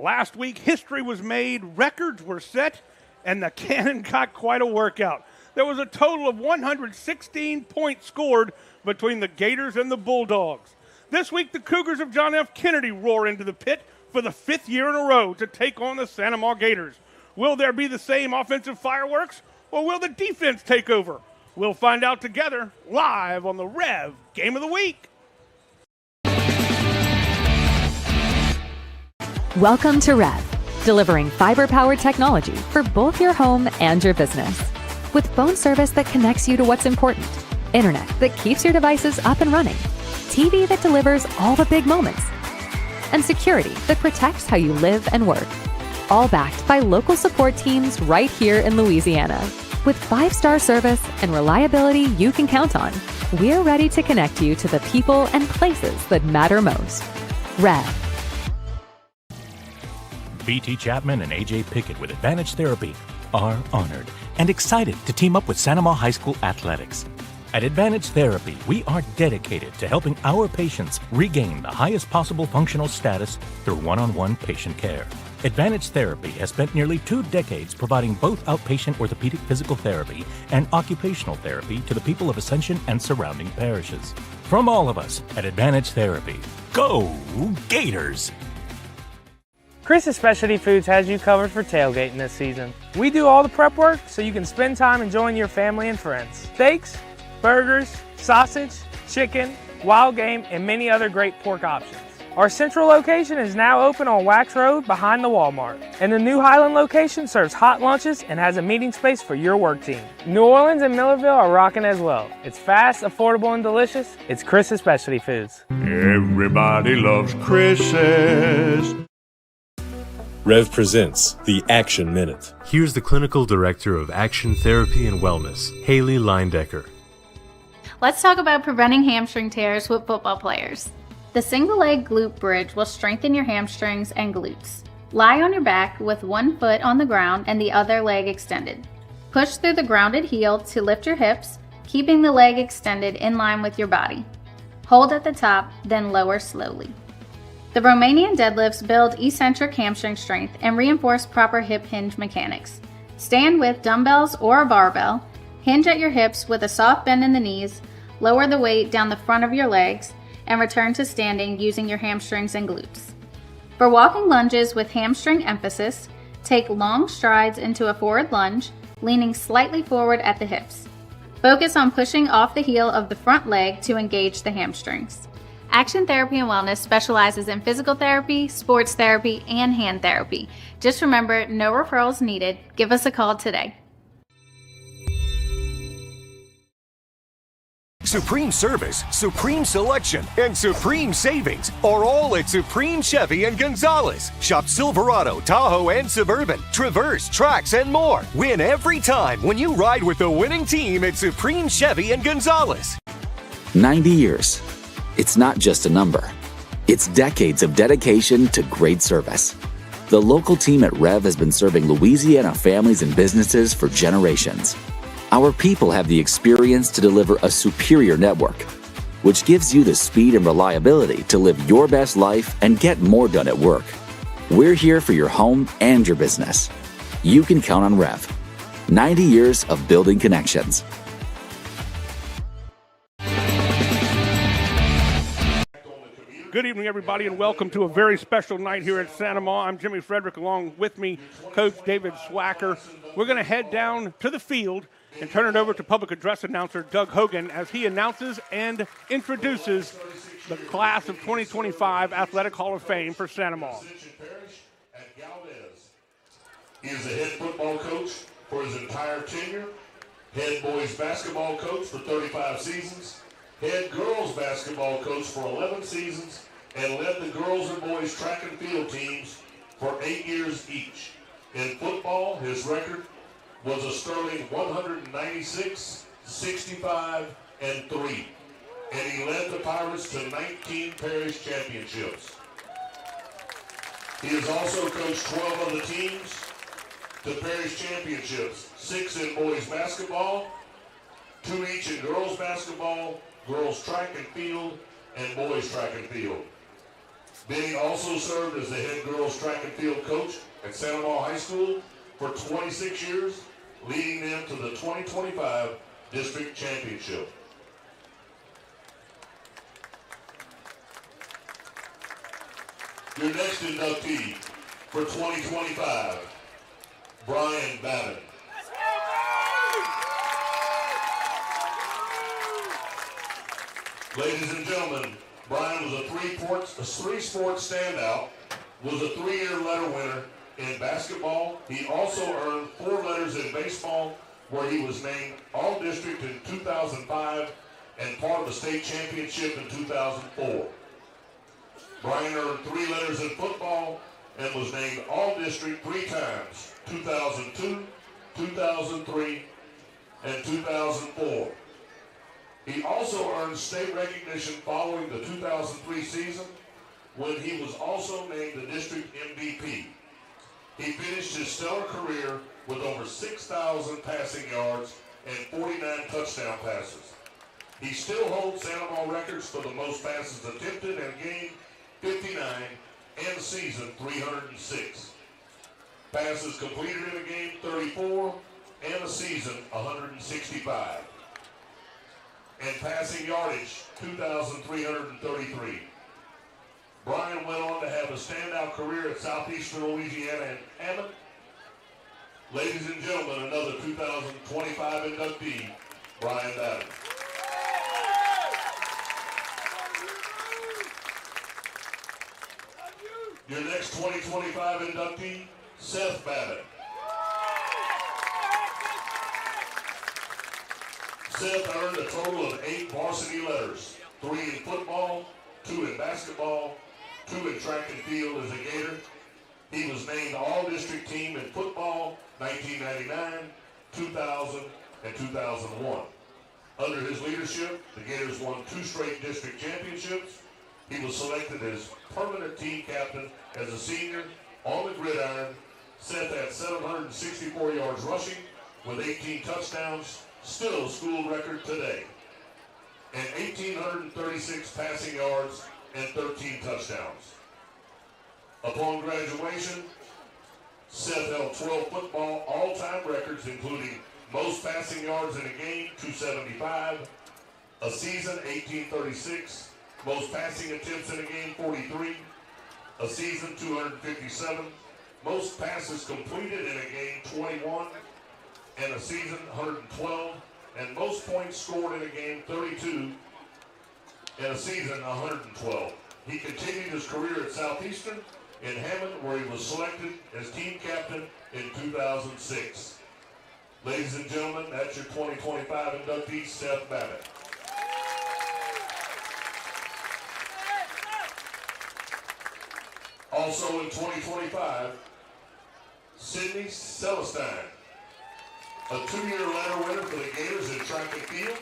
Last week, history was made, records were set, and the Cannon got quite a workout. There was a total of 116 points scored between the Gators and the Bulldogs. This week, the Cougars of John F. Kennedy roar into the pit for the 5th year in a row to take on the Santa Maria Gators. Will there be the same offensive fireworks, or will the defense take over? We'll find out together, live on the REV Game of the Week. Welcome to REV, delivering fiber-powered technology for both your home and your business. With phone service that connects you to what's important, internet that keeps your devices up and running, TV that delivers all the big moments, and security that protects how you live and work. All backed by local support teams right here in Louisiana. With 5-star service and reliability you can count on, we're ready to connect you to the people and places that matter most. REV. BT Chapman and AJ Pickett with Advantage Therapy are honored and excited to team up with Santa Maria High School Athletics. At Advantage Therapy, we are dedicated to helping our patients regain the highest possible functional status through one-on-one patient care. Advantage Therapy has spent nearly 2 decades providing both outpatient orthopedic physical therapy and occupational therapy to the people of Ascension and surrounding parishes. From all of us at Advantage Therapy, go Gators! Chris's Specialty Foods has you covered for tailgating this season. We do all the prep work so you can spend time enjoying your family and friends. Steaks, burgers, sausage, chicken, wild game, and many other great pork options. Our central location is now open on Wax Road behind the Walmart. And the new Highland location serves hot lunches and has a meeting space for your work team. New Orleans and Millerville are rocking as well. It's fast, affordable, and delicious. It's Chris's Specialty Foods. Everybody loves Chris's. REV presents the Action Minute. Here's the Clinical Director of Action Therapy and Wellness, Haley Leindecker. Let's talk about preventing hamstring tears with football players. The single leg glute bridge will strengthen your hamstrings and glutes. Lie on your back with one foot on the ground and the other leg extended. Push through the grounded heel to lift your hips, keeping the leg extended in line with your body. Hold at the top, then lower slowly. The Romanian deadlifts build eccentric hamstring strength and reinforce proper hip hinge mechanics. Stand with dumbbells or a barbell, hinge at your hips with a soft bend in the knees, lower the weight down the front of your legs, and return to standing using your hamstrings and glutes. For walking lunges with hamstring emphasis, take long strides into a forward lunge, leaning slightly forward at the hips. Focus on pushing off the heel of the front leg to engage the hamstrings. Action Therapy and Wellness specializes in physical therapy, sports therapy, and hand therapy. Just remember, no referrals needed. Give us a call today. Supreme service, supreme selection, and supreme savings are all at Supreme Chevy and Gonzalez. Shop Silverado, Tahoe, and Suburban, Traverse, Trax, and more. Win every time when you ride with the winning team at Supreme Chevy and Gonzalez. 90 years. It's not just a number. It's decades of dedication to great service. The local team at REV has been serving Louisiana families and businesses for generations. Our people have the experience to deliver a superior network, which gives you the speed and reliability to live your best life and get more done at work. We're here for your home and your business. You can count on REV. 90 years of building connections. Good evening, everybody, and welcome to a very special night here at Santa Maria. I'm Jimmy Frederick, along with me, Coach David Swacker. We're going to head down to the field and turn it over to public address announcer Doug Hogan as he announces and introduces the class of 2025 Athletic Hall of Fame for Santa Maria. He is the head football coach for his entire tenure, head boys basketball coach for 35 seasons, head girls basketball coach for 11 seasons, and led the girls and boys track and field teams for 8 years each. In football, his record was a sterling 196, 65, and 3. And he led the Pirates to 19 parish championships. He has also coached 12 other teams to parish championships, 6 in boys basketball, 2 each in girls basketball, girls track and field, and boys track and field. Benny also served as the head girls track and field coach at Santa Maria High School for 26 years, leading them to the 2025 district championship. Your next inductee for 2025, Brian Babin. Ladies and gentlemen, Brian was a three-sport standout, was a 3-year letter winner in basketball. He also earned 4 letters in baseball, where he was named All-District in 2005 and part of the state championship in 2004. Brian earned 3 letters in football and was named All-District 3 times, 2002, 2003, and 2004. He also earned state recognition following the 2003 season, when he was also named the district MVP. He finished his stellar career with over 6,000 passing yards and 49 touchdown passes. He still holds Santa Maria records for the most passes attempted and gained 59 and season 306. Passes completed in a game 34 and a season 165. And passing yardage 2,333. Brian went on to have a standout career at Southeastern Louisiana and AMANT. Ladies and gentlemen, another 2025 inductee, Brian Babin. Your next 2025 inductee, Seth Babin. Seth earned a total of 8 varsity letters, 3 in football, 2 in basketball, 2 in track and field as a Gator. He was named All-District Team in football 1999, 2000, and 2001. Under his leadership, the Gators won 2 straight district championships. He was selected as permanent team captain as a senior on the gridiron. Seth had 764 yards rushing with 18 touchdowns, still a school record today, and 1,836 passing yards and 13 touchdowns. Upon graduation, Seth held 12 football all-time records, including most passing yards in a game, 275, a season, 1,836, most passing attempts in a game, 43, a season, 257, most passes completed in a game, 21, and a season, 112, and most points scored in a game, 32, and a season, 112. He continued his career at Southeastern in Hammond, where he was selected as team captain in 2006. Ladies and gentlemen, that's your 2025 inductee, Seth Babin. Also in 2025, Sidney Celestine, a 2-year letter winner for the Gators in track and field.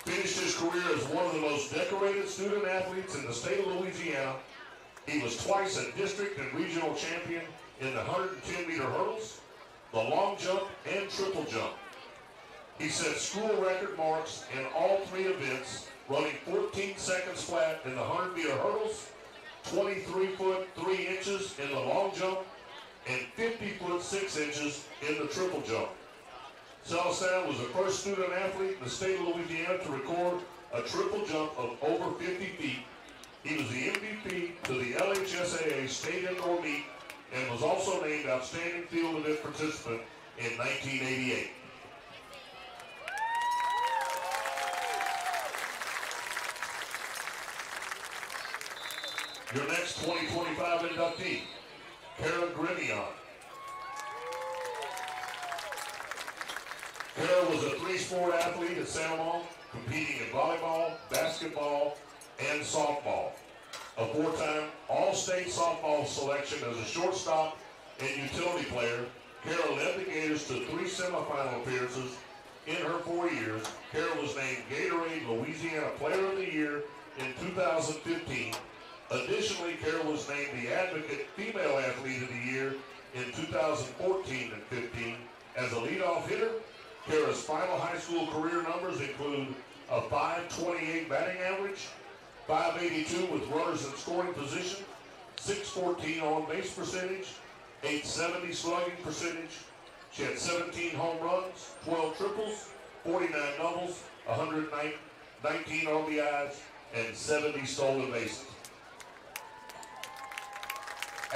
Finished his career as one of the most decorated student athletes in the state of Louisiana. He was twice a district and regional champion in the 110-meter hurdles, the long jump, and triple jump. He set school record marks in all 3 events, running 14 seconds flat in the 100-meter hurdles, 23 foot 3 inches in the long jump, and 50 foot 6 inches in the triple jump. Celestine was the first student athlete in the state of Louisiana to record a triple jump of over 50 feet. He was the MVP to the LHSAA state indoor meet and was also named Outstanding Field Event Participant in 1988. Your next 2025 inductee, Kara Grimion. Kara was a 3-sport athlete at Santa Maria, competing in volleyball, basketball, and softball. A 4-time all-state softball selection as a shortstop and utility player, Kara led the Gators to 3 semifinal appearances in her 4 years. Kara was named Gatorade Louisiana Player of the Year in 2015. Additionally, Kara was named the Advocate Female Athlete of the Year in 2014 and 15. As a leadoff hitter, Kara's final high school career numbers include a .528 batting average, 582 with runners in scoring position, 614 on base percentage, 870 slugging percentage. She had 17 home runs, 12 triples, 49 doubles, 119 RBIs, and 70 stolen bases.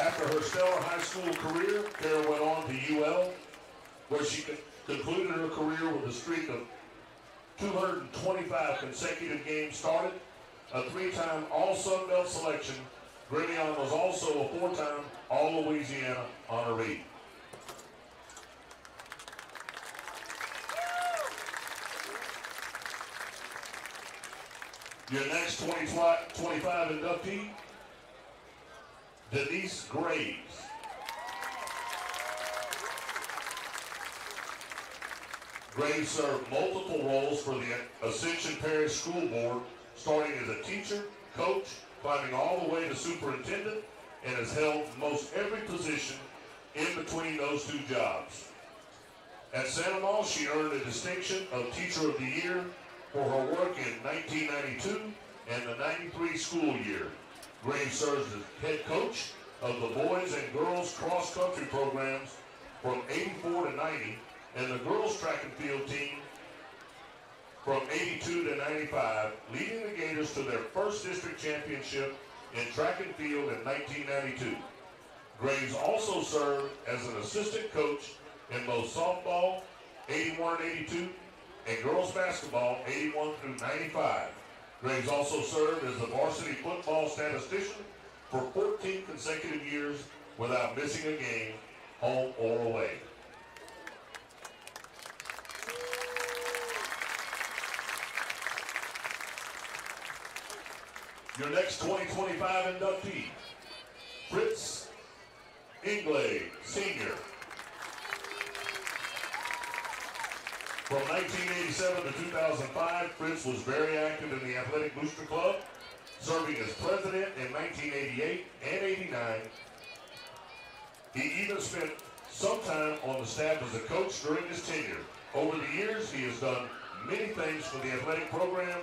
After her stellar high school career, Kara went on to UL, where she concluded her career with a streak of 225 consecutive games started, a 3-time All-Sun Belt selection. Grimion was also a 4-time All-Louisiana honoree. Your next 2025 inductee, Denise Graves. Graves served multiple roles for the Ascension Parish School Board, starting as a teacher, coach, climbing all the way to superintendent, and has held most every position in between those two jobs. At Santa Maria, she earned a distinction of Teacher of the Year for her work in 1992 and the 93 school year. Graves serves as head coach of the boys and girls cross-country programs from 84 to 90 and the girls track and field team from 82 to 95, leading the Gators to their first district championship in track and field in 1992. Graves also served as an assistant coach in both softball, 81 and 82, and girls basketball, 81 through 95. Graves also served as the varsity football statistician for 14 consecutive years without missing a game, home or away. Your next 2025 inductee, Fritz Inglade, Sr. From 1987 to 2005, Fritz was very active in the Athletic Booster Club, serving as president in 1988 and 89. He even spent some time on the staff as a coach during his tenure. Over the years, he has done many things for the athletic program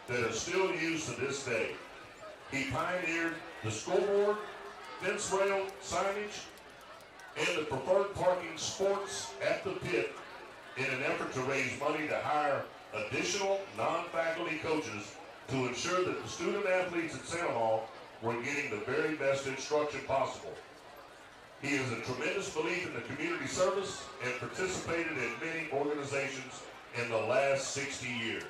that are still used to this day. He pioneered the scoreboard, fence rail, signage, and the preferred parking sports at the pit in an effort to raise money to hire additional non-faculty coaches to ensure that the student athletes at Santa Maria were getting the very best instruction possible. He is a tremendous belief in the community service and participated in many organizations in the last 60 years.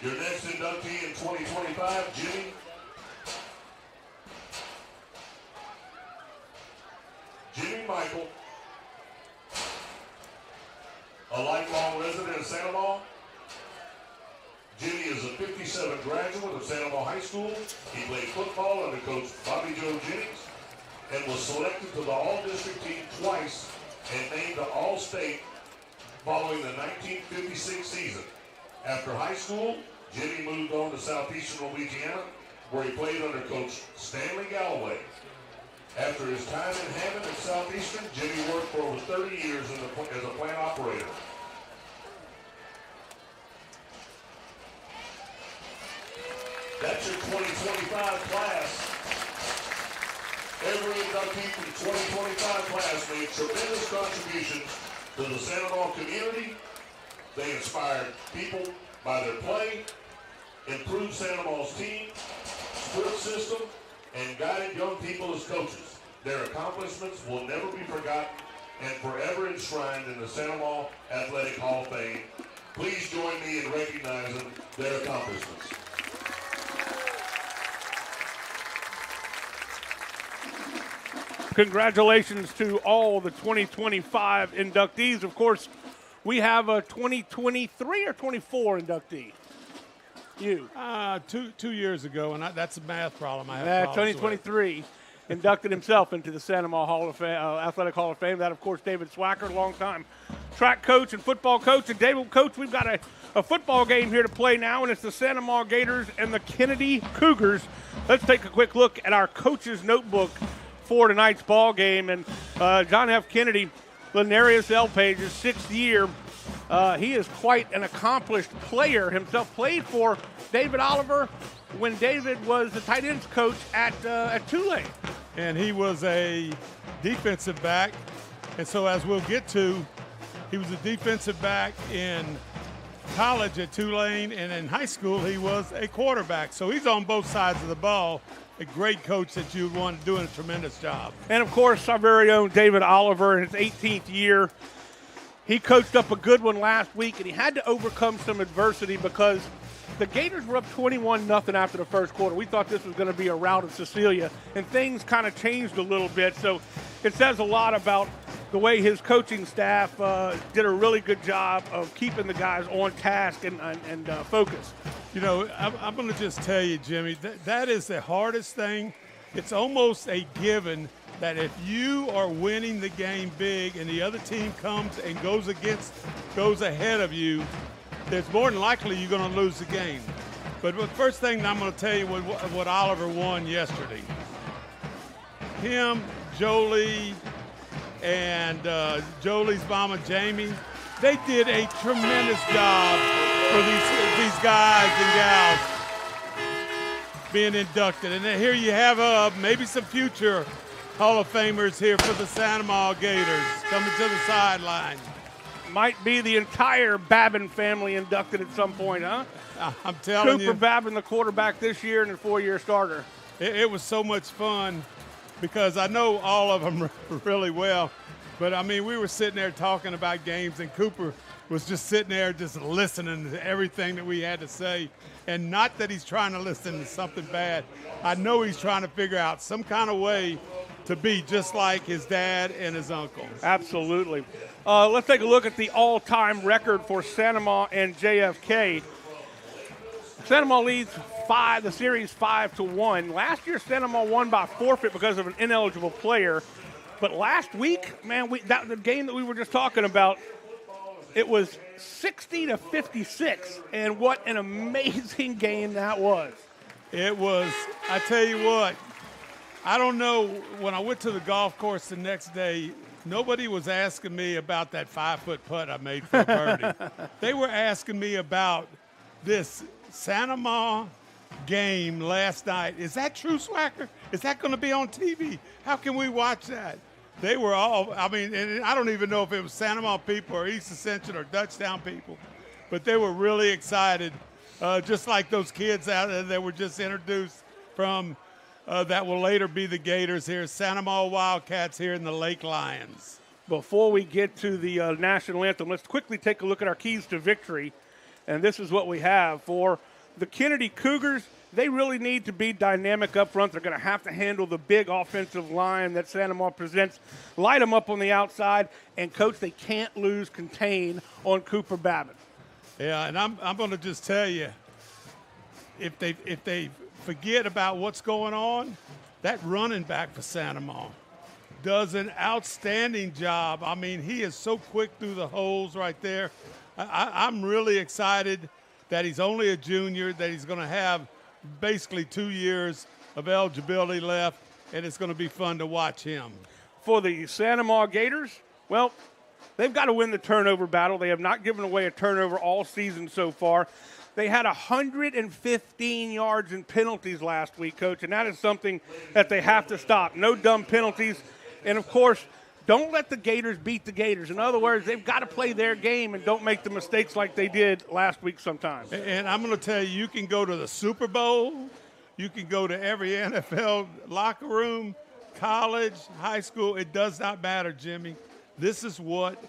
Your next inductee in 2025, Jimmy Michael, a lifelong resident of Santa Maria. Jimmy is a 57 graduate of Santa Maria High School. He played football under Coach Bobby Joe Jennings and was selected to the All-District team twice and named to All-State following the 1956 season. After high school, Jimmy moved on to Southeastern Louisiana, where he played under Coach Stanley Galloway. After his time in Hammond and Southeastern, Jimmy worked for over 30 years as a plant operator. That's your 2025 class. Every inductee from the 2025 class made tremendous contributions to the Santa Maria community. They inspired people by their play, improved Santa Maria's team, sports system, and guided young people as coaches. Their accomplishments will never be forgotten and forever enshrined in the Santa Maria Athletic Hall of Fame. Please join me in recognizing their accomplishments. Congratulations to all the 2025 inductees. Of course, we have a 2023 or 24 inductee. You. 2 years ago, and that's a math problem. I have problems 2023 inducted himself into the Santa Maria Hall of Fame, Athletic Hall of Fame. That, of course, David Swacker, longtime track coach and football coach. And David, coach, we've got a football game here to play now, and it's the Santa Maria Gators and the Kennedy Cougars. Let's take a quick look at our coach's notebook for tonight's ball game. And John F. Kennedy, Lenarius L. Page's 6th year. He is quite an accomplished player himself. Played for David Oliver when David was the tight ends coach at Tulane. And he was a defensive back. And so as we'll get to, he was a defensive back in college at Tulane, and in high school he was a quarterback. So he's on both sides of the ball. A great coach that you would want doing a tremendous job. And, of course, our very own David Oliver in his 18th year. He coached up a good one last week, and he had to overcome some adversity because the Gators were up 21-0 after the first quarter. We thought this was going to be a rout of Cecilia, and things kind of changed a little bit. So it says a lot about the way his coaching staff did a really good job of keeping the guys on task and focused. You know, I'm going to just tell you, Jimmy, that is the hardest thing. It's almost a given that if you are winning the game big and the other team comes and goes ahead of you, there's more than likely you're going to lose the game. But the first thing I'm going to tell you what Oliver won yesterday. Him, Jolie, and Jolie's mama, Jamie, they did a tremendous job for these guys and gals being inducted. And then here you have maybe some future Hall of Famers here for the Santa Maria Gators coming to the sideline. Might be the entire Babin family inducted at some point, huh? I'm telling you. Cooper Babin, the quarterback this year and a 4-year starter. It was so much fun because I know all of them really well. But, I mean, we were sitting there talking about games, and Cooper was just sitting there just listening to everything that we had to say. And not that he's trying to listen to something bad. I know he's trying to figure out some kind of way to be just like his dad and his uncles. Absolutely. Let's take a look at the all-time record for Santa Maria and JFK. Santa Maria leads the series 5-1. Last year, Santa Maria won by forfeit because of an ineligible player. But last week, man, the game that we were just talking about, it was 60-56, and what an amazing game that was. It was. I tell you what, I don't know, when I went to the golf course the next day, nobody was asking me about that 5-foot putt I made for a birdie. They were asking me about this Santa Maria game last night. Is that true, Swacker? Is that going to be on TV? How can we watch that? They were all, I mean, and I don't even know if it was Santa Maria people or East Ascension or Dutchtown people, but they were really excited, just like those kids out there that were just introduced from that will later be the Gators here, Santa Maria Wildcats here in the Lake Lions. Before we get to the national anthem, let's quickly take a look at our keys to victory. And this is what we have for the Kennedy Cougars. They really need to be dynamic up front. They're going to have to handle the big offensive line that Santa Maria presents, light them up on the outside, and, Coach, they can't lose contain on Cooper Babin. Yeah, and I'm going to just tell you, if they forget about what's going on, that running back for Santa Maria does an outstanding job. I mean, he is so quick through the holes right there. I'm really excited that he's only a junior, that he's going to have basically 2 years of eligibility left, and it's going to be fun to watch him. For the Santa Maria Gators, well, they've got to win the turnover battle. They have not given away a turnover all season so far. They had 115 yards in penalties last week, Coach, and that is something that they have to stop. No dumb penalties. And, of course, don't let the Gators beat the Gators. In other words, they've got to play their game and don't make the mistakes like they did last week sometimes. And I'm going to tell you, you can go to the Super Bowl. You can go to every NFL locker room, college, high school. It does not matter, Jimmy. This is what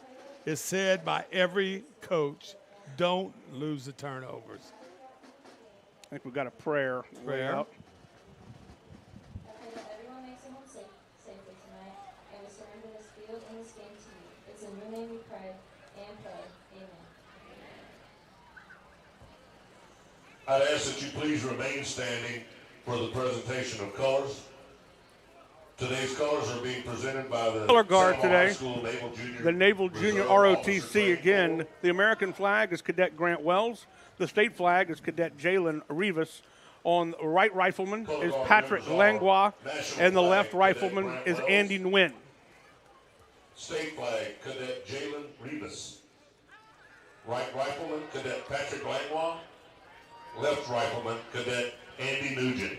is said by every coach. Don't lose the turnovers. I think we've got a prayer. Prayer. I'd ask that you please remain standing for the presentation of colors. Today's colors are being presented by the color guard today. Naval Junior the Naval Junior ROTC again. The American flag is Cadet Grant Wells. The state flag is Cadet Jalen Rivas. On the right rifleman is Patrick Langlois, and the left rifleman is Andy Nguyen. State flag, Cadet Jalen Rivas. Right rifleman, Cadet Patrick Langlois. Left rifleman, Cadet Andy Nugent.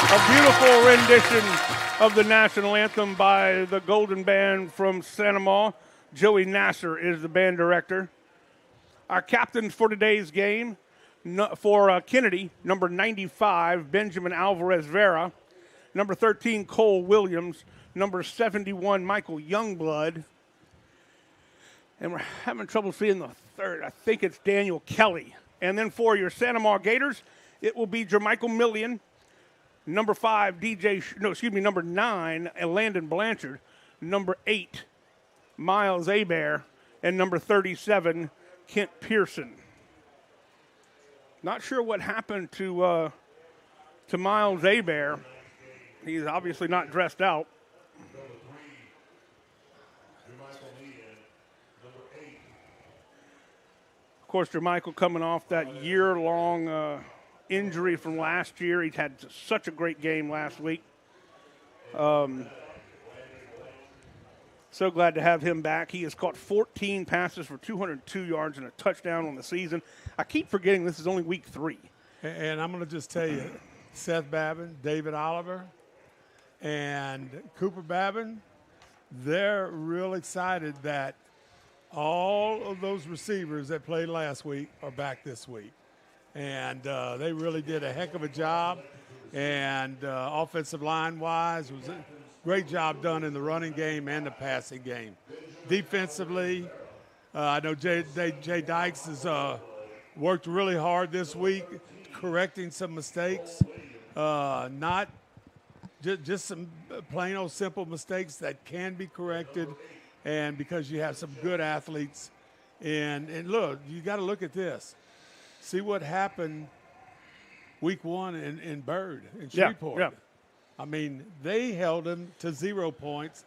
A beautiful rendition of the national anthem by the Golden Band from Santa Ma. Joey Nasser is the band director. Our captains for today's game, for Kennedy, number 95, Benjamin Alvarez Vera. Number 13, Cole Williams. Number 71, Michael Youngblood. And we're having trouble seeing the third. I think it's Daniel Kelly. And then for your Santa Ma Gators, it will be Jermichael Millian. Number 5, number 9, Landon Blanchard. Number 8, Miles Abair. And number 37, Kent Pearson. Not sure what happened to Miles Abair. He's obviously not dressed out. Of course, Jermichael coming off that year-long injury from last year. He's had such a great game last week. So glad to have him back. He has caught 14 passes for 202 yards and a touchdown on the season. I keep forgetting this is only week 3. And I'm going to just tell you, Seth Babin, David Oliver, and Cooper Babin, they're real excited that all of those receivers that played last week are back this week. And they really did a heck of a job. And offensive line-wise, it was a great job done in the running game and the passing game. Defensively, I know Jay Dykes has worked really hard this week, correcting some mistakes. Not just some plain old simple mistakes that can be corrected, and because you have some good athletes. And look, you got to look at this. See what happened week 1 in Byrd, in Shreveport. Yeah. I mean, they held him to 0 points.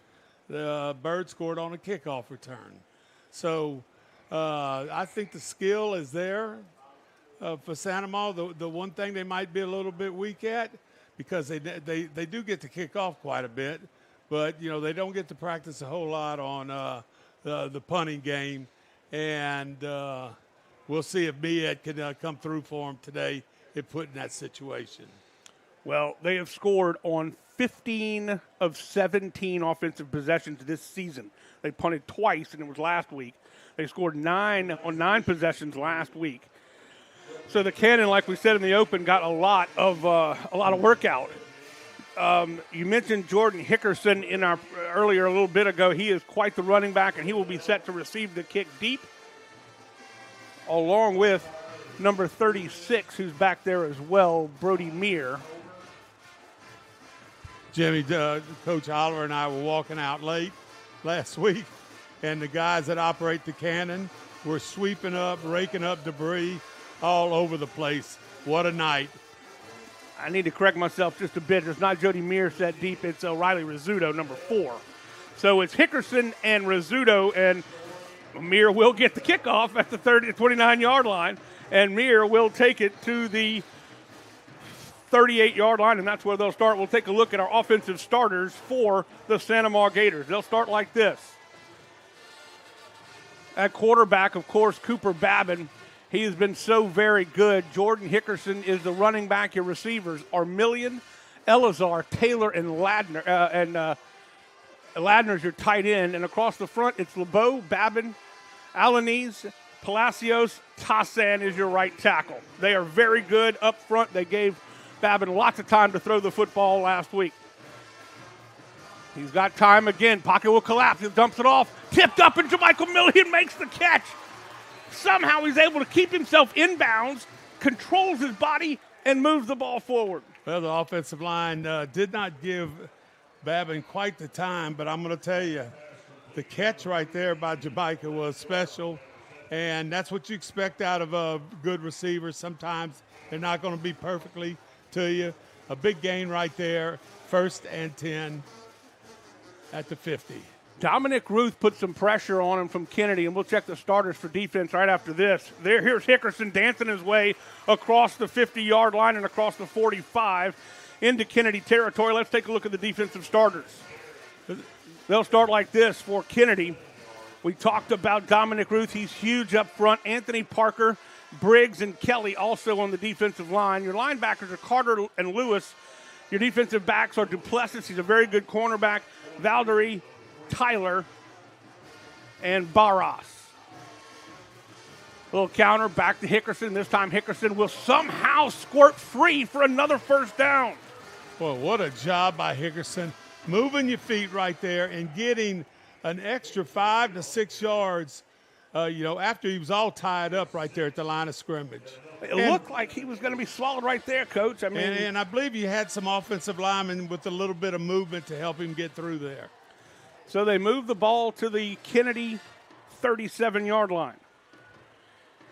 Byrd scored on a kickoff return. So I think the skill is there for Santa Ma. The one thing they might be a little bit weak at, because they do get to kick off quite a bit, but, you know, they don't get to practice a whole lot on the punting game. And we'll see if Miet can come through for them today if put in that situation. Well, they have scored on 15 of 17 offensive possessions this season. They punted twice, and it was last week. They scored 9 on 9 possessions last week. So the Cannon, like we said in the open, got a lot of workout. You mentioned Jordan Hickerson in our earlier a little bit ago. He is quite the running back, and he will be set to receive the kick deep, along with number 36, who's back there as well, Brody Meir. Jimmy, Coach Oliver and I were walking out late last week, and the guys that operate the cannon were sweeping up, raking up debris all over the place. What a night. I need to correct myself just a bit. It's not Jody Meir set deep. It's Riley Rizzuto, number 4. So it's Hickerson and Rizzuto, and Meir will get the kickoff at the 29-yard line, and Meir will take it to the 38-yard line, and that's where they'll start. We'll take a look at our offensive starters for the Santa Maria Gators. They'll start like this. At quarterback, of course, Cooper Babin. He has been so very good. Jordan Hickerson is the running back. Your receivers are Million, Elazar, Taylor, and Ladner. Ladner's your tight end. And across the front, it's LeBeau, Babin, Alanis, Palacios, Tassan is your right tackle. They are very good up front. They gave Babin lots of time to throw the football last week. He's got time again. Pocket will collapse. He dumps it off. Tipped up, and JaMichael Million makes the catch. Somehow he's able to keep himself inbounds, controls his body, and moves the ball forward. Well, the offensive line did not give Babin quite the time, but I'm going to tell you, the catch right there by JaMichael was special, and that's what you expect out of good receivers. Sometimes they're not going to be perfectly to you. A big gain right there, 1st and 10 at the 50. Dominic Ruth put some pressure on him from Kennedy, and we'll check the starters for defense right after this. Here's Hickerson dancing his way across the 50-yard line and across the 45 into Kennedy territory. Let's take a look at the defensive starters. They'll start like this for Kennedy. We talked about Dominic Ruth. He's huge up front. Anthony Parker, Briggs, and Kelly also on the defensive line. Your linebackers are Carter and Lewis. Your defensive backs are Duplessis. He's a very good cornerback. Valdery, Tyler, and Barras. Little counter back to Hickerson. This time Hickerson will somehow squirt free for another first down. Well, what a job by Hickerson. Moving your feet right there and getting an extra 5 to 6 yards, after he was all tied up right there at the line of scrimmage. It looked like he was going to be swallowed right there, Coach. And I believe you had some offensive linemen with a little bit of movement to help him get through there. So they move the ball to the Kennedy 37-yard line.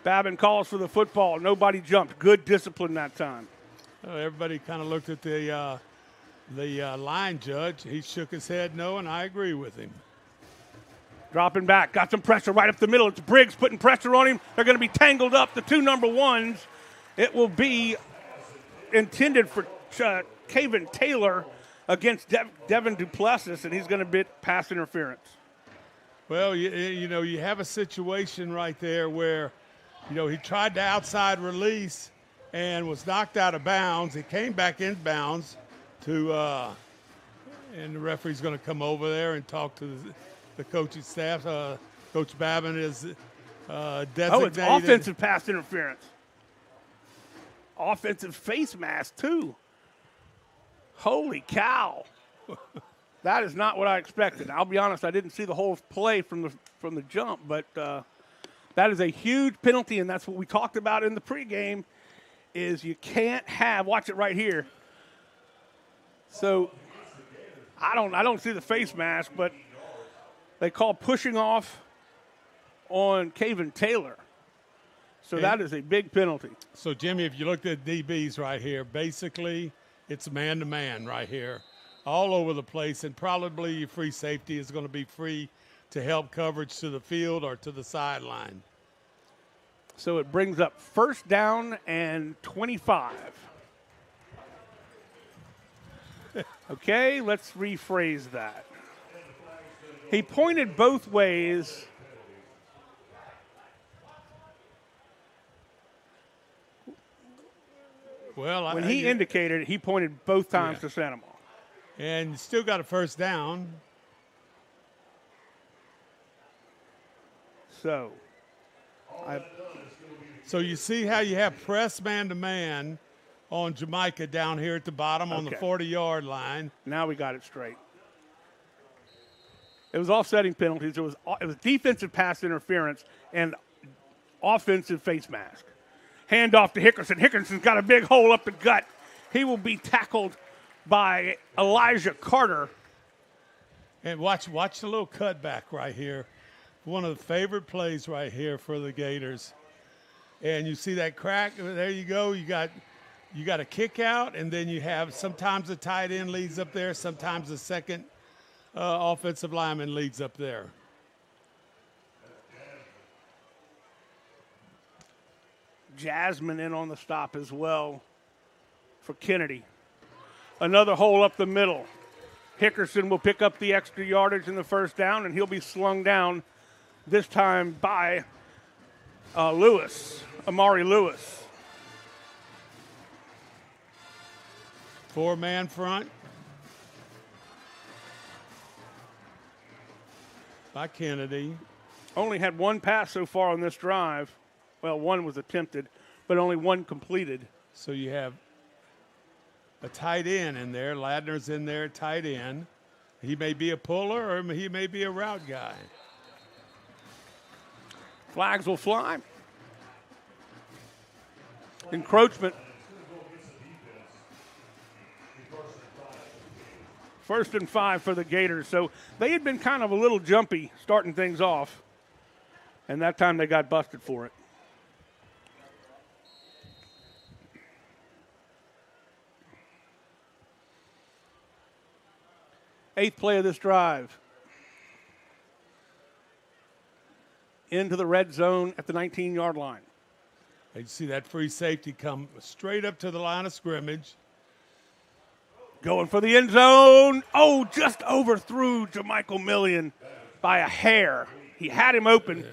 Babin calls for the football. Nobody jumped. Good discipline that time. Everybody kind of looked at the line judge. He shook his head no, and I agree with him. Dropping back. Got some pressure right up the middle. It's Briggs putting pressure on him. They're going to be tangled up. The 2 number 1s. It will be intended for Caven Taylor against Devin Duplessis, and he's going to bid pass interference. Well, you have a situation right there where, he tried to outside release and was knocked out of bounds. He came back in bounds and the referee's going to come over there and talk to the coaching staff. Coach Babin is designated. Oh, it's offensive pass interference. Offensive face mask, too. Holy cow. That is not what I expected. I'll be honest, I didn't see the whole play from the jump, but that is a huge penalty, and that's what we talked about in the pregame, is you can't have, watch it right here. So I don't see the face mask, but they call pushing off on Caven Taylor. So that is a big penalty. So, Jimmy, if you looked at DBs right here, basically it's man-to-man right here all over the place, and probably your free safety is going to be free to help coverage to the field or to the sideline. So it brings up 1st down and 25. Okay, let's rephrase that. He pointed both ways. Well, when he indicated, he pointed both times to Santa Maria. And still got a 1st down. So you see how you have press man-to-man on Jamaica down here at the bottom on the 40-yard line. Now we got it straight. It was offsetting penalties. It was defensive pass interference and offensive face mask. Hand off to Hickerson. Hickerson's got a big hole up the gut. He will be tackled by Elijah Carter. And watch the little cutback right here. One of the favorite plays right here for the Gators. And you see that crack. There you go. You got a kick out, and then you have sometimes the tight end leads up there, sometimes the second offensive lineman leads up there. Jasmine in on the stop as well for Kennedy. Another hole up the middle. Hickerson will pick up the extra yardage in the first down, and he'll be slung down this time by Amari Lewis. 4-man front by Kennedy. Only had one pass so far on this drive. Well, one was attempted, but only one completed. So you have a tight end in there. Ladner's in there, tight end. He may be a puller or he may be a route guy. Flags will fly. Encroachment. First and 5 for the Gators. So they had been kind of a little jumpy starting things off, and that time they got busted for it. Eighth play of this drive. Into the red zone at the 19-yard line. You see that free safety come straight up to the line of scrimmage. Going for the end zone. Oh, just overthrew JaMichael Millian by a hair. He had him open.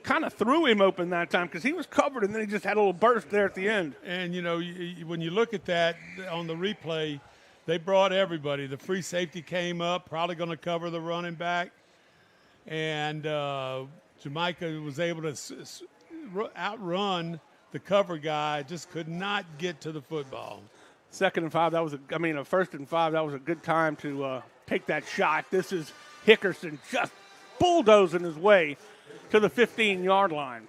Kind of threw him open that time because he was covered, and then he just had a little burst there at the end. And, you know, when you look at that on the replay, they brought everybody. The free safety came up, probably going to cover the running back. And Jamaica was able to outrun the cover guy, just could not get to the football. Second and 5, a first and 5, that was a good time to take that shot. This is Hickerson just bulldozing his way to the 15-yard line.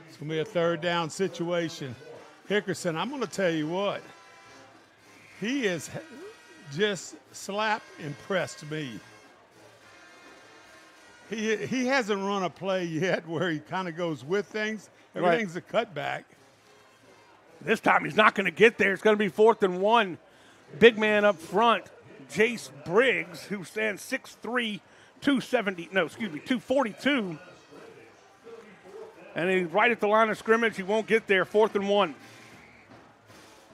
It's going to be a third down situation. Hickerson, I'm going to tell you what, he is just slap impressed me. He hasn't run a play yet where he kind of goes with things. Everything's a cutback. This time he's not going to get there. It's going to be 4th and 1. Big man up front, Jace Briggs, who stands 6'3", 242. And he's right at the line of scrimmage. He won't get there. 4th and 1.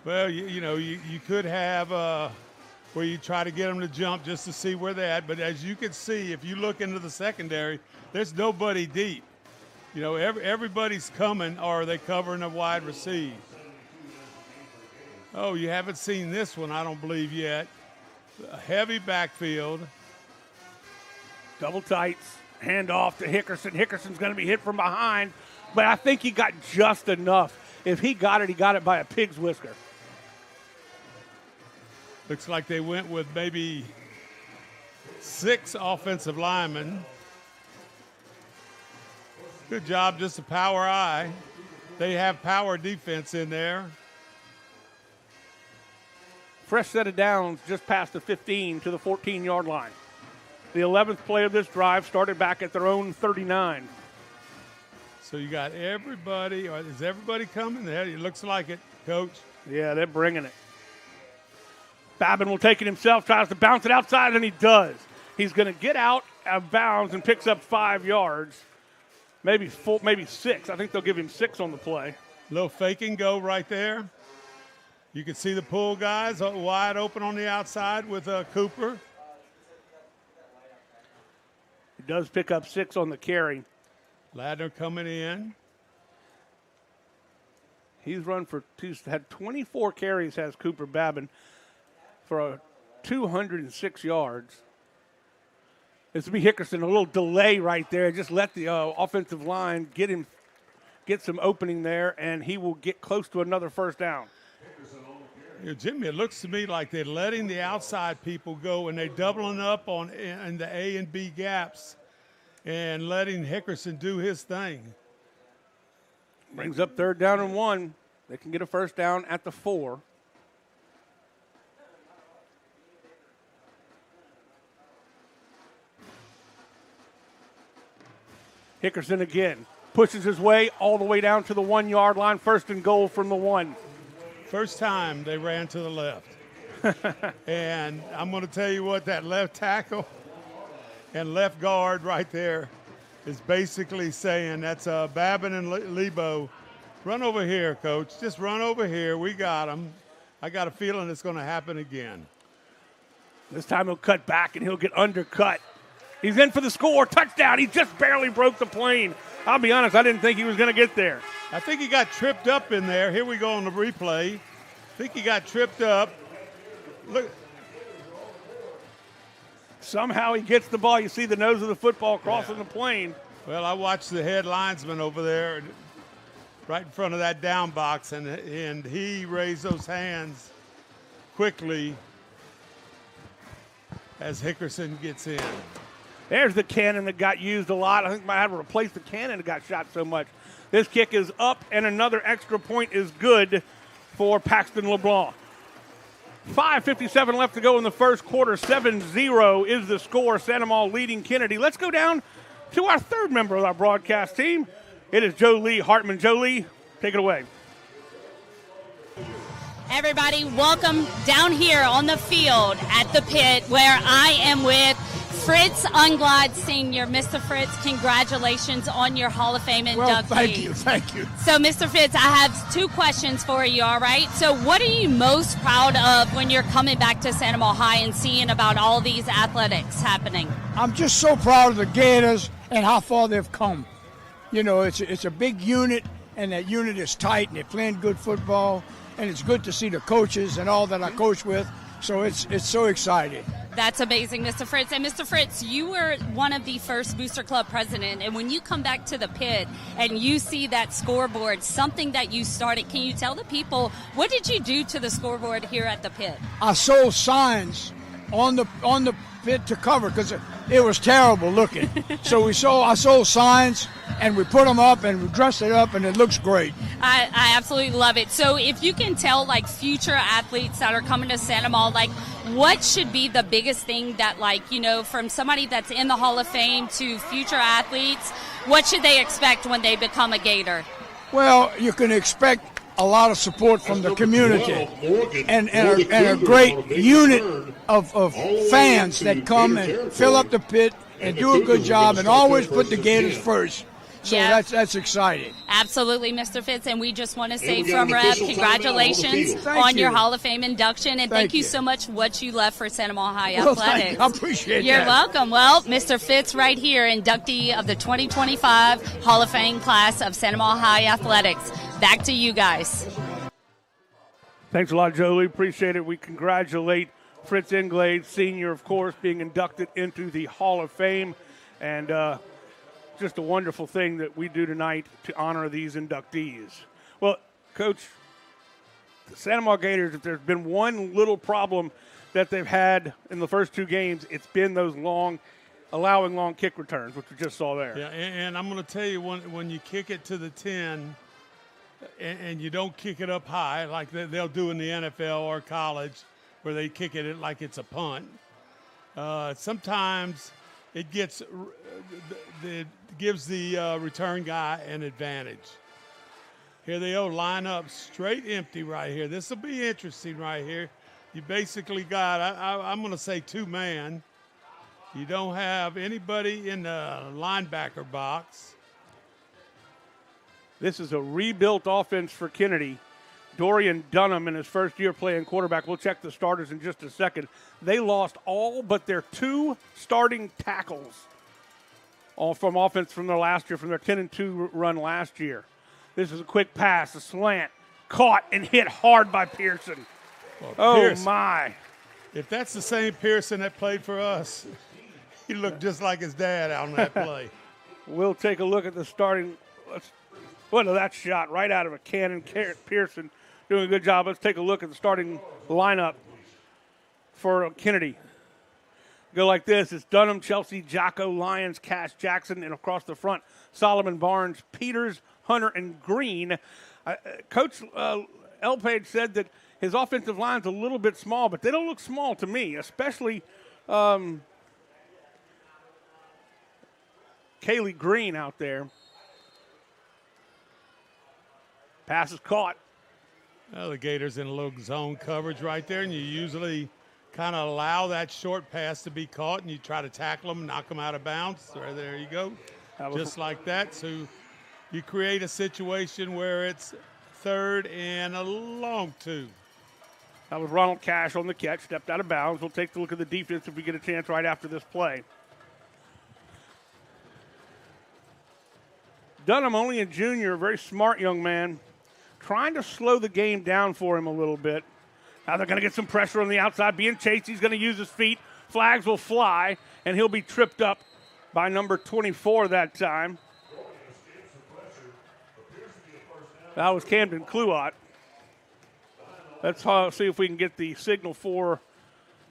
Well, you could have where you try to get them to jump just to see where they're at. But as you can see, if you look into the secondary, there's nobody deep. You know, everybody's coming, or are they covering a wide receive? Oh, you haven't seen this one, I don't believe yet. A heavy backfield. Double tights. Hand off to Hickerson. Hickerson's going to be hit from behind, but I think he got just enough. If he got it by a pig's whisker. Looks like they went with maybe 6 offensive linemen. Good job, just a power eye. They have power defense in there. Fresh set of downs just past the 15 to the 14-yard line. The 11th play of this drive started back at their own 39. So you got everybody. Is everybody coming there? It looks like it, Coach. Yeah, they're bringing it. Babin will take it himself, tries to bounce it outside, and he does. He's going to get out of bounds and picks up 5 yards, maybe 6. I think they'll give him 6 on the play. Little fake and go right there. You can see the pull guys wide open on the outside with Cooper. He does pick up 6 on the carry. Ladner coming in. He's had 24 carries, has Cooper Babin, for 206 yards. This will be Hickerson, a little delay right there. Just let the offensive line get some opening there, and he will get close to another first down. Jimmy, it looks to me like they're letting the outside people go, and they're doubling up in the A and B gaps. and letting Hickerson do his thing. Brings up 3rd down and 1. They can get a first down at the 4. Hickerson again pushes his way all the way down to the 1-yard line. 1st and goal from the 1. First time they ran to the left. And I'm going to tell you what, that left tackle and left guard right there is basically saying, that's Babin and Lebo. Run over here, Coach. Just run over here. We got them. I got a feeling it's going to happen again. This time he'll cut back and he'll get undercut. He's in for the score. Touchdown. He just barely broke the plane. I'll be honest, I didn't think he was going to get there. I think he got tripped up in there. Here we go on the replay. I think he got tripped up. Look. Somehow he gets the ball. You see the nose of the football crossing the plane. Well, I watched the head linesman over there right in front of that down box, and he raised those hands quickly as Hickerson gets in. There's the cannon that got used a lot. I think I might have to replace the cannon that got shot so much. This kick is up, and another extra point is good for Paxton LeBlanc. 5:57 left to go in the first quarter. 7-0 is the score. Santa Maria leading Kennedy. Let's go down to our 3rd member of our broadcast team. It is Jolie Hartman. Jolie, take it away. Everybody, welcome down here on the field at the pit where I am with Fritz Unglad Sr. Mr. Fritz, congratulations on your Hall of Fame inductee. Well, thank you. So, Mr. Fritz, I have 2 questions for you, all right? So what are you most proud of when you're coming back to Santa Maria High and seeing about all these athletics happening? I'm just so proud of the Gators and how far they've come. You know, it's a big unit, and that unit is tight, and they're playing good football, and it's good to see the coaches and all that I coach with. So it's so exciting. That's amazing, Mr. Fritz. And Mr. Fritz, you were one of the first Booster Club president, and when you come back to the pit and you see that scoreboard, something that you started, can you tell the people, what did you do to the scoreboard here at the pit? I sold signs on the pit to cover because it was terrible looking. So I sold signs, and we put them up and we dressed it up, and it looks great. I absolutely love it. So if you can tell like future athletes that are coming to Santa Maria, like what should be the biggest thing that, like, you know, from somebody that's in the Hall of Fame to future athletes, what should they expect when they become a Gator? Well, you can expect a lot of support from the community and a great unit of fans that come and fill up the pit and do a good job and always put the Gators first. So that's exciting. Absolutely, Mr. Fitz, and we just want to say from REV, congratulations on your Hall of Fame induction, and thank you so much for what you left for Santa Maria High Athletics. I appreciate You're that. welcome. Well, Mr. Fitz right here, inductee of the 2025 Hall of Fame class of Santa Maria High Athletics. Back to you guys. Thanks a lot, Jolie. Appreciate it. We congratulate Fritz Inglade, Sr., of course, being inducted into the Hall of Fame. And just a wonderful thing that we do tonight to honor these inductees. Well, Coach, the Santa Maria Gators, if there's been one little problem that they've had in the first 2 games, it's been those allowing long kick returns, which we just saw there. Yeah, and I'm going to tell you, when you kick it to the 10 and you don't kick it up high like they'll do in the NFL or college where they kick it like it's a punt, sometimes it gives the return guy an advantage. Here they go, line up straight empty right here. This will be interesting right here. You basically got, I'm going to say 2-man. You don't have anybody in the linebacker box. This is a rebuilt offense for Kennedy. Dorian Dunham in his first year playing quarterback. We'll check the starters in just a second. They lost all but their 2 starting tackles all from offense from their last year, from their 10-2 run last year. This is a quick pass, a slant, caught and hit hard by Pearson. Well, Pearson, my. If that's the same Pearson that played for us, he looked just like his dad on that play. We'll take a look at the starting. Look at that shot right out of a cannon. Pearson doing a good job. Let's take a look at the starting lineup for Kennedy. go like this. It's Dunham, Chelsea, Jocko, Lyons, Cash, Jackson, and across the front, Solomon, Barnes, Peters, Hunter, and Green. Coach Elpage said that his offensive line's a little bit small, but they don't look small to me, especially Kaylee Green out there. Pass is caught. Well, the Gators in a little zone coverage right there, and you usually kind of allow that short pass to be caught, and you try to tackle them, knock them out of bounds. Right there you go, just like that. So you create a situation where it's 3rd and a long 2. That was Ronald Cash on the catch, stepped out of bounds. We'll take a look at the defense if we get a chance right after this play. Dunham, only a junior, a very smart young man, trying to slow the game down for him a little bit. Now they're going to get some pressure on the outside. Being chased, he's going to use his feet. Flags will fly, and he'll be tripped up by number 24 that time. That was Camden Cluot. Let's see if we can get the signal for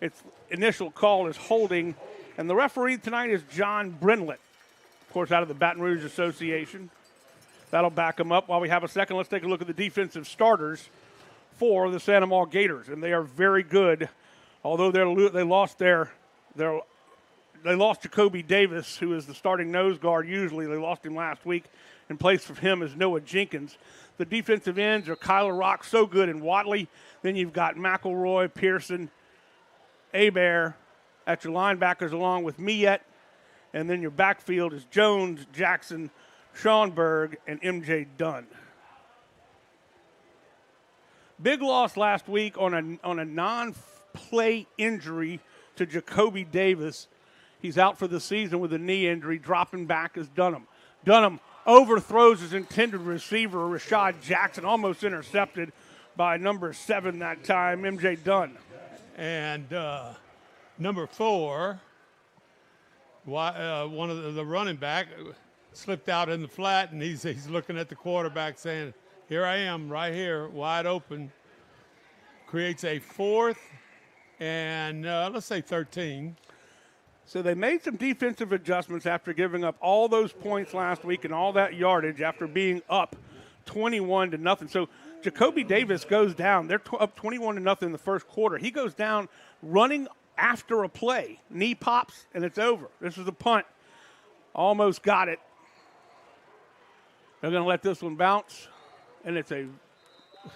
its initial call is holding. And the referee tonight is John Brinlett, of course, out of the Baton Rouge Association. That'll back them up. While we have a second, let's take a look at the defensive starters for the Santa Maria Gators, and they are very good. Although they lost Jacoby Davis, who is the starting nose guard usually. They lost him last week. In place of him is Noah Jenkins. The defensive ends are Kyler Rock, so good, and Watley. Then you've got McElroy, Pearson, Hebert at your linebackers along with Miette. And then your backfield is Jones, Jackson, Schonberg, and M.J. Dunn. Big loss last week on a non-play injury to Jacoby Davis. He's out for the season with a knee injury. Dropping back is Dunham. Dunham overthrows his intended receiver, Rashad Jackson, almost intercepted by number 7 that time, M.J. Dunn. And number 4, one of the running back, slipped out in the flat, and he's looking at the quarterback saying, here I am right here, wide open. Creates a 4th and let's say 13. So they made some defensive adjustments after giving up all those points last week and all that yardage after being up 21-0. So Jacoby Davis goes down. They're up 21-0 in the first quarter. He goes down running after a play. Knee pops, and it's over. This is a punt. Almost got it. They're going to let this one bounce, and it's a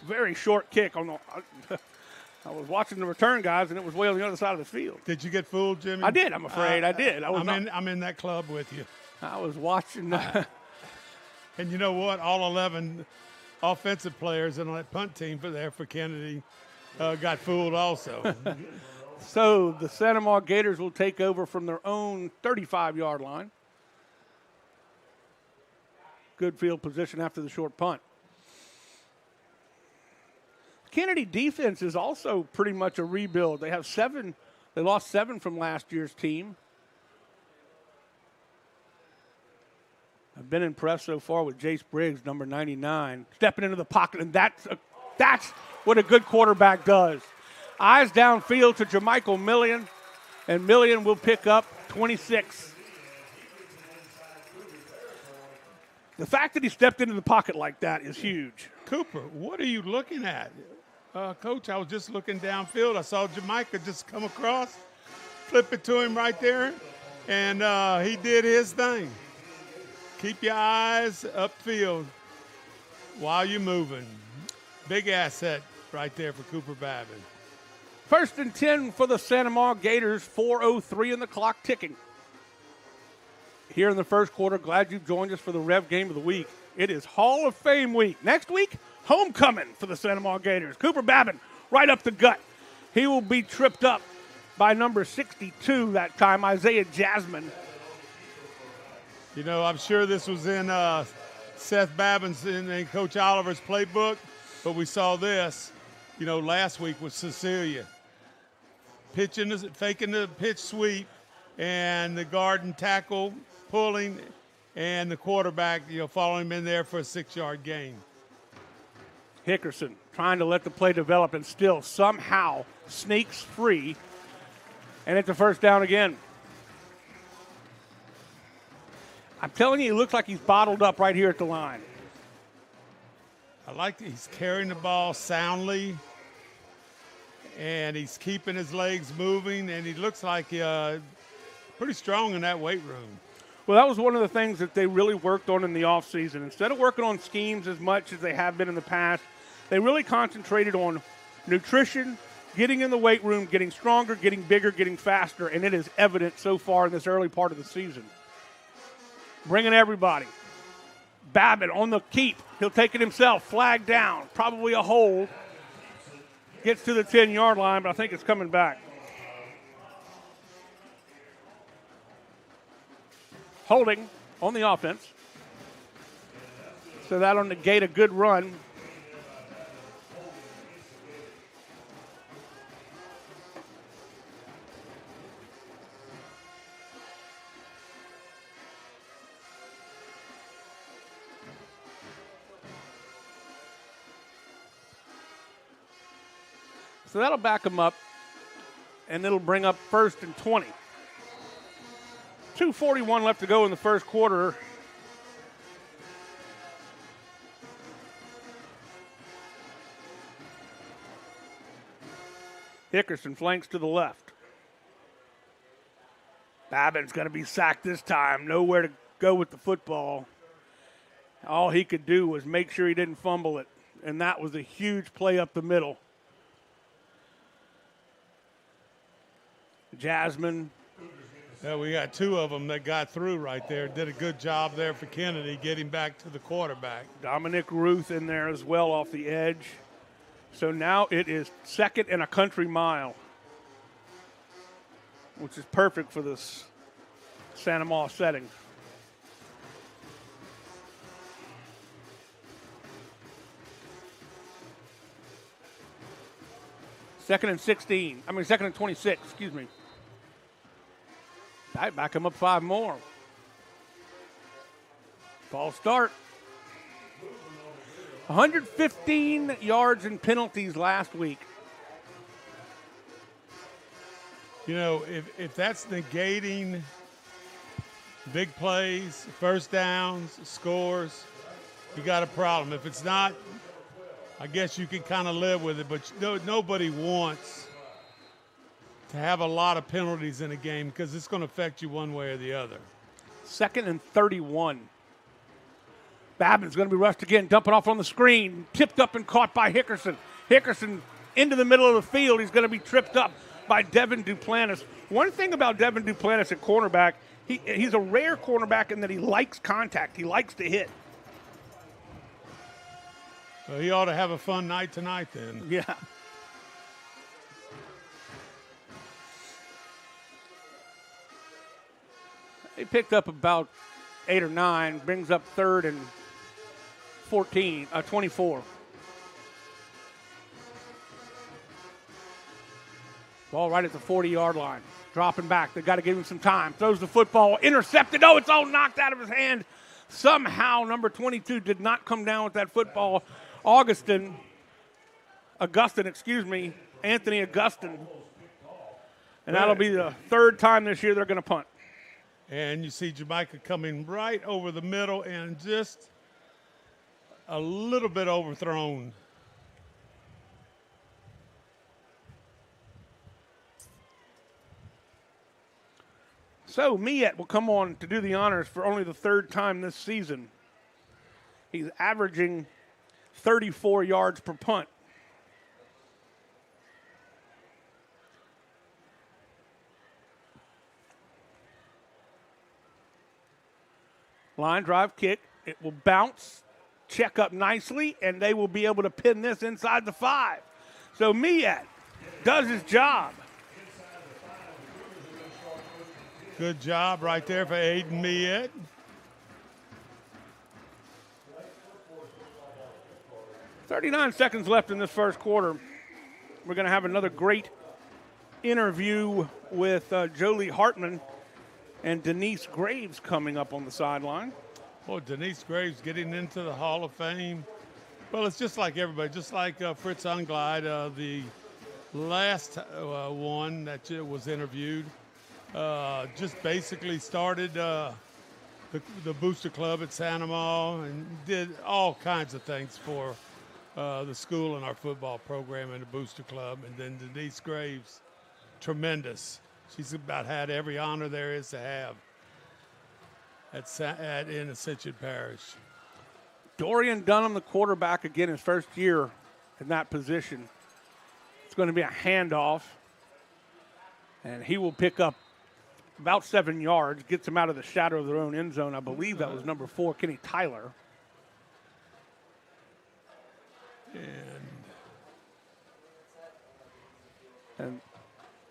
very short kick. I was watching the return guys, and it was way on the other side of the field. Did you get fooled, Jimmy? I did, I'm afraid. I did. I'm in that club with you. I was watching. And you know what? All 11 offensive players on that punt team for Kennedy got fooled also. So the Santa Maria Gators will take over from their own 35-yard line. Good field position after the short punt. Kennedy defense is also pretty much a rebuild. They have 7. They lost 7 from last year's team. I've been impressed so far with Jace Briggs, number 99, stepping into the pocket, and that's what a good quarterback does. Eyes downfield to Jermichael Millian, and Millian will pick up 26. The fact that he stepped into the pocket like that is huge. Cooper, what are you looking at? Coach, I was just looking downfield. I saw Jamaica just come across, flip it to him right there, and he did his thing. Keep your eyes upfield while you're moving. Big asset right there for Cooper Babin. 1st and 10 for the Santa Maria Gators, 4:03 in the clock ticking. Here in the first quarter, glad you've joined us for the Rev Game of the Week. It is Hall of Fame week. Next week, homecoming for the Santa Maria Gators. Cooper Babin right up the gut. He will be tripped up by number 62 that time, Isaiah Jasmine. You know, I'm sure this was in Seth Babin's and Coach Oliver's playbook, but we saw this, last week with Cecilia. Faking the pitch sweep, and the guard and tackle pulling, and the quarterback, following him in there for a 6-yard gain. Hickerson trying to let the play develop and still somehow sneaks free And it's a first down again. I'm telling you, he looks like he's bottled up right here at the line. I like that he's carrying the ball soundly, and he's keeping his legs moving, and he looks like pretty strong in that weight room. Well, that was one of the things that they really worked on in the offseason. Instead of working on schemes as much as they have been in the past, they really concentrated on nutrition, getting in the weight room, getting stronger, getting bigger, getting faster, and it is evident so far in this early part of the season. Bringing everybody. Babbitt on the keep. He'll take it himself. Flag down. Probably a hold. Gets to the 10-yard line, but I think it's coming back. Holding on the offense. So that'll negate a good run. So that'll back them up, and it'll bring up 1st and 20. 2:41 left to go in the first quarter. Hickerson flanks to the left. Babbitt's going to be sacked this time. Nowhere to go with the football. All he could do was make sure he didn't fumble it, and that was a huge play up the middle. Jasmine. Yeah, we got 2 of them that got through right there. Did a good job there for Kennedy getting back to the quarterback. Dominic Ruth in there as well off the edge. So now it is 2nd and a country mile, which is perfect for this Santa Ma setting. Second and 26, excuse me. Back him up 5 more. False start. 115 yards and penalties last week. You know, if that's negating big plays, first downs, scores, you got a problem. If it's not, I guess you can kind of live with it, but nobody wants to have a lot of penalties in a game because it's going to affect you one way or the other. 2nd and 31. Babbitt's going to be rushed again, dumping off on the screen, tipped up and caught by Hickerson. Hickerson into the middle of the field. He's going to be tripped up by Devin Duplantis. One thing about Devin Duplantis at cornerback, he's a rare cornerback in that he likes contact. He likes to hit. Well, he ought to have a fun night tonight then. Yeah. He picked up about 8 or 9, brings up 3rd and 24. Ball right at the 40-yard line. Dropping back. They've got to give him some time. Throws the football. Intercepted. Oh, it's all knocked out of his hand. Somehow, number 22 did not come down with that football. Anthony Augustin. And that'll be the 3rd time this year they're going to punt. And you see Jamaica coming right over the middle and just a little bit overthrown. So Miette will come on to do the honors for only the 3rd time this season. He's averaging 34 yards per punt. Line drive kick. It will bounce, check up nicely, and they will be able to pin this inside the 5. So Miette does his job. Good job right there for Aiden Miette. .39 seconds left in this first quarter. We're going to have another great interview with Jolie Hartman and Denise Graves coming up on the sideline. Oh, Denise Graves getting into the Hall of Fame. Well, it's just like everybody, just like Fritz Unglide, the last one that was interviewed just basically started the Booster Club at Santa Ma and did all kinds of things for the school and our football program and the Booster Club. And then Denise Graves, tremendous. She's about had every honor there is to have in Ascension Parish. Dorian Dunham, the quarterback, again, his first year in that position. It's going to be a handoff, and he will pick up about 7 yards, gets them out of the shadow of their own end zone. I believe that was number 4, Kenny Tyler. And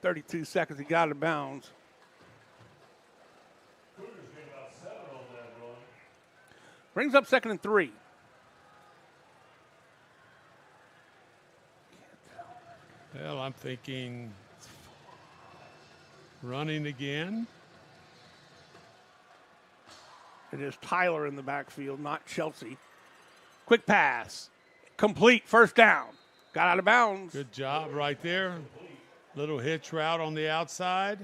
32 seconds, he got out of bounds. Brings up 2nd and 3. Well, I'm thinking running again. It is Tyler in the backfield, not Chelsea. Quick pass. Complete. First down. Got out of bounds. Good job right there. Little hitch route on the outside.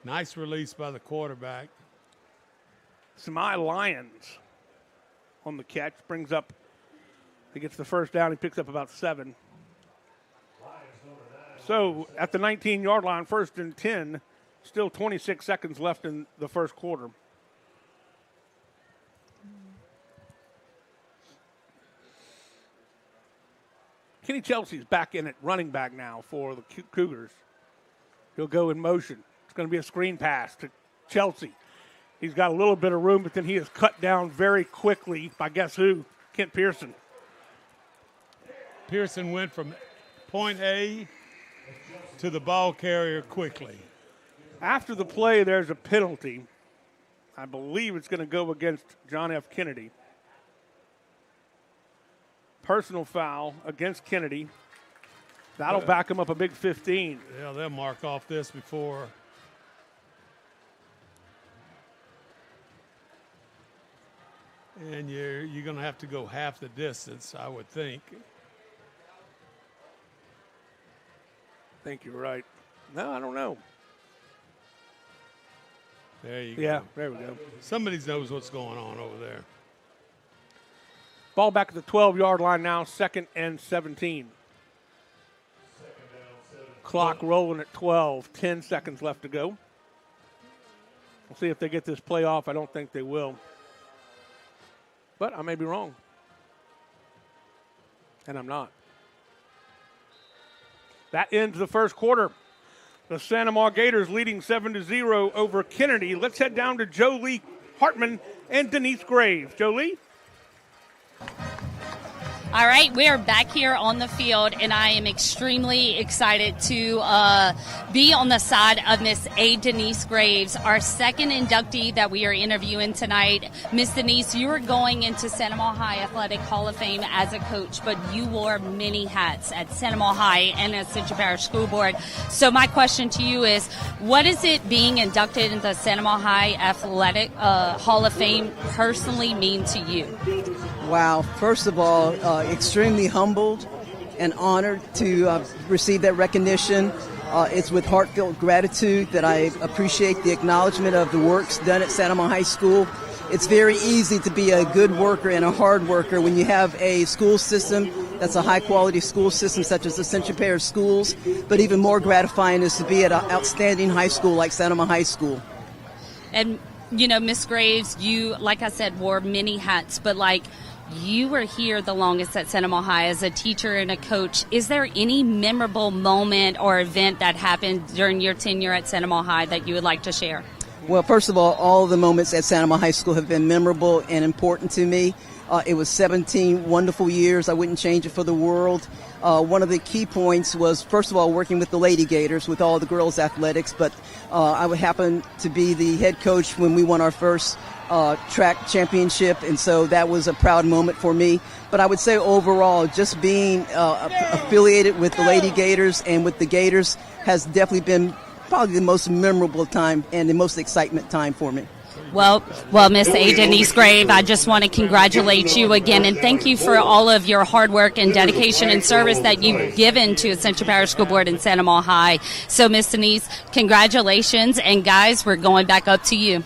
Nice release by the quarterback. Samai Lyons on the catch. Brings up, he gets the first down. He picks up about 7. So at the 19-yard line, 1st and 10, still 26 seconds left in the first quarter. Kenny Chelsea's back in at running back now for the Cougars. He'll go in motion. It's going to be a screen pass to Chelsea. He's got a little bit of room, but then he is cut down very quickly by guess who? Kent Pearson. Pearson went from point A to the ball carrier quickly. After the play, there's a penalty. I believe it's going to go against John F. Kennedy. Personal foul against Kennedy. That'll back him up a big 15. Yeah, they'll mark off this before. And you're going to have to go half the distance, I would think. I think you're right. No, I don't know. There you go. Yeah, there we go. Somebody knows what's going on over there. Ball back at the 12-yard line now, 2nd and 17. Clock rolling at 12, 10 seconds left to go. We'll see if they get this play off. I don't think they will. But I may be wrong. And I'm not. That ends the first quarter. The Santa Ma Gators leading 7-0 over Kennedy. Let's head down to Jolie Hartman and Denise Graves. Jolie? All right, we are back here on the field, and I am extremely excited to be on the side of Miss A. Denise Graves, our second inductee that we are interviewing tonight. Miss Denise, you are going into Santa Ma High Athletic Hall of Fame as a coach, but you wore many hats at Santa Ma High and at Ascension Parish School Board. So my question to you is, what is it being inducted into Santa Ma High Athletic Hall of Fame personally mean to you? Wow. First of all, extremely humbled and honored to receive that recognition. It's with heartfelt gratitude that I appreciate the acknowledgement of the works done at Santa Ma High School. It's very easy to be a good worker and a hard worker when you have a school system that's a high-quality school system such as Ascension Parish Schools, but even more gratifying is to be at an outstanding high school like Santa Ma High School. And, you know, Miss Graves, you, like I said, wore many hats, but you were here the longest at Santa Ma High as a teacher and a coach. Is there any memorable moment or event that happened during your tenure at Santa Ma High that you would like to share? Well, first of all of the moments at Santa Ma High School have been memorable and important to me. It was 17 wonderful years. I wouldn't change it for the world. One of the key points was, first of all, working with the Lady Gators, with all the girls' athletics, but I would happen to be the head coach when we won our first track championship, and so that was a proud moment for me. But I would say overall, just being affiliated with the Lady Gators and with the Gators has definitely been probably the most memorable time and the most excitement time for me. Well, Miss A. Denise Grave, I just want to congratulate you again and thank you for all of your hard work and dedication and service that you've given to Central Parish School Board and Santa Maria High. So, Miss Denise, congratulations, and guys, we're going back up to you.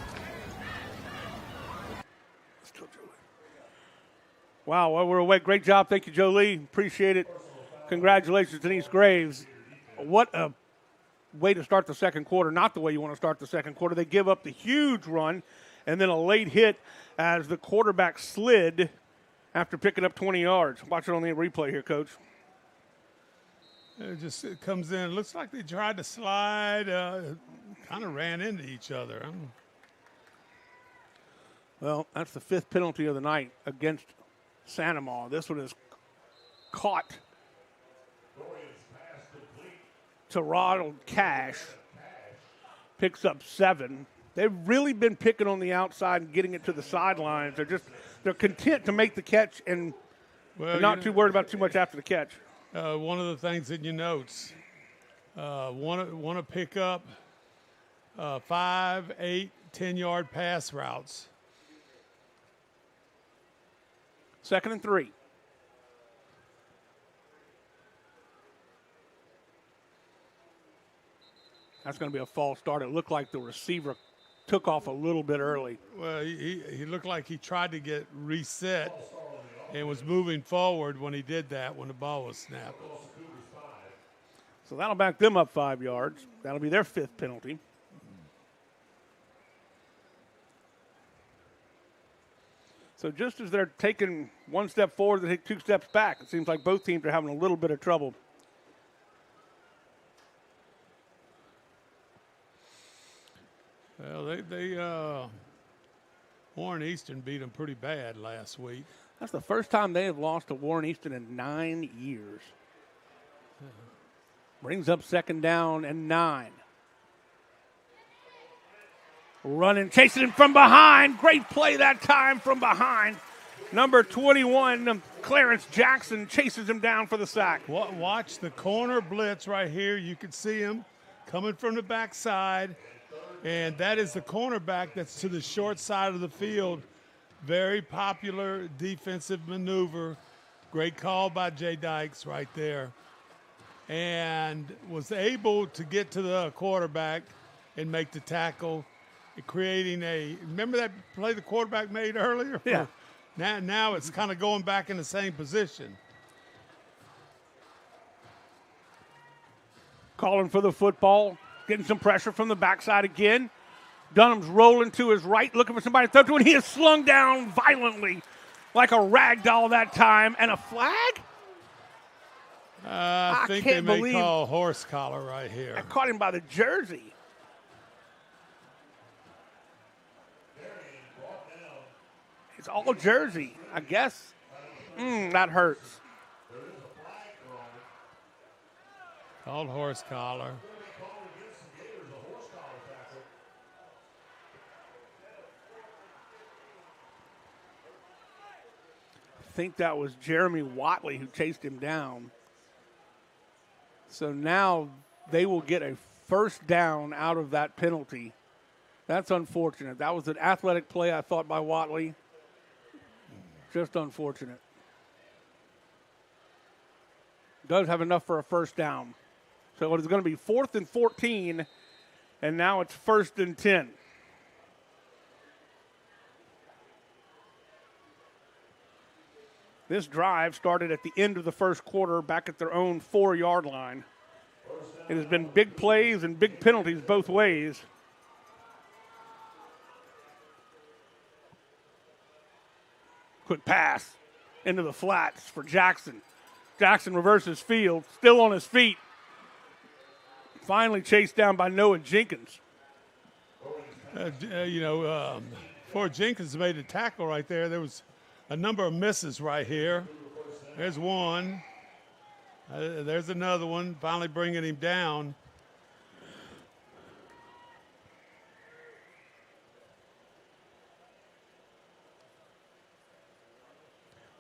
Wow, well, we're away. Great job. Thank you, Jolie. Appreciate it. Congratulations, Denise Graves. What a way to start the second quarter. Not the way you want to start the second quarter. They give up the huge run and then a late hit as the quarterback slid after picking up 20 yards. Watch it on the replay here, Coach. It comes in. It looks like they tried to slide, kind of ran into each other. Well, that's the 5th penalty of the night against Santa Maria. This one is caught to Ronald Cash. Picks up 7. They've really been picking on the outside and getting it to the sidelines. They're content to make the catch and not too worried about too much after the catch. One of the things in your notes, want to pick up 5, 8, 10-yard pass routes. 2nd and 3. That's going to be a false start. It looked like the receiver took off a little bit early. Well, he looked like he tried to get reset and was moving forward when he did that, when the ball was snapped. So that'll back them up 5 yards. That'll be their 5th penalty. So just as they're taking 1 step forward, they take 2 steps back. It seems like both teams are having a little bit of trouble. Well, Warren Eastern beat them pretty bad last week. That's the first time they have lost to Warren Eastern in 9 years. Brings up 2nd down and 9. Running, chasing him from behind. Great play that time from behind. Number 21, Clarence Jackson, chases him down for the sack. Watch the corner blitz right here. You can see him coming from the backside. And that is the cornerback that's to the short side of the field. Very popular defensive maneuver. Great call by Jay Dykes right there. And was able to get to the quarterback and make the tackle, creating remember that play the quarterback made earlier? Yeah. Now it's kind of going back in the same position. Calling for the football. Getting some pressure from the backside again. Dunham's rolling to his right, looking for somebody to throw to, and he is slung down violently like a rag doll that time. And a flag? I think they may call horse collar right here. I caught him by the jersey. It's all jersey, I guess. That hurts. Called horse collar. I think that was Jeremy Watley who chased him down. So now they will get a 1st down out of that penalty. That's unfortunate. That was an athletic play, I thought, by Watley. Just unfortunate. Does have enough for a 1st down. So it is going to be 4th and 14, and now it's 1st and 10. This drive started at the end of the 1st quarter, back at their own 4-yard line. It has been big plays and big penalties both ways. Quick pass into the flats for Jackson. Jackson reverses field, still on his feet. Finally chased down by Noah Jenkins. Before Jenkins made a tackle right there was a number of misses right here. There's one. There's another one, finally bringing him down.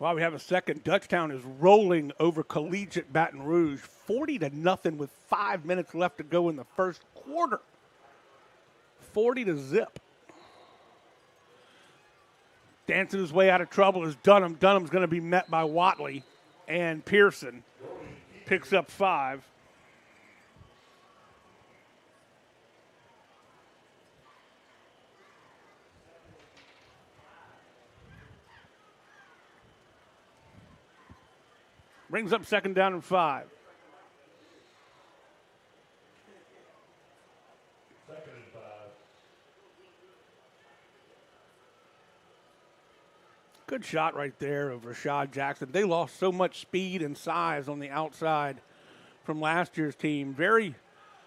Well, we have a second. Dutchtown is rolling over Collegiate Baton Rouge, 40-0 with 5 minutes left to go in the 1st quarter. 40-0. Dancing his way out of trouble is Dunham. Dunham's going to be met by Watley, and Pearson picks up 5. Brings up 2nd down and 5. Good shot right there of Rashad Jackson. They lost so much speed and size on the outside from last year's team. Very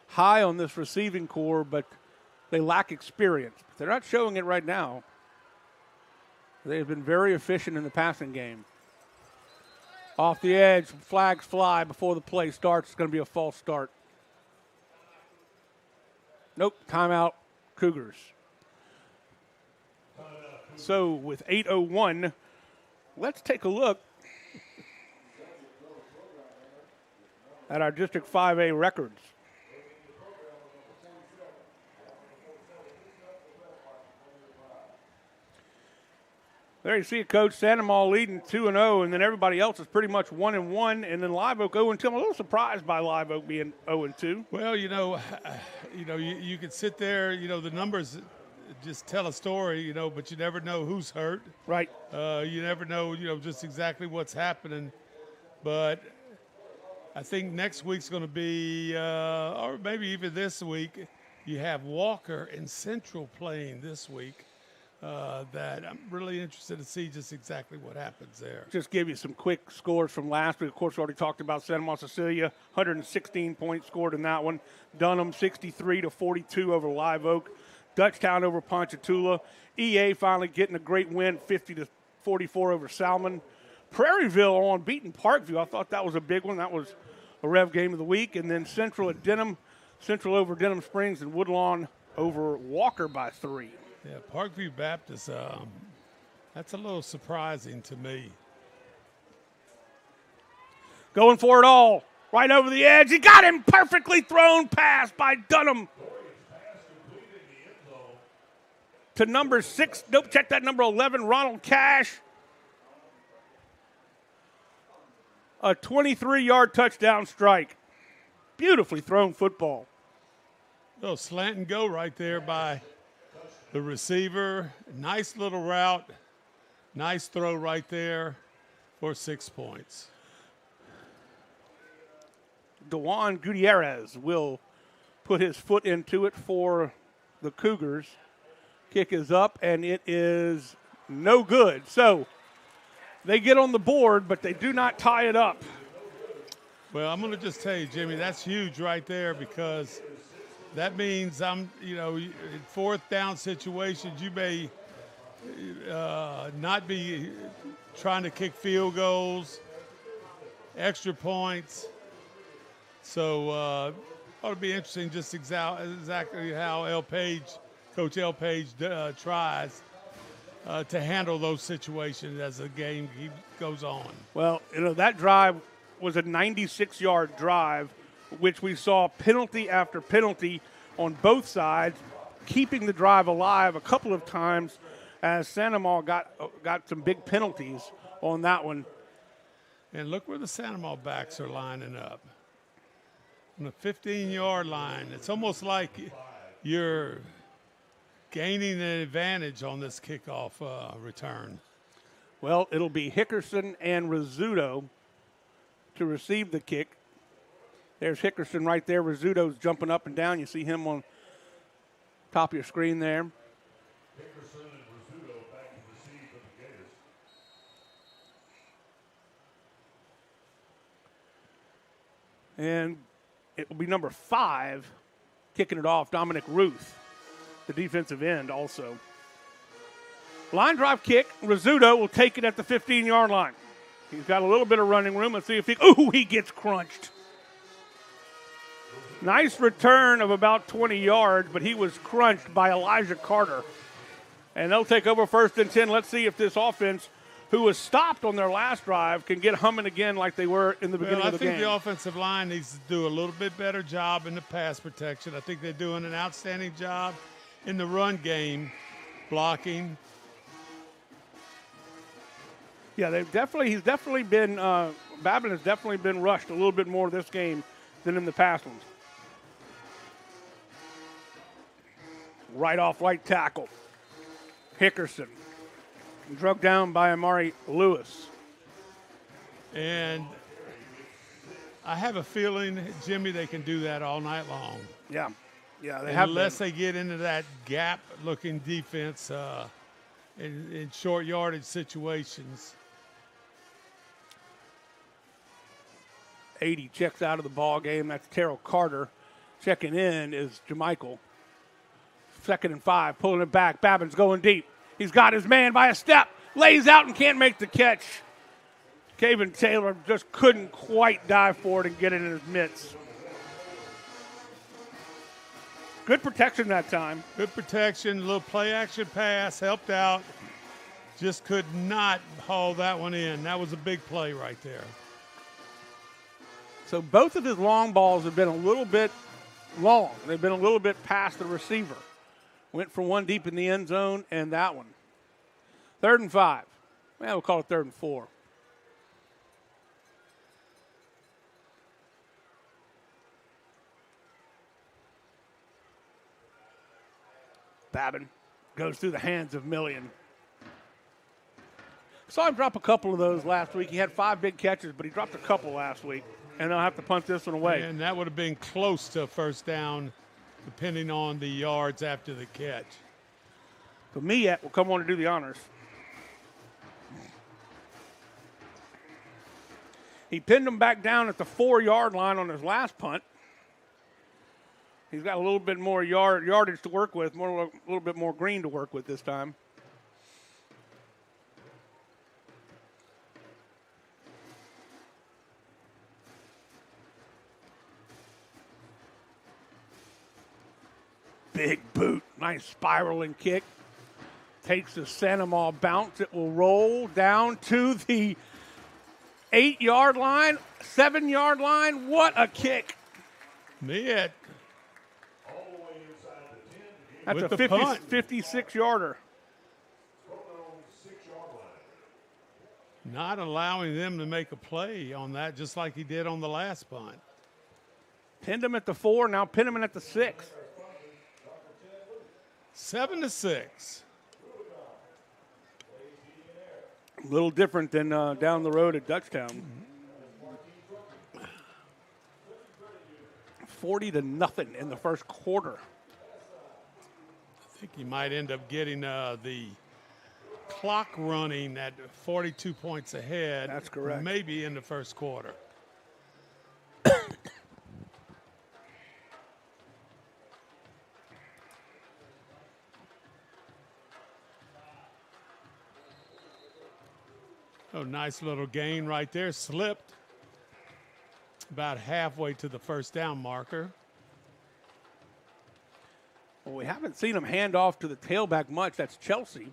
high on this receiving core, but they lack experience. They're not showing it right now. They have been very efficient in the passing game. Off the edge, flags fly before the play starts. It's going to be a false start. Nope, timeout, Cougars. So with 8:01, let's take a look at our District 5A records. There you see it, Coach. Sandoval leading 2-0, and then everybody else is pretty much 1-1, and then Live Oak 0-2. I'm a little surprised by Live Oak being 0-2. Well, you could sit there, the numbers just tell a story, but you never know who's hurt. Right. You never know, just exactly what's happening. But I think next week's going to be, or maybe even this week, you have Walker and Central playing this week. That I'm really interested to see just exactly what happens there. Just give you some quick scores from last week. Of course, we already talked about Santa Cecilia, 116 points scored in that one. Dunham, 63-42 over Live Oak. Dutchtown over Ponchatoula. EA finally getting a great win, 50-44 over Salmon. Prairieville on beating Parkview. I thought that was a big one. That was a Rev game of the week. And then Central at Denham. Central over Denham Springs, and Woodlawn over Walker by 3. Yeah, Parkview Baptist, that's a little surprising to me. Going for it all. Right over the edge. He got him. Perfectly thrown pass by Dunham. To number 6. Nope, check that, number 11, Ronald Cash. A 23-yard touchdown strike. Beautifully thrown football. Little slant and go right there by the receiver. Nice little route. Nice throw right there for 6 points. DeJuan Gutierrez will put his foot into it for the Cougars. Kick is up, and it is no good. So they get on the board, but they do not tie it up. Well, I'm going to just tell you, Jimmy, that's huge right there, because that means in 4th down situations, you may not be trying to kick field goals, extra points. So it'll be interesting just exactly how Coach L. Page tries to handle those situations as the game goes on. Well, that drive was a 96-yard drive, which we saw penalty after penalty on both sides, keeping the drive alive a couple of times as Sandoval got some big penalties on that one. And look where the Sandoval backs are lining up. On the 15-yard line. It's almost like you're gaining an advantage on this kickoff return. Well, it'll be Hickerson and Rizzuto to receive the kick. There's Hickerson right there. Rizzuto's jumping up and down. You see him on top of your screen there. Hickerson and Rizzuto back to receive for the Gators. And it will be number 5 kicking it off, Dominic Ruth, the defensive end also. Line drive kick. Rizzuto will take it at the 15-yard line. He's got a little bit of running room. Let's see if he gets crunched. Nice return of about 20 yards, but he was crunched by Elijah Carter. And they'll take over 1st and 10. Let's see if this offense, who was stopped on their last drive, can get humming again like they were in the beginning of the game. I think the offensive line needs to do a little bit better job in the pass protection. I think they're doing an outstanding job in the run game, blocking. Yeah, he's definitely been, Babin has definitely been rushed a little bit more this game than in the past ones. Right off right tackle. Hickerson. Drug down by Amari Lewis. And I have a feeling, Jimmy, they can do that all night long. Yeah. Yeah, unless they get into that gap-looking defense in short yardage situations. 80 checks out of the ball game. That's Terrell Carter. Checking in is Jamichael. 2nd and 5, pulling it back. Babin's going deep. He's got his man by a step. Lays out and can't make the catch. Caven Taylor just couldn't quite dive for it and get it in his mitts. Good protection that time. Good protection. A little play-action pass. Helped out. Just could not haul that one in. That was a big play right there. So both of his long balls have been a little bit long. They've been a little bit past the receiver. Went for one deep in the end zone and that one. 3rd and 5. Well, we'll call it 3rd and 4. Babin goes through the hands of Million. Saw him drop a couple of those last week. He had 5 big catches, but he dropped a couple last week, and they'll have to punt this one away. And that would have been close to a first down, depending on the yards after the catch. So Miette will come on to do the honors. He pinned him back down at the 4-yard line on his last punt. He's got a little bit more yardage to work with, a little bit more green to work with this time. Big boot, nice spiraling kick. Takes the Sanamaw bounce. It will roll down to the 8-yard line, 7-yard line. What a kick. Miette. That's a 56-yarder. Not allowing them to make a play on that, just like he did on the last punt. Pinned him at the 4, now pin him at the 6. 7-6. A little different than down the road at Dutchtown. 40-0 in the first quarter. I think he might end up getting the clock running at 42 points ahead. That's correct. Maybe in the first quarter. Oh, nice little gain right there. Slipped about halfway to the first down marker. Well, we haven't seen him hand off to the tailback much. That's Chelsea.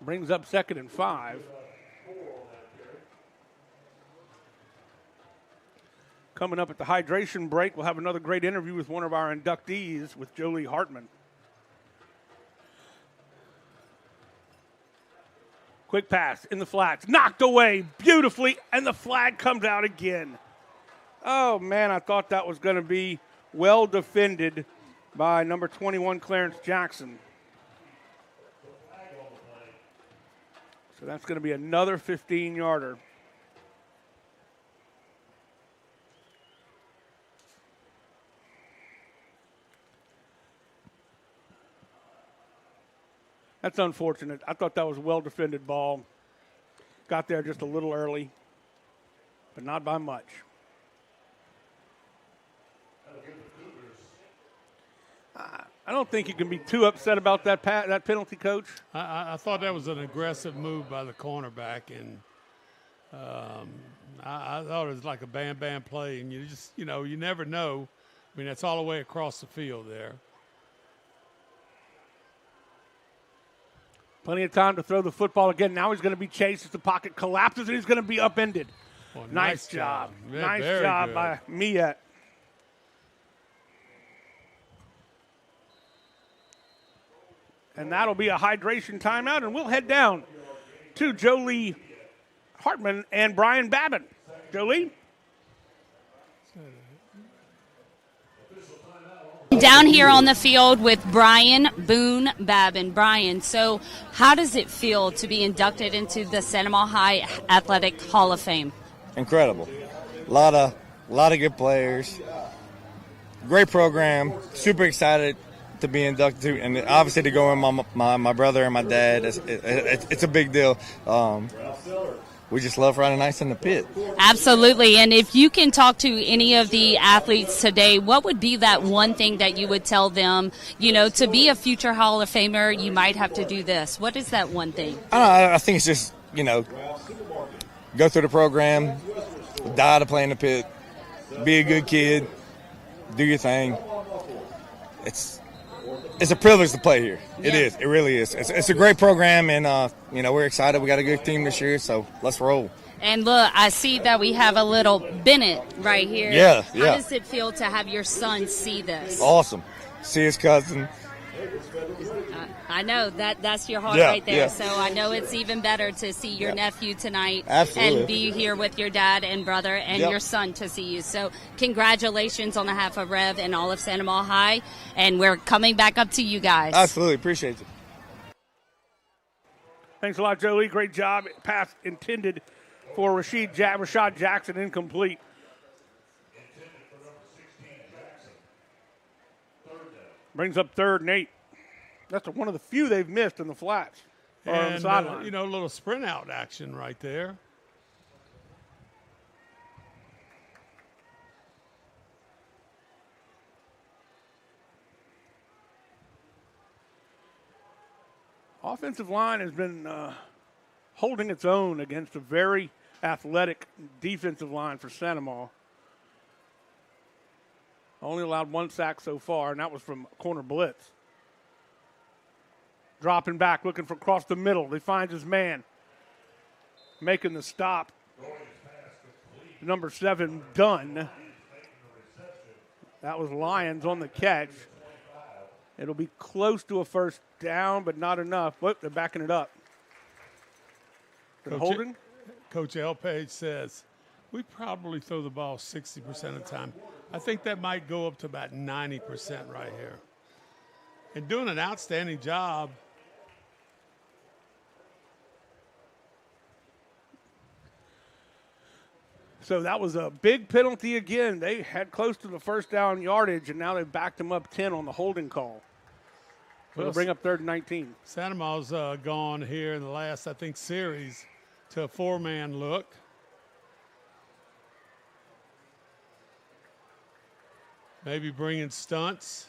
Brings up 2nd and 5. Coming up at the hydration break, we'll have another great interview with one of our inductees, with Jolie Hartman. Quick pass in the flats, knocked away beautifully, and the flag comes out again. Oh, man, I thought that was going to be well defended by number 21, Clarence Jackson. So that's going to be another 15-yarder. That's unfortunate. I thought that was a well-defended ball. Got there just a little early, but not by much. I don't think you can be too upset about that penalty, Coach. I thought that was an aggressive move by the cornerback, and I thought it was like a bam-bam play, and you just, you never know. I mean, that's all the way across the field there. Plenty of time to throw the football again. Now he's going to be chased as the pocket collapses, and he's going to be upended. Well, nice job. Yeah, nice job good by Miette. And that'll be a hydration timeout, and we'll head down to Jolie Hartman and Brian Babin. Jolie? Down here on the field with Brian Boone Babin. Brian, so how does it feel to be inducted into the Santa Maria High Athletic Hall of Fame? Incredible. A lot of good players. Great program. Super excited to be inducted to, and obviously to go in my brother and my dad. It's a big deal. We just love Friday nights in the pit. Absolutely. And if you can talk to any of the athletes today, what would be that one thing that you would tell them, to be a future Hall of Famer, you might have to do this? What is that one thing? I think it's just, go through the program, die to play in the pit, be a good kid, do your thing. It's a privilege to play here. It is. It really is. It's a great program, and we're excited. We got a good team this year, so let's roll. And look, I see that we have a little Bennett right here. Yeah. How does it feel to have your son see this? Awesome. See his cousin. I know that's your heart right there. Yeah. So I know it's even better to see your nephew tonight. Absolutely. And be here with your dad and brother and your son to see you. So congratulations on behalf of Rev and all of Santa Maria High. And we're coming back up to you guys. Absolutely. Appreciate you. Thanks a lot, Jolie. Great job. Pass intended for Rashad Jackson, incomplete. Brings up 3rd and 8. That's one of the few they've missed in the flats. Or on the sideline. A little sprint out action right there. Offensive line has been holding its own against a very athletic defensive line for Santa Maria. Only allowed 1 sack so far, and that was from corner blitz. Dropping back, looking for across the middle. He finds his man. Making the stop. Number 7, Dunn. That was Lyons on the catch. It'll be close to a first down, but not enough. Whoop, they're backing it up. Holding? Coach L. Page says, we probably throw the ball 60% of the time. I think that might go up to about 90% right here. And doing an outstanding job. So that was a big penalty again. They had close to the first down yardage, and now they've backed them up 10 on the holding call. So they'll bring up 3rd and 19. Santa Maria's gone here in the last, series to a 4-man look. Maybe bringing stunts.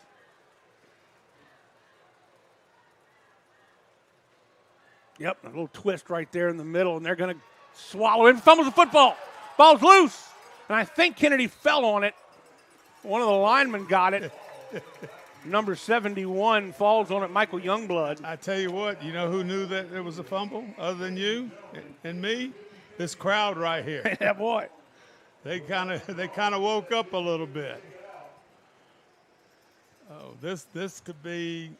Yep, a little twist right there in the middle, and they're going to swallow him. Fumbles the football. Ball's loose. And I think Kennedy fell on it. One of the linemen got it. Number 71 falls on it, Michael Youngblood. I tell you what, you know who knew that it was a fumble other than you and me? This crowd right here. Yeah, boy. They kind of woke up a little bit. Oh, this could be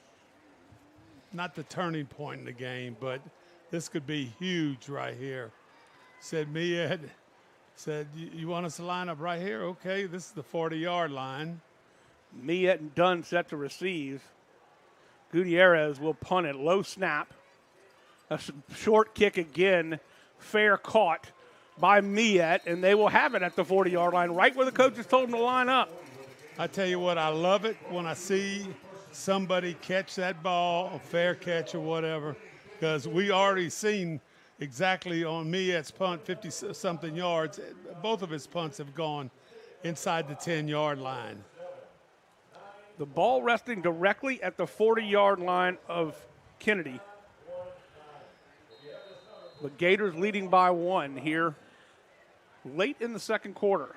not the turning point in the game, but this could be huge right here. Said Mia said, you want us to line up right here? Okay, this is the 40-yard line. Mia and Dunn set to receive. Gutierrez will punt it. Low snap. A short kick again. Fair caught by Miet, and they will have it at the 40-yard line, right where the coaches told them to line up. I tell you what, I love it when I see somebody catch that ball, a fair catch or whatever, because we already seen exactly on Miet's punt, 50-something yards. Both of his punts have gone inside the 10-yard line. The ball resting directly at the 40-yard line of Kennedy. The Gators leading by 1 here late in the second quarter.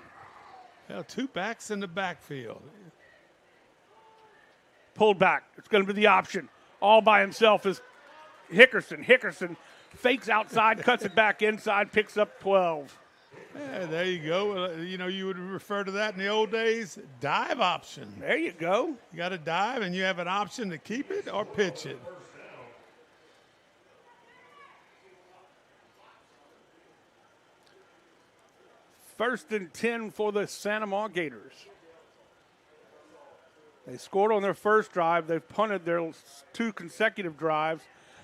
Yeah, 2 backs in the backfield. Pulled back. It's going to be the option. All by himself is Hickerson. Hickerson fakes outside, cuts it back inside, picks up 12. Yeah, there you go. You would refer to that in the old days, dive option. There you go. You got to dive, and you have an option to keep it or pitch it. First and 10 for the Sanama Gators. They scored on their first drive. They've punted their 2 consecutive drives.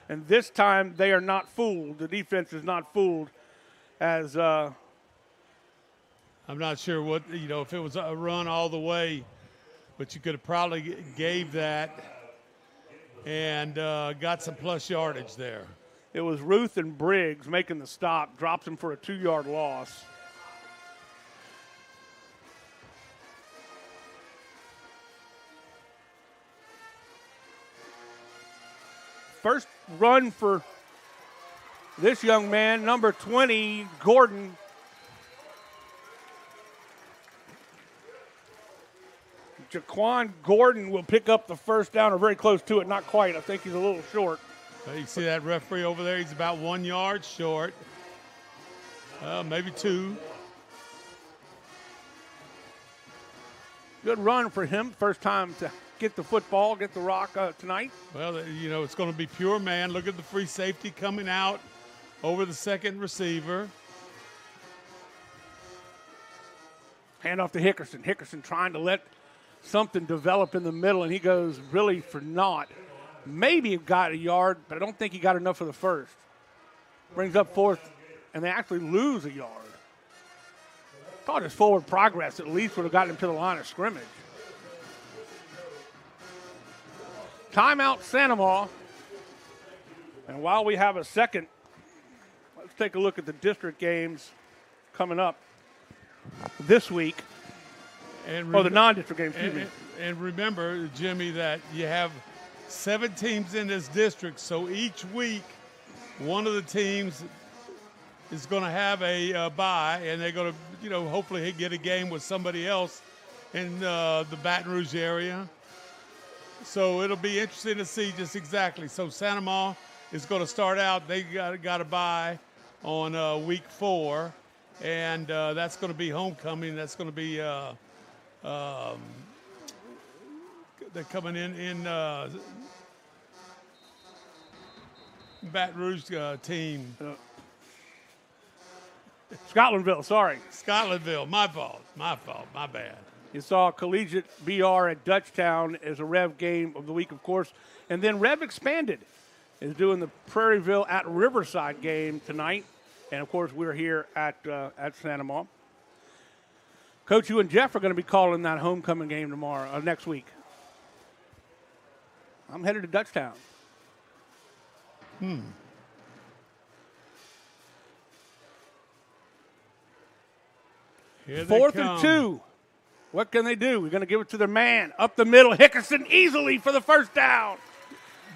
And this time they are not fooled. The defense is not fooled as I'm not sure what, if it was a run all the way, but you could have probably gave that and got some plus yardage there. It was Ruth and Briggs making the stop, drops him for a 2-yard loss. First run for this young man, number 20, Gordon. Jaquan Gordon will pick up the first down, or very close to it, not quite. I think he's a little short. You see that referee over there? He's about 1 yard short, maybe 2. Good run for him. First time to get the football, get the rock tonight. Well, it's going to be pure man. Look at the free safety coming out over the second receiver. Hand off to Hickerson. Hickerson trying to let something develop in the middle, and he goes really for naught. Maybe he got a yard, but I don't think he got enough for the first. Brings up 4th, and they actually lose a yard. Thought his forward progress at least would have gotten him to the line of scrimmage. Timeout, Sanama. And while we have a second, let's take a look at the district games coming up this week. Or the non-district games, excuse me. And remember, Jimmy, that you have 7 teams in this district, so each week one of the teams is going to have a bye, and they're going to, hopefully get a game with somebody else in the Baton Rouge area. So it'll be interesting to see just exactly. So Sanama is going to start out. They got a bye on week 4, and that's going to be homecoming. That's going to be they're coming in Baton Rouge team. Scotlandville, sorry. Scotlandville, my fault, my bad. You saw Collegiate BR at Dutchtown as a Rev game of the week, of course. And then Rev Expanded is doing the Prairieville at Riverside game tonight. And, of course, we're here at Sanama. Coach, you and Jeff are going to be calling that homecoming game tomorrow, next week. I'm headed to Dutchtown. 4th and 2. What can they do? We're going to give it to their man. Up the middle, Hickerson easily for the first down.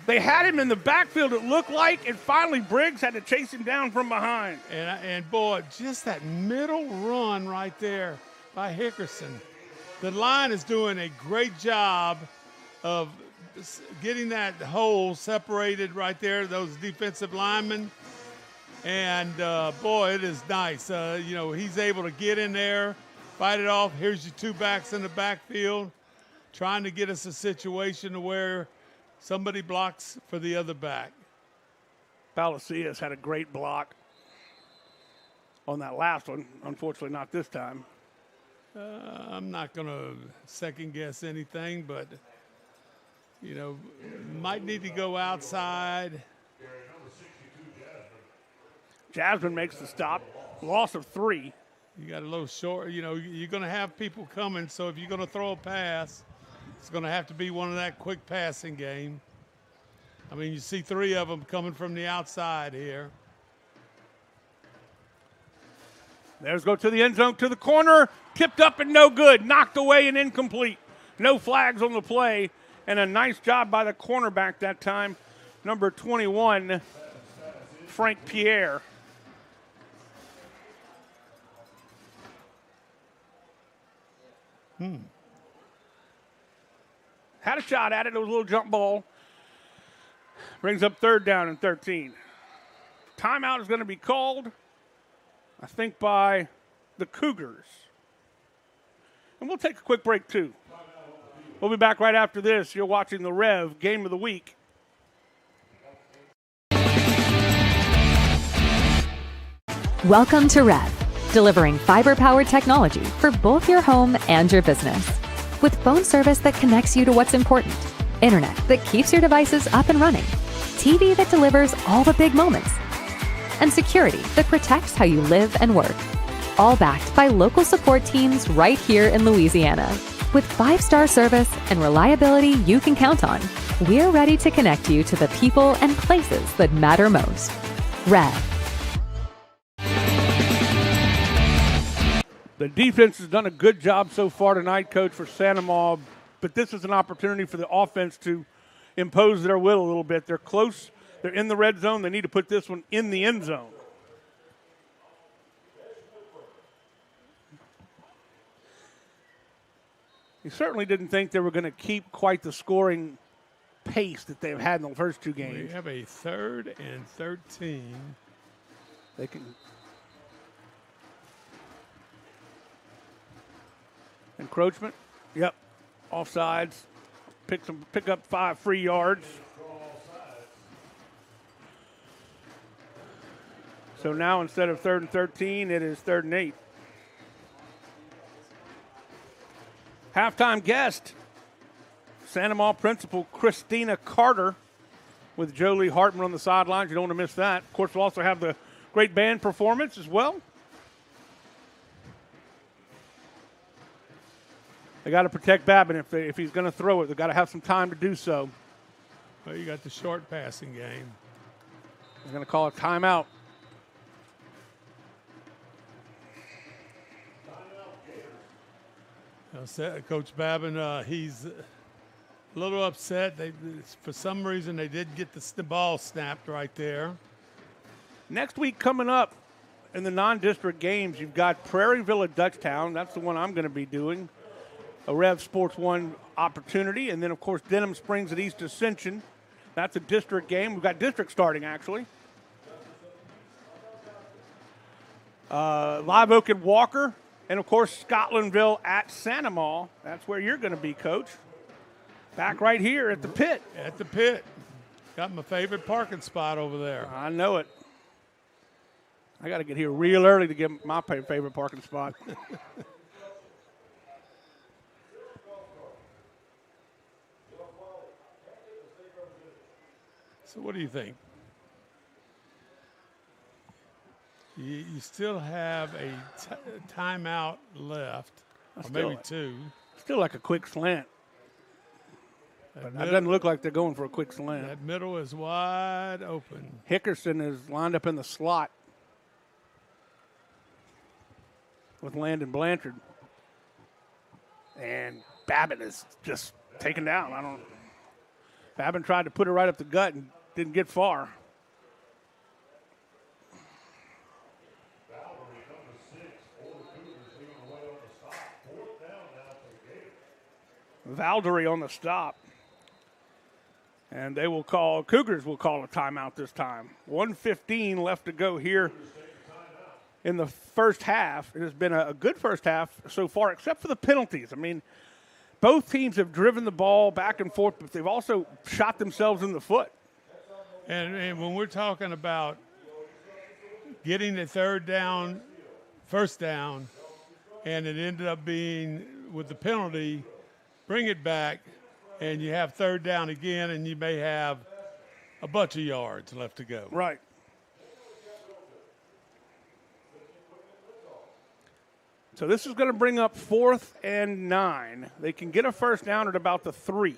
They had him in the backfield, it looked like, and finally Briggs had to chase him down from behind. And boy, just that middle run right there by Hickerson. The line is doing a great job of getting that hole separated right there, those defensive linemen. And, boy, it is nice. He's able to get in there, fight it off. Here's your 2 backs in the backfield, trying to get us a situation where somebody blocks for the other back. Palacios had a great block on that last one. Unfortunately, not this time. I'm not going to second-guess anything, but, might need to go outside. Jasmine makes the stop. Loss of 3. You got a little short. You're going to have people coming, so if you're going to throw a pass, it's going to have to be one of that quick passing game. I mean, you see 3 of them coming from the outside here. There's go to the end zone, to the corner. Tipped up and no good. Knocked away and incomplete. No flags on the play. And a nice job by the cornerback that time. Number 21, Frank Pierre. Had a shot at it. It was a little jump ball. Brings up 3rd down and 13. Timeout is going to be called, I think, by the Cougars. And we'll take a quick break, too. We'll be back right after this. You're watching the Rev Game of the Week. Welcome to REV, delivering fiber-powered technology for both your home and your business. With phone service that connects you to what's important, internet that keeps your devices up and running, TV that delivers all the big moments, and security that protects how you live and work. All backed by local support teams right here in Louisiana. With 5-star service and reliability you can count on, we're ready to connect you to the people and places that matter most. REV. The defense has done a good job so far tonight, Coach, for Santa Maria, but this is an opportunity for the offense to impose their will a little bit. They're close. They're in the red zone. They need to put this one in the end zone. You certainly didn't think they were going to keep quite the scoring pace that they've had in the first two games. We have a 3rd and 13. They can encroachment. Yep. Offsides. Pick up 5 free yards. So now instead of 3rd and 13, it is 3rd and 8. Halftime guest, Santa Maria principal Christina Carter with Jolie Hartman on the sidelines. You don't want to miss that. Of course, we'll also have the great band performance as well. They got to protect Babin if he's going to throw it. They've got to have some time to do so. Well, you got the short passing game. They're going to call a timeout. Coach Babin, he's a little upset. For some reason, they did get the ball snapped right there. Next week coming up in the non-district games, you've got Prairieville at Dutchtown. That's the one I'm going to be doing. A Rev Sports 1 opportunity. And then, of course, Denham Springs at East Ascension. That's a district game. We've got district starting, actually. Live Oak at Walker. And, of course, Scotlandville at Santa Maria. That's where you're going to be, Coach. Back right here at the pit. At the pit. Got my favorite parking spot over there. I know it. I got to get here real early to get my favorite parking spot. So what do you think? You still have a timeout left, or maybe 2. Still like a quick slant. But it doesn't look like they're going for a quick slant. That middle is wide open. Hickerson is lined up in the slot with Landon Blanchard. And Babin is just taken down. Babin tried to put it right up the gut and didn't get far. Valdery on the stop. And they will call, Cougars will call a timeout this time. 1:15 left to go here in the first half. It has been a good first half so far, except for the penalties. I mean, both teams have driven the ball back and forth, but they've also shot themselves in the foot. And when we're talking about getting the first down, and it ended up being with the penalty, bring it back, and you have 3rd down again, and you may have a bunch of yards left to go. Right. So this is going to bring up 4th and 9. They can get a first down at about the 3.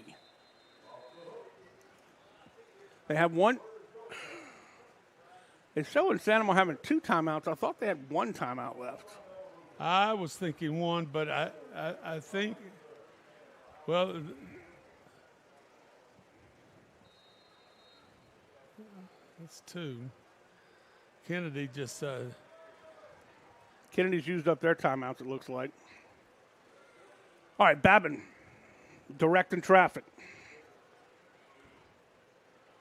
They have one. They show in Santa Maria having 2 timeouts. I thought they had 1 timeout left. I was thinking 1, but I think, well, that's 2. Kennedy just Kennedy's used up their timeouts, it looks like. All right, Babin directing traffic.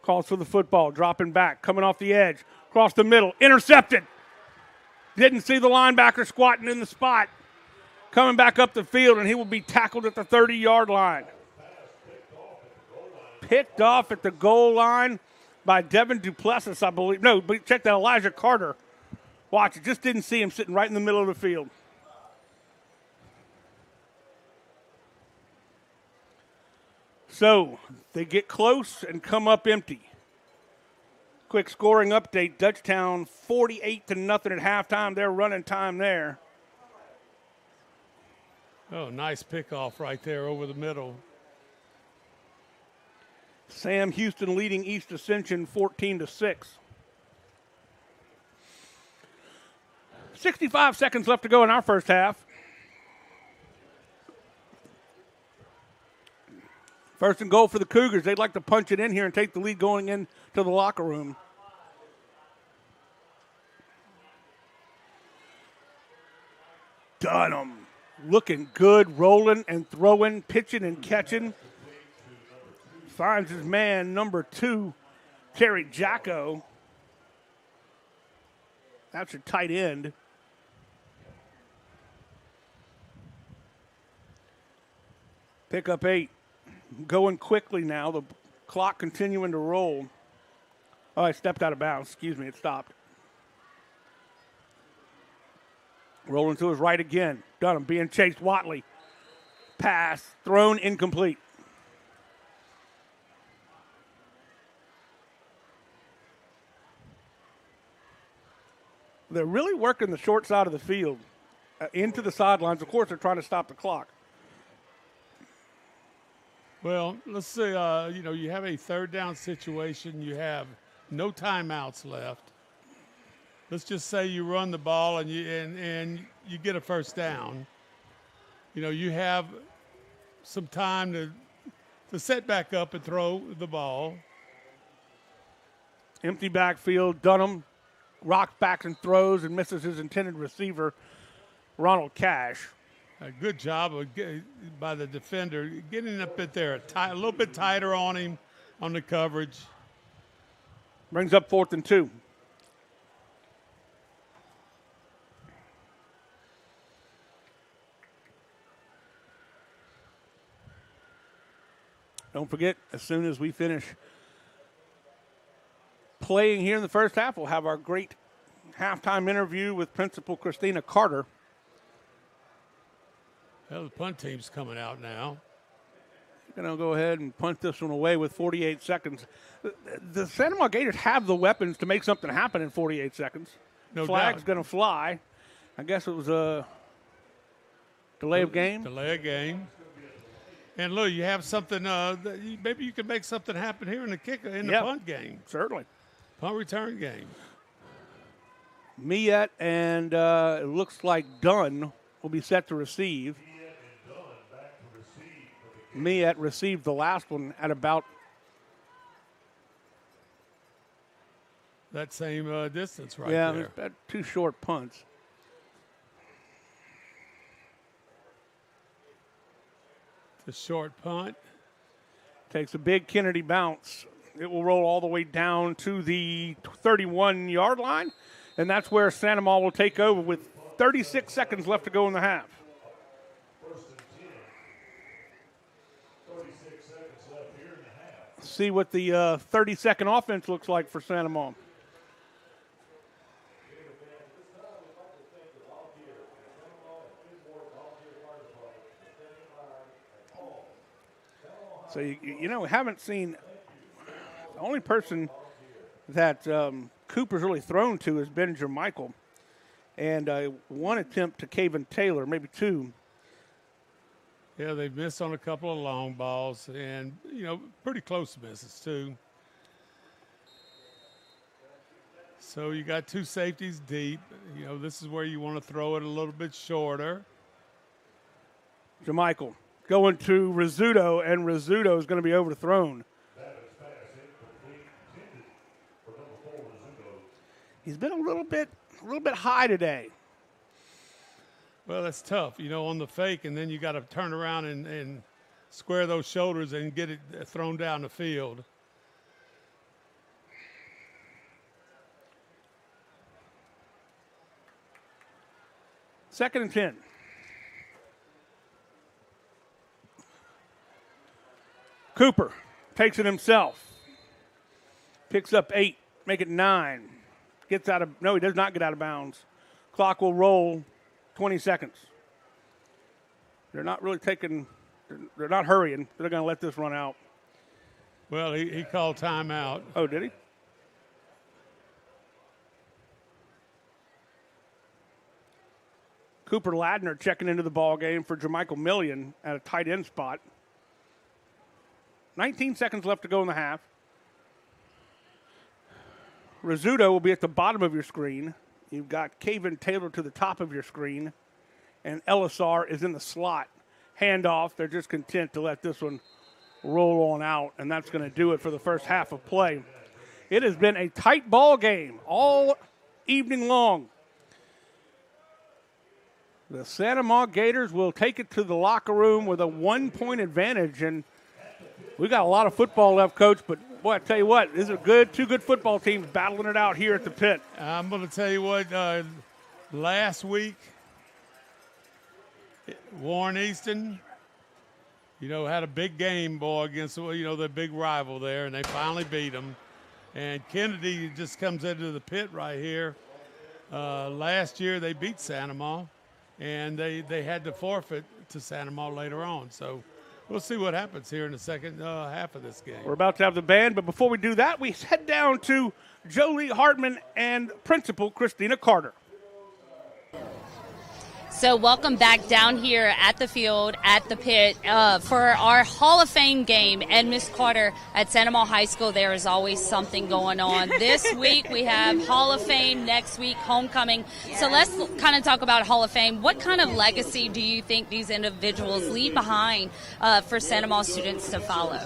Calls for the football, dropping back, coming off the edge, across the middle, intercepted. Didn't see the linebacker squatting in the spot. Coming back up the field, and he will be tackled at the 30-yard line. Picked off at the goal line by Devin Duplessis, I believe. No, but check that, Elijah Carter Watch it. Just didn't see him sitting right in the middle of the field. So they get close and come up empty. Quick scoring update. Dutchtown 48-0 at halftime. They're running time there. Oh, nice pickoff right there over the middle. Sam Houston leading East Ascension 14-6. 65 seconds left to go in our first half. First and goal for the Cougars. They'd like to punch it in here and take the lead going into the locker room. Dunham looking good, rolling and throwing, pitching and catching. Finds his man, number 2, Terry Jacko. That's your tight end. Pick up 8. Going quickly now. The clock continuing to roll. Oh, I stepped out of bounds. Excuse me, it stopped. Rolling to his right again. Dunham being chased. Watley. Pass. Thrown incomplete. They're really working the short side of the field into the sidelines. Of course, they're trying to stop the clock. Well, let's say, you have a third down situation. You have no timeouts left. Let's just say you run the ball and you get a first down. You have some time to set back up and throw the ball. Empty backfield. Dunham rocks back and throws and misses his intended receiver, Ronald Cash. A good job by the defender getting up bit there, a little bit tighter on him on the coverage. Brings up 4th and 2. Don't forget, as soon as we finish playing here in the first half, we'll have our great halftime interview with Principal Christina Carter. Well, the punt team's coming out now. Going to go ahead and punt this one away with 48 seconds. The Santa Maria Gators have the weapons to make something happen in 48 seconds. No Flag's doubt. going to fly. I guess it was a delay of game. Delay of game. And look, you have something. Maybe you can make something happen here in the punt game. Certainly. Punt return game. Miette and it looks like Dunn will be set to receive. Miette received the last one at about that same distance right there. there. Yeah, 2 short punts. The short punt. Takes a big Kennedy bounce. It will roll all the way down to the 31-yard line, and that's where Santa Maria will take over with 36 seconds left to go in the half. See what the 30-second offense looks like for Santa Maria. So, haven't seen – the only person that Cooper's really thrown to has been Jermichael. And one attempt to Caven Taylor, maybe 2. Yeah, they've missed on a couple of long balls and, pretty close misses, too. So you got 2 safeties deep. This is where you want to throw it a little bit shorter. Jermichael going to Rizzuto, and Rizzuto is going to be overthrown. He's been a little bit high today. Well, that's tough, on the fake, and then you got to turn around and square those shoulders and get it thrown down the field. Second and 10. Cooper takes it himself. Picks up 8, make it 9. gets out of – no, he does not get out of bounds. Clock will roll 20 seconds. They're not really taking – they're not hurrying. They're going to let this run out. Well, he called timeout. Oh, did he? Cooper Ladner checking into the ball game for Jermichael Million at a tight end spot. 19 seconds left to go in the half. Rizzuto will be at the bottom of your screen. You've got Caven Taylor to the top of your screen. And Elisar is in the slot. Handoff. They're just content to let this one roll on out. And that's going to do it for the first half of play. It has been a tight ball game all evening long. The Santa Maria Gators will take it to the locker room with a 1-point advantage. And we got a lot of football left, Coach, but boy, I tell you what, these are two good football teams battling it out here at the pit. I'm going to tell you what, last week, Warren Easton, had a big game, boy, against, their big rival there, and they finally beat them. And Kennedy just comes into the pit right here. Last year they beat Santa Maria, and they had to forfeit to Santa Maria later on. So we'll see what happens here in the second half of this game. We're about to have the band, but before we do that, we head down to Jolie Hartman and Principal Christina Carter. So welcome back down here at the field, at the pit, for our Hall of Fame game. And Miss Carter, at Santa Maria High School, there is always something going on. This week we have Hall of Fame, next week homecoming. So let's kind of talk about Hall of Fame. What kind of legacy do you think these individuals leave behind for Santa Maria students to follow?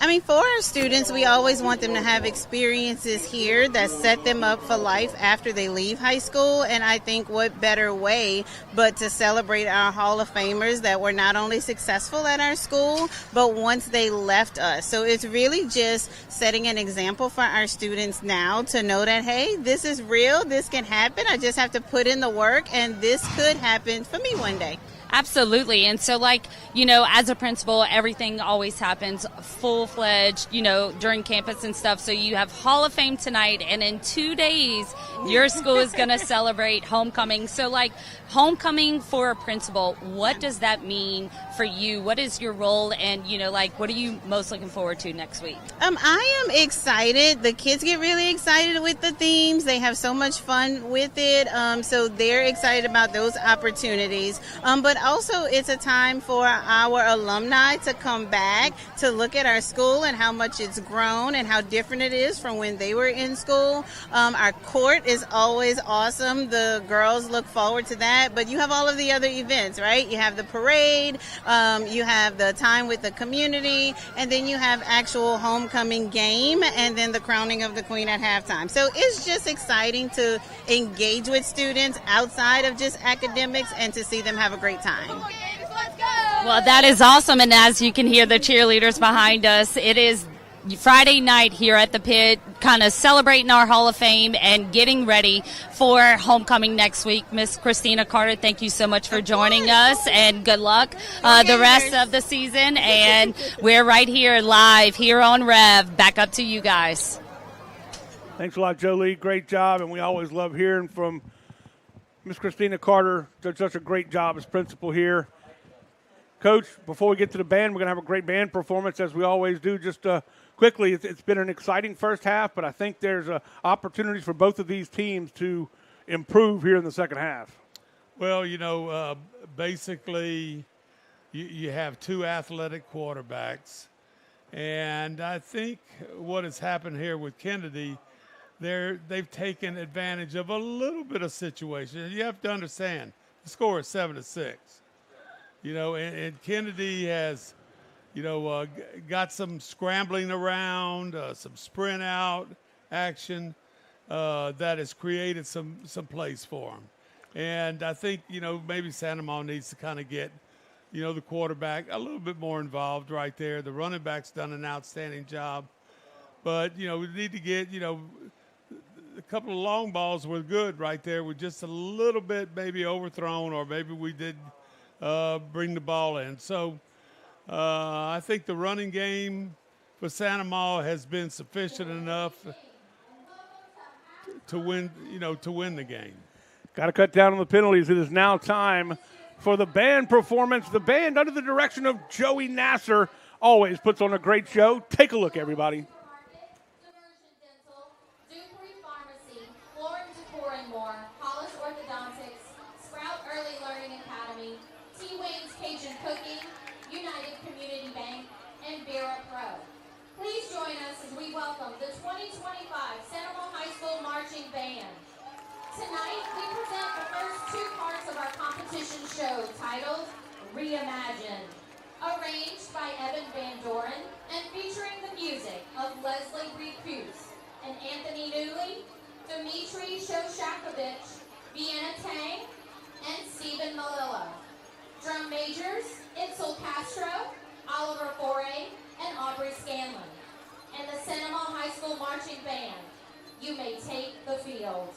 I mean, for our students, we always want them to have experiences here that set them up for life after they leave high school. And I think what better way but to celebrate our Hall of Famers that were not only successful at our school, but once they left us. So it's really just setting an example for our students now to know that, hey, this is real, this can happen. I just have to put in the work, and this could happen for me one day. Absolutely. And so, as a principal, everything always happens full-fledged, during campus and stuff. So you have Hall of Fame tonight, and in 2 days, your school is going to celebrate homecoming. So, homecoming for a principal, what does that mean for you? What is your role? And, what are you most looking forward to next week? I am excited. The kids get really excited with the themes. They have so much fun with it. So they're excited about those opportunities. But also, it's a time for our alumni to come back to look at our school and how much it's grown and how different it is from when they were in school. Our court is always awesome. The girls look forward to that. But you have all of the other events, right? You have the parade, you have the time with the community, and then you have actual homecoming game, and then the crowning of the queen at halftime. So it's just exciting to engage with students outside of just academics and to see them have a great time. Well, that is awesome, and as you can hear the cheerleaders behind us, it is Friday night here at the pit, kind of celebrating our Hall of Fame and getting ready for homecoming next week. Miss Christina Carter, thank you so much for joining us, and good luck the rest of the season. And we're right here live here on REV. Back up to you guys. Thanks a lot, Jolie. Great job, and we always love hearing from Miss Christina Carter. Does such a great job as principal here. Coach, before we get to the band, we're going to have a great band performance, as we always do. Just quickly, it's been an exciting first half, but I think there's opportunities for both of these teams to improve here in the second half. Well, basically, you have two athletic quarterbacks. And I think what has happened here with Kennedy, they've taken advantage of a little bit of situation. You have to understand, the score is 7-6. And Kennedy has, got some scrambling around, some sprint out action that has created some plays for him. And I think, maybe Santa Maria needs to kind of get, the quarterback a little bit more involved right there. The running back's done an outstanding job. But, we need to get, a couple of long balls were good right there with just a little bit maybe overthrown, or maybe we did bring the ball in. So I think the running game for Santa Maria has been sufficient enough win, to win the game. Got to cut down on the penalties. It is now time for the band performance. The band, under the direction of Joey Nasser, always puts on a great show. Take a look, everybody. Please join us as we welcome the 2025 Seminole High School Marching Band. Tonight, we present the first two parts of our competition show titled Reimagine, arranged by Evan Van Doren and featuring the music of Leslie Reed-Hughes and Anthony Newley, Dimitri Shoshakovich, Vienna Tang, and Stephen Malillo. Drum majors, Itzel Castro, Oliver Foray, and Aubrey Scanlon. And the Seminole High School Marching Band, you may take the field.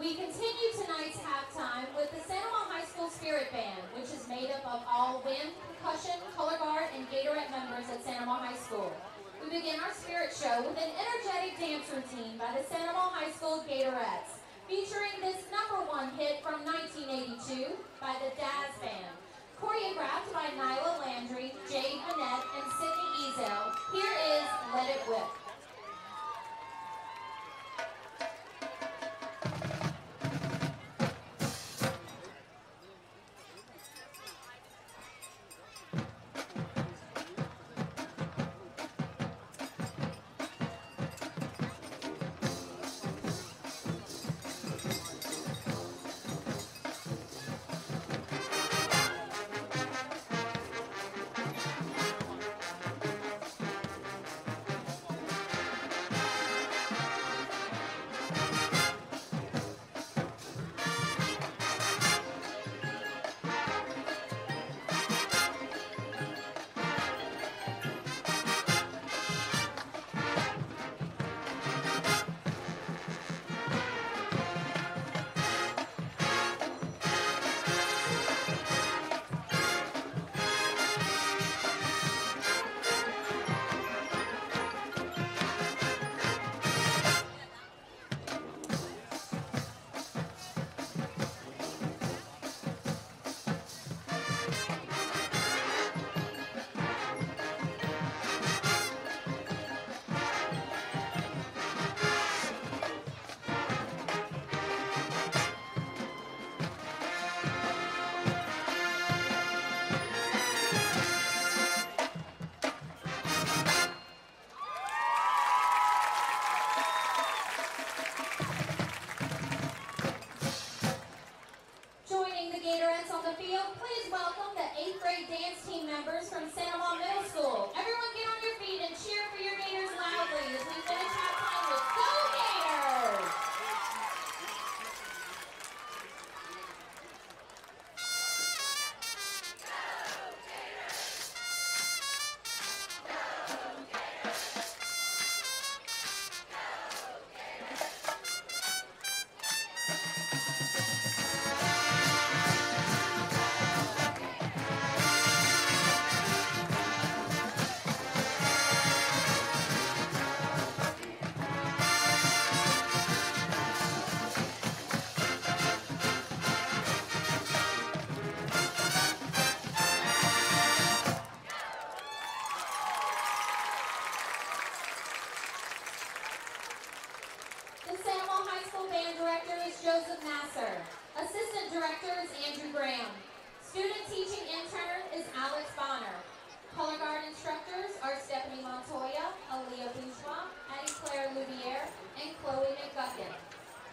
We continue tonight's halftime with the Sanama High School Spirit Band, which is made up of all wind, percussion, color guard, and Gatorette members at Sanama High School. We begin our spirit show with an energetic dance routine by the Sanama High School Gatorettes, featuring this #1 hit from 1982 by the Daz Band. Choreographed by Nyla Landry, Jade Annette, and Sydney Ezel, here is Let It Whip.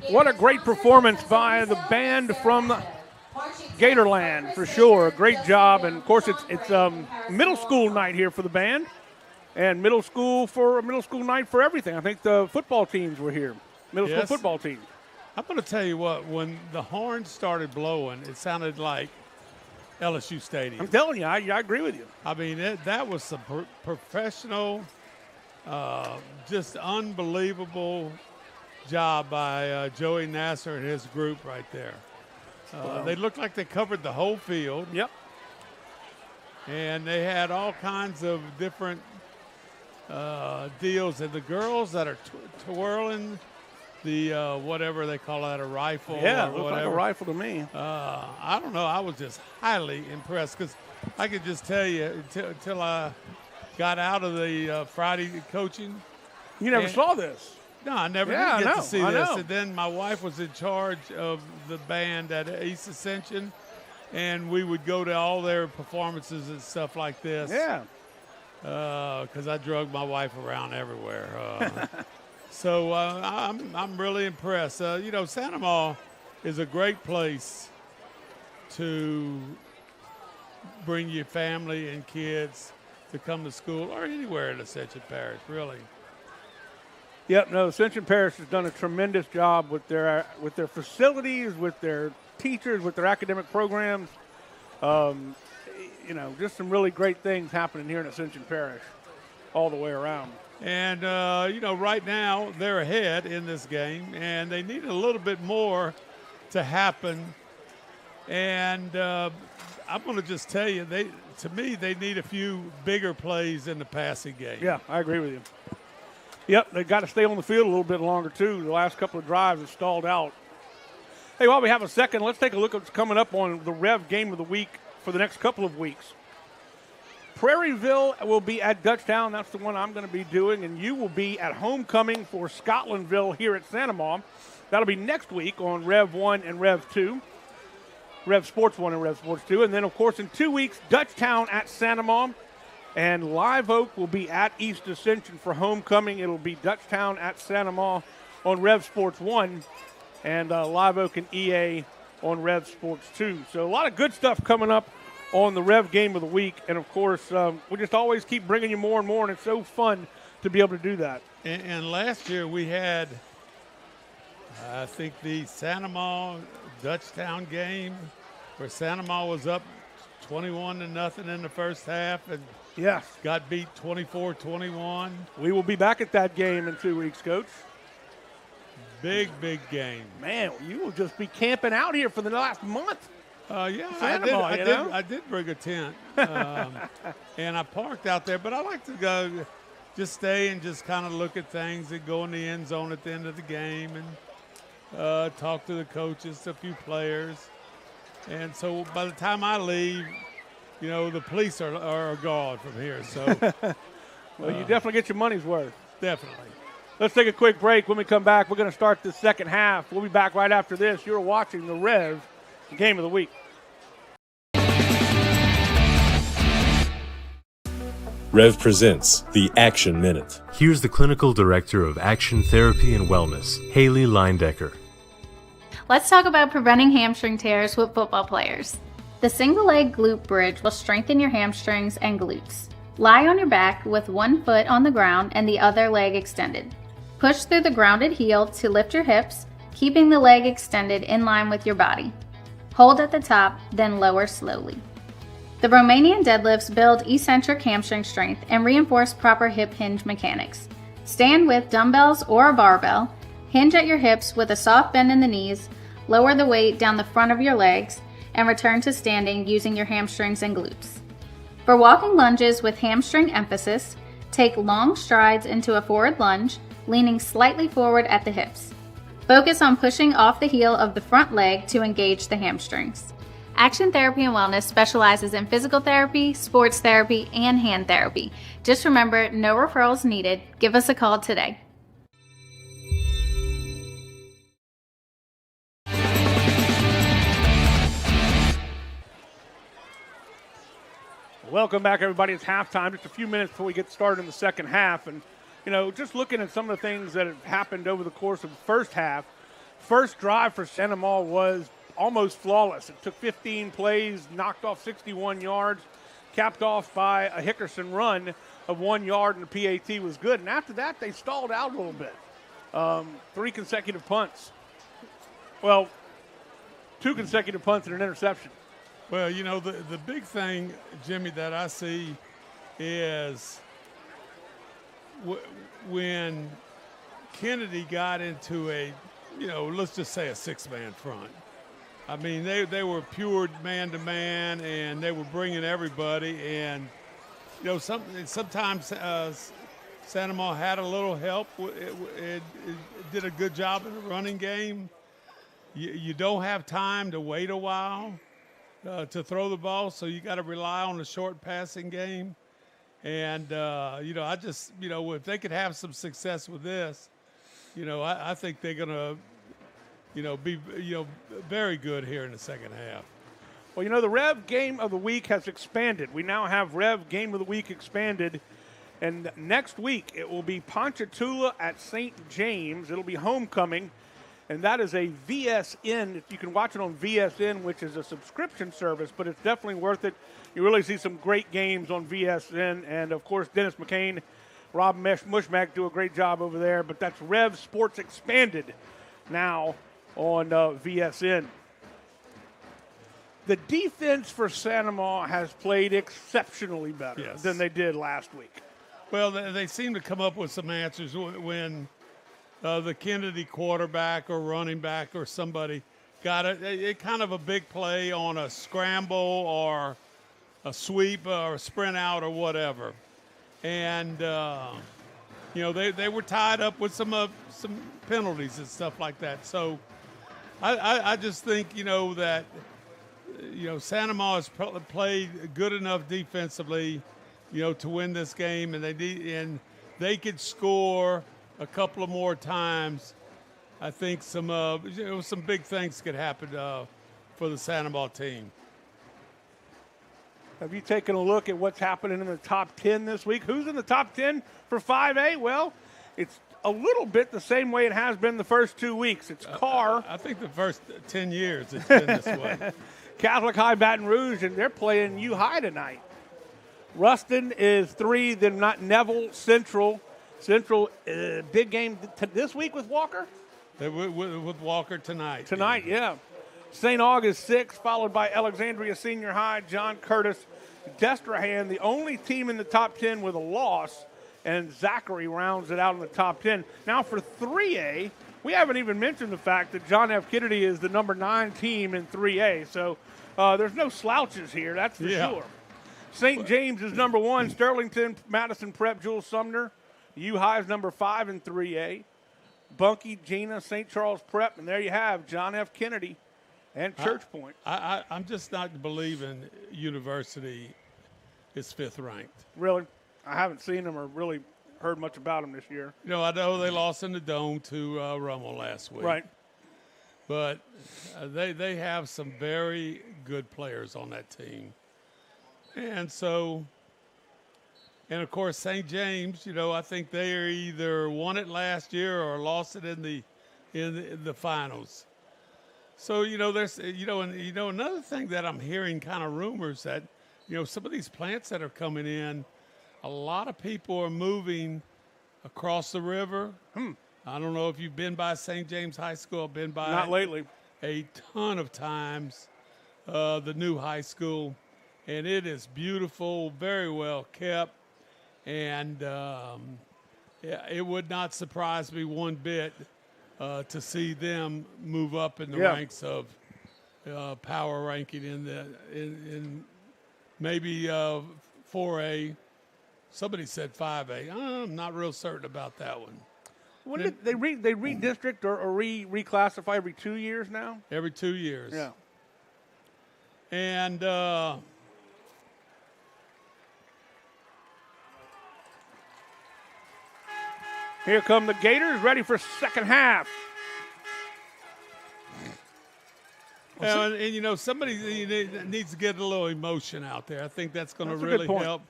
What a great performance by the band from Gatorland, for sure. Great job. And, of course, it's middle school night here for the band and middle school night for everything. I think the football teams were here, middle school football teams. I'm going to tell you what, when the horns started blowing, it sounded like LSU Stadium. I'm telling you, I agree with you. I mean, that was some professional, just unbelievable job by Joey Nasser and his group right there. They looked like they covered the whole field. Yep. And they had all kinds of different deals. And the girls that are twirling the whatever they call that, a rifle. Yeah, or it looked whatever. like a rifle to me. I don't know. I was just highly impressed because I could just tell you until I got out of the Friday coaching. You never saw this. No, I never did get to see this. And then my wife was in charge of the band at East Ascension, and we would go to all their performances and stuff like this. Yeah. Because I drug my wife around everywhere. So I'm really impressed. Sanama is a great place to bring your family and kids to come to school or anywhere in Ascension Parish, really. Yep, no, Ascension Parish has done a tremendous job with their facilities, with their teachers, with their academic programs. Just some really great things happening here in Ascension Parish all the way around. And, right now they're ahead in this game, and they need a little bit more to happen. And I'm going to just tell you, to me, they need a few bigger plays in the passing game. Yeah, I agree with you. Yep, they've got to stay on the field a little bit longer, too. The last couple of drives have stalled out. Hey, while we have a second, let's take a look at what's coming up on the Rev Game of the Week for the next couple of weeks. Prairieville will be at Dutchtown. That's the one I'm going to be doing. And you will be at homecoming for Scotlandville here at Santa Maria. That'll be next week on Rev 1 and Rev 2. Rev Sports 1 and Rev Sports 2. And then, of course, in 2 weeks, Dutchtown at Santa Maria. And Live Oak will be at East Ascension for homecoming. It'll be Dutchtown at Santa Maria on Rev Sports 1. And Live Oak and EA on Rev Sports 2. So a lot of good stuff coming up on the Rev Game of the Week. And, of course, we just always keep bringing you more and more, and it's so fun to be able to do that. And last year we had, I think, the Santa Maria Dutchtown game where Santa Maria was up 21-0 in the first half and got beat 24-21. We will be back at that game in 2 weeks, Coach. Big game. Man, you will just be camping out here for the last month. I did bring a tent, and I parked out there. But I like to go, just stay and just kind of look at things and go in the end zone at the end of the game and talk to the coaches, a few players. And so by the time I leave, the police are gone from here. So, well, you definitely get your money's worth. Definitely. Let's take a quick break. When we come back, we're going to start the second half. We'll be back right after this. You're watching the Rev Game of the Week. Rev presents the Action Minute. Here's the Clinical Director of Action Therapy and Wellness, Haley Leindecker. Let's talk about preventing hamstring tears with football players. The single leg glute bridge will strengthen your hamstrings and glutes. Lie on your back with one foot on the ground and the other leg extended. Push through the grounded heel to lift your hips, keeping the leg extended in line with your body. Hold at the top, then lower slowly. The Romanian deadlifts build eccentric hamstring strength and reinforce proper hip hinge mechanics. Stand with dumbbells or a barbell, hinge at your hips with a soft bend in the knees, lower the weight down the front of your legs, and return to standing using your hamstrings and glutes. For walking lunges with hamstring emphasis, take long strides into a forward lunge, leaning slightly forward at the hips. Focus on pushing off the heel of the front leg to engage the hamstrings. Action Therapy and Wellness specializes in physical therapy, sports therapy, and hand therapy. Just remember, no referrals needed. Give us a call today. Welcome back, everybody. It's halftime. Just a few minutes before we get started in the second half. And, just looking at some of the things that have happened over the course of the first half, first drive for Santa Maria was almost flawless. It took 15 plays, knocked off 61 yards, capped off by a Hickerson run of 1 yard, and the PAT was good. And after that, they stalled out a little bit. 3 consecutive punts. Well, 2 consecutive punts and an interception. Well, the big thing, Jimmy, that I see is when Kennedy got into a, let's just say a 6-man front. I mean, they were pure man-to-man, and they were bringing everybody. And, sometimes Santa Maria had a little help. It did a good job in the running game. You don't have time to wait a while to throw the ball, so you got to rely on the short passing game. And, I just, if they could have some success with this, I think they're going to, be, very good here in the second half. Well, the Rev Game of the Week has expanded. We now have Rev Game of the Week expanded. And next week, it will be Ponchatoula at St. James. It'll be homecoming. And that is a VSN. You can watch it on VSN, which is a subscription service, but it's definitely worth it. You really see some great games on VSN. And, of course, Dennis McCain, Rob Mushmack do a great job over there. But that's Rev Sports Expanded now on VSN. The defense for Santa Maria has played exceptionally better than they did last week. Well, they seem to come up with some answers when the Kennedy quarterback or running back or somebody got a kind of a big play on a scramble or a sweep or a sprint out or whatever. And, they were tied up with some penalties and stuff like that. So I just think, that, Santa Ma has played good enough defensively, to win this game, and they could score a couple of more times. I think some big things could happen for the Santa Ma team. Have you taken a look at what's happening in the top 10 this week? Who's in the top 10 for 5A? Well, it's a little bit the same way it has been the first 2 weeks. It's Carr. I think the first 10 years it's been this way. Catholic High Baton Rouge, and they're playing U High tonight. Ruston is 3, then not Neville. Central, big game this week with Walker? With Walker tonight. Tonight, yeah. St. August 6, followed by Alexandria Senior High, John Curtis. Destrehan, the only team in the top 10 with a loss, and Zachary rounds it out in the top 10. Now for 3A, we haven't even mentioned the fact that John F. Kennedy is the number 9 team in 3A, so there's no slouches here, that's for sure. St. James is number 1, Sterlington, Madison Prep, Jules Sumner. U-High is number 5 in 3A. Bunkie, Gina, St. Charles Prep, and there you have John F. Kennedy and Church Point. I'm just not believing University is 5th ranked. Really? I haven't seen them or really heard much about them this year. I know they lost in the Dome to Rummel last week. Right. But they have some very good players on that team. And so, and of course, St. James, I think they are either won it last year or lost it in the finals. So, there's, another thing that I'm hearing kind of rumors that, some of these plants that are coming in, a lot of people are moving across the river. I don't know if you've been by St. James High School. I've been by not lately a ton of times, the new high school. And it is beautiful, very well kept, and it would not surprise me one bit to see them move up in the ranks of power ranking in maybe 4A. Somebody said 5A. I'm not real certain about that one. When did they redistrict or reclassify every 2 years now? Every 2 years. Yeah. And here come the Gators, ready for second half. And somebody needs to get a little emotion out there. I think that's going to really help.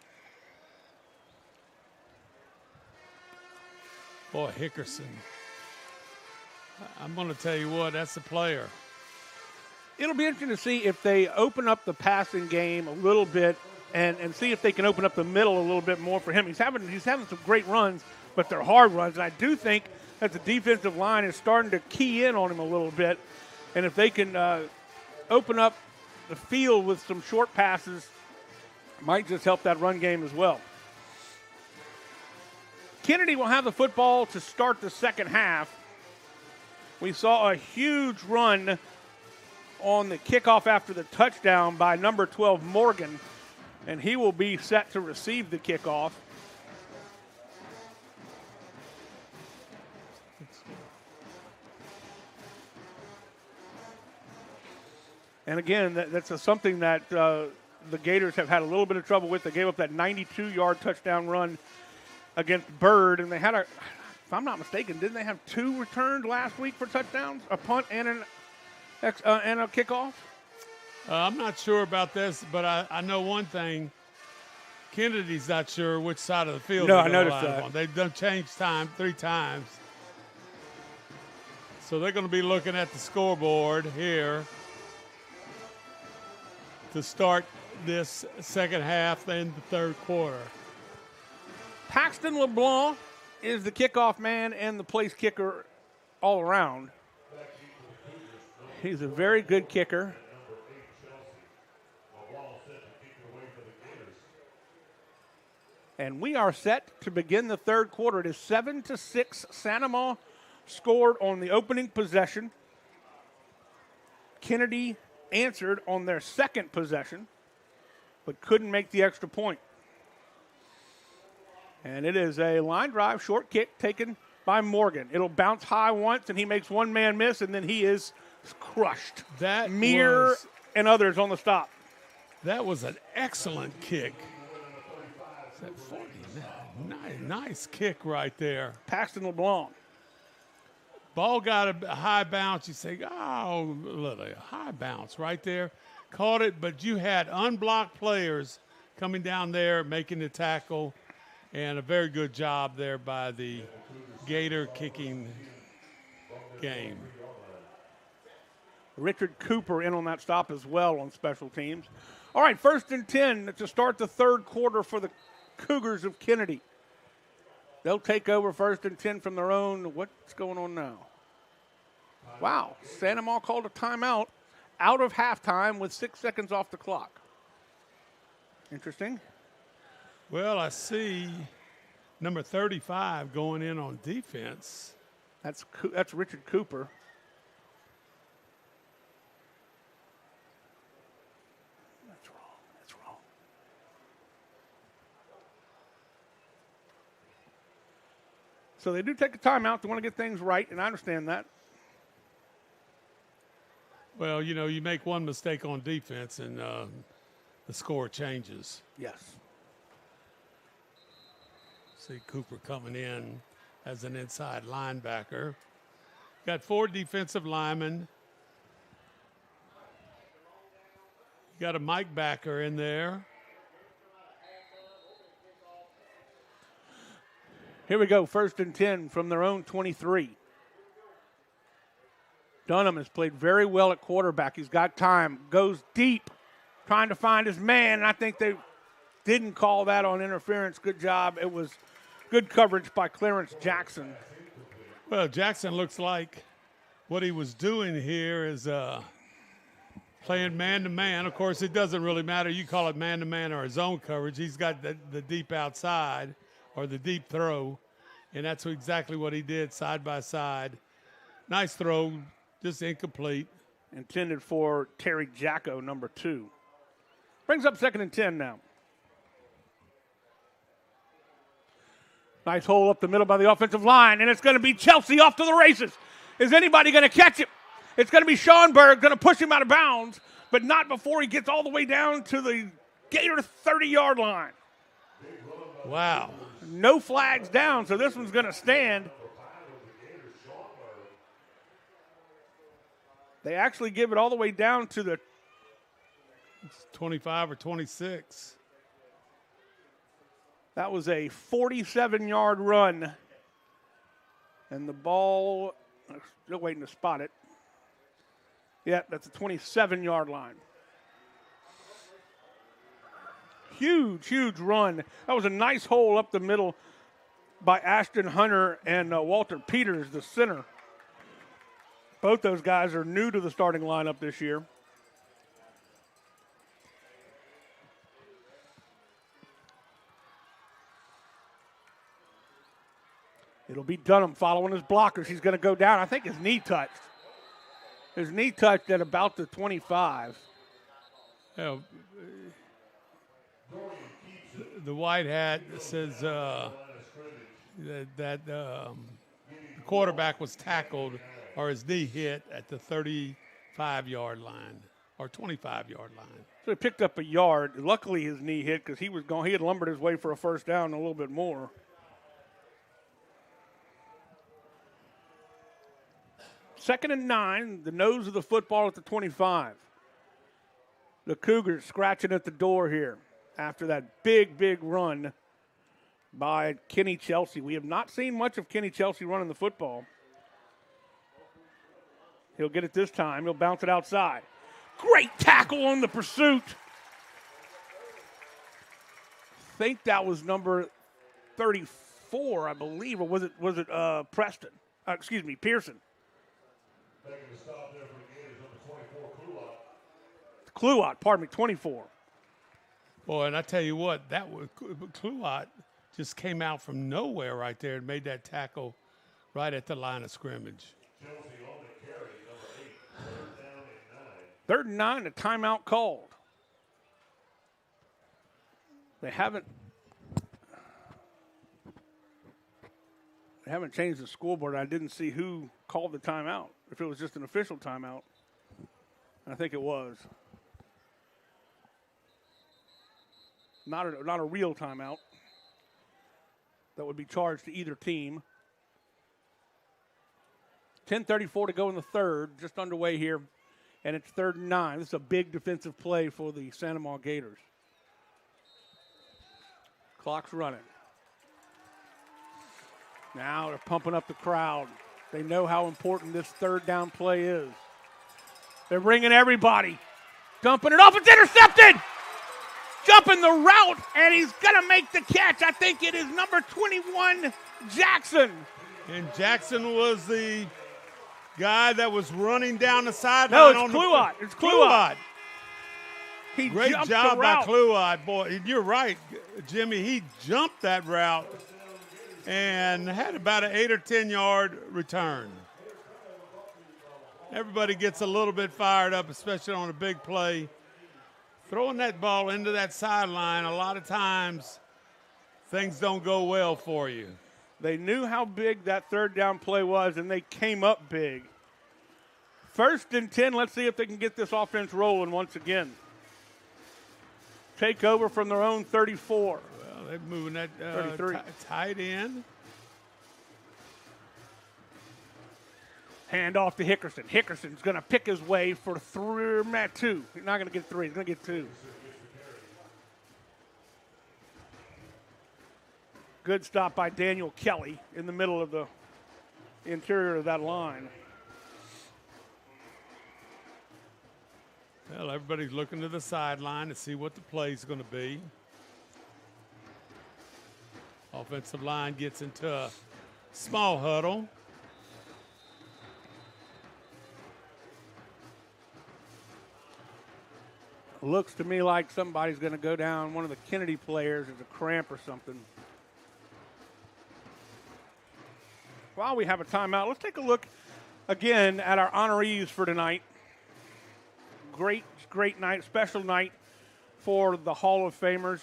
Boy, Hickerson. I'm going to tell you what, that's a player. It'll be interesting to see if they open up the passing game a little bit and see if they can open up the middle a little bit more for him. He's having some great runs, but they're hard runs. And I do think that the defensive line is starting to key in on him a little bit. And if they can open up the field with some short passes, might just help that run game as well. Kennedy will have the football to start the second half. We saw a huge run on the kickoff after the touchdown by number 12, Morgan, and he will be set to receive the kickoff. And again, that's something that the Gators have had a little bit of trouble with. They gave up that 92-yard touchdown run against Byrd, and they had if I'm not mistaken, didn't they have 2 returned last week for touchdowns, a punt and a kickoff? I'm not sure about this, but I know one thing. Kennedy's not sure which side of the field no, they're I noticed that. on. They've done changed time 3 times. So they're going to be looking at the scoreboard here to start this second half and the third quarter. Paxton LeBlanc is the kickoff man and the place kicker all around. He's a very good kicker. And we are set to begin the third quarter. It is 7-6. Sanama scored on the opening possession. Kennedy answered on their second possession, but couldn't make the extra point. And it is a line drive, short kick taken by Morgan. It'll bounce high once, and he makes one man miss, and then he is crushed. Meir and others on the stop. That was an excellent kick. Is that 40? Nice kick right there. Paxton LeBlanc. Ball got a high bounce. You say, oh, look, a high bounce right there. Caught it, but you had unblocked players coming down there making the tackle, and a very good job there by the Gator kicking game. Richard Cooper in on that stop as well on special teams. All right, 1st and 10 to start the third quarter for the Cougars of Kennedy. They'll take over 1st and 10 from their own. What's going on now? Wow, Sanama called a timeout out of halftime with 6 seconds off the clock. Interesting. Well, I see number 35 going in on defense. That's Richard Cooper. That's wrong. So they do take a timeout to want to get things right, and I understand that. Well, you know, you make one mistake on defense and the score changes. Yes. See Cooper coming in as an inside linebacker. Got 4 defensive linemen. You got a Mike backer in there. Here we go, 1st and 10 from their own 23. Dunham has played very well at quarterback. He's got time, goes deep, trying to find his man, and I think they didn't call that on interference. Good job. It was good coverage by Clarence Jackson. Well, Jackson looks like what he was doing here is playing man-to-man. Of course, it doesn't really matter. You call it man-to-man or zone coverage. He's got the deep outside or the deep throw, and that's exactly what he did side by side. Nice throw. Just incomplete. Intended for Terry Jacko, number 2. Brings up 2nd and 10 now. Nice hole up the middle by the offensive line, and it's going to be Chelsea off to the races. Is anybody going to catch him? It's going to be Schonberg going to push him out of bounds, but not before he gets all the way down to the Gator 30-yard line. Wow. No flags down, so this one's going to stand. They actually give it all the way down to the 25 or 26. That was a 47-yard run. And the ball, still waiting to spot it. Yeah, that's a 27-yard line. Huge, huge run. That was a nice hole up the middle by Ashton Hunter and Walter Peters, the center. Both those guys are new to the starting lineup this year. It'll be Dunham following his blockers. He's going to go down. I think his knee touched. His knee touched at about the 25. Yeah, the white hat says that the quarterback was tackled or his knee hit at the 35-yard line or 25-yard line. So he picked up a yard. Luckily his knee hit because he was going. He had lumbered his way for a first down and a little bit more. Second and 9, the nose of the football at the 25. The Cougars scratching at the door here after that big, big run by Kenny Chelsea. We have not seen much of Kenny Chelsea running the football. He'll get it this time. He'll bounce it outside. Great tackle on the pursuit. I think that was number 34, I believe, or was it Preston? Pearson. Making the stop there for the Gators, number 24, Kluot, 24. Boy, and I tell you what, that was Kluot just came out from nowhere right there and made that tackle right at the line of scrimmage. Third and 9, a timeout called. They haven't changed the scoreboard. I didn't see who called the timeout, if it was just an official timeout. I think it was. Not a real timeout that would be charged to either team. 10:34 to go in the third, just underway here, and it's 3rd and 9. This is a big defensive play for the Santa Maria Gators. Clock's running. Now they're pumping up the crowd. They know how important this 3rd down play is. They're bringing everybody. Dumping it off. It's intercepted. Jumping the route, and he's going to make the catch. I think it is number 21, Jackson. And Jackson was the guy that was running down the No, sideline. it's Kluot. It's Kluot. Great job by Kluot, boy. You're right, Jimmy. He jumped that route and had about an 8 or 10 yard return. Everybody gets a little bit fired up, especially on a big play. Throwing that ball into that sideline, a lot of times things don't go well for you. They knew how big that 3rd down play was, and they came up big. 1st and 10, let's see if they can get this offense rolling once again. Take over from their own 34. Well, they're moving that 33. Tight end. Hand off to Hickerson. Hickerson's going to pick his way for 2. He's not going to get 3. He's going to get 2. Good stop by Daniel Kelly in the middle of the interior of that line. Well, everybody's looking to the sideline to see what the play's going to be. Offensive line gets into a small huddle. Looks to me like somebody's going to go down. One of the Kennedy players is a cramp or something. While we have a timeout, let's take a look again at our honorees for tonight. Great night, special night for the Hall of Famers.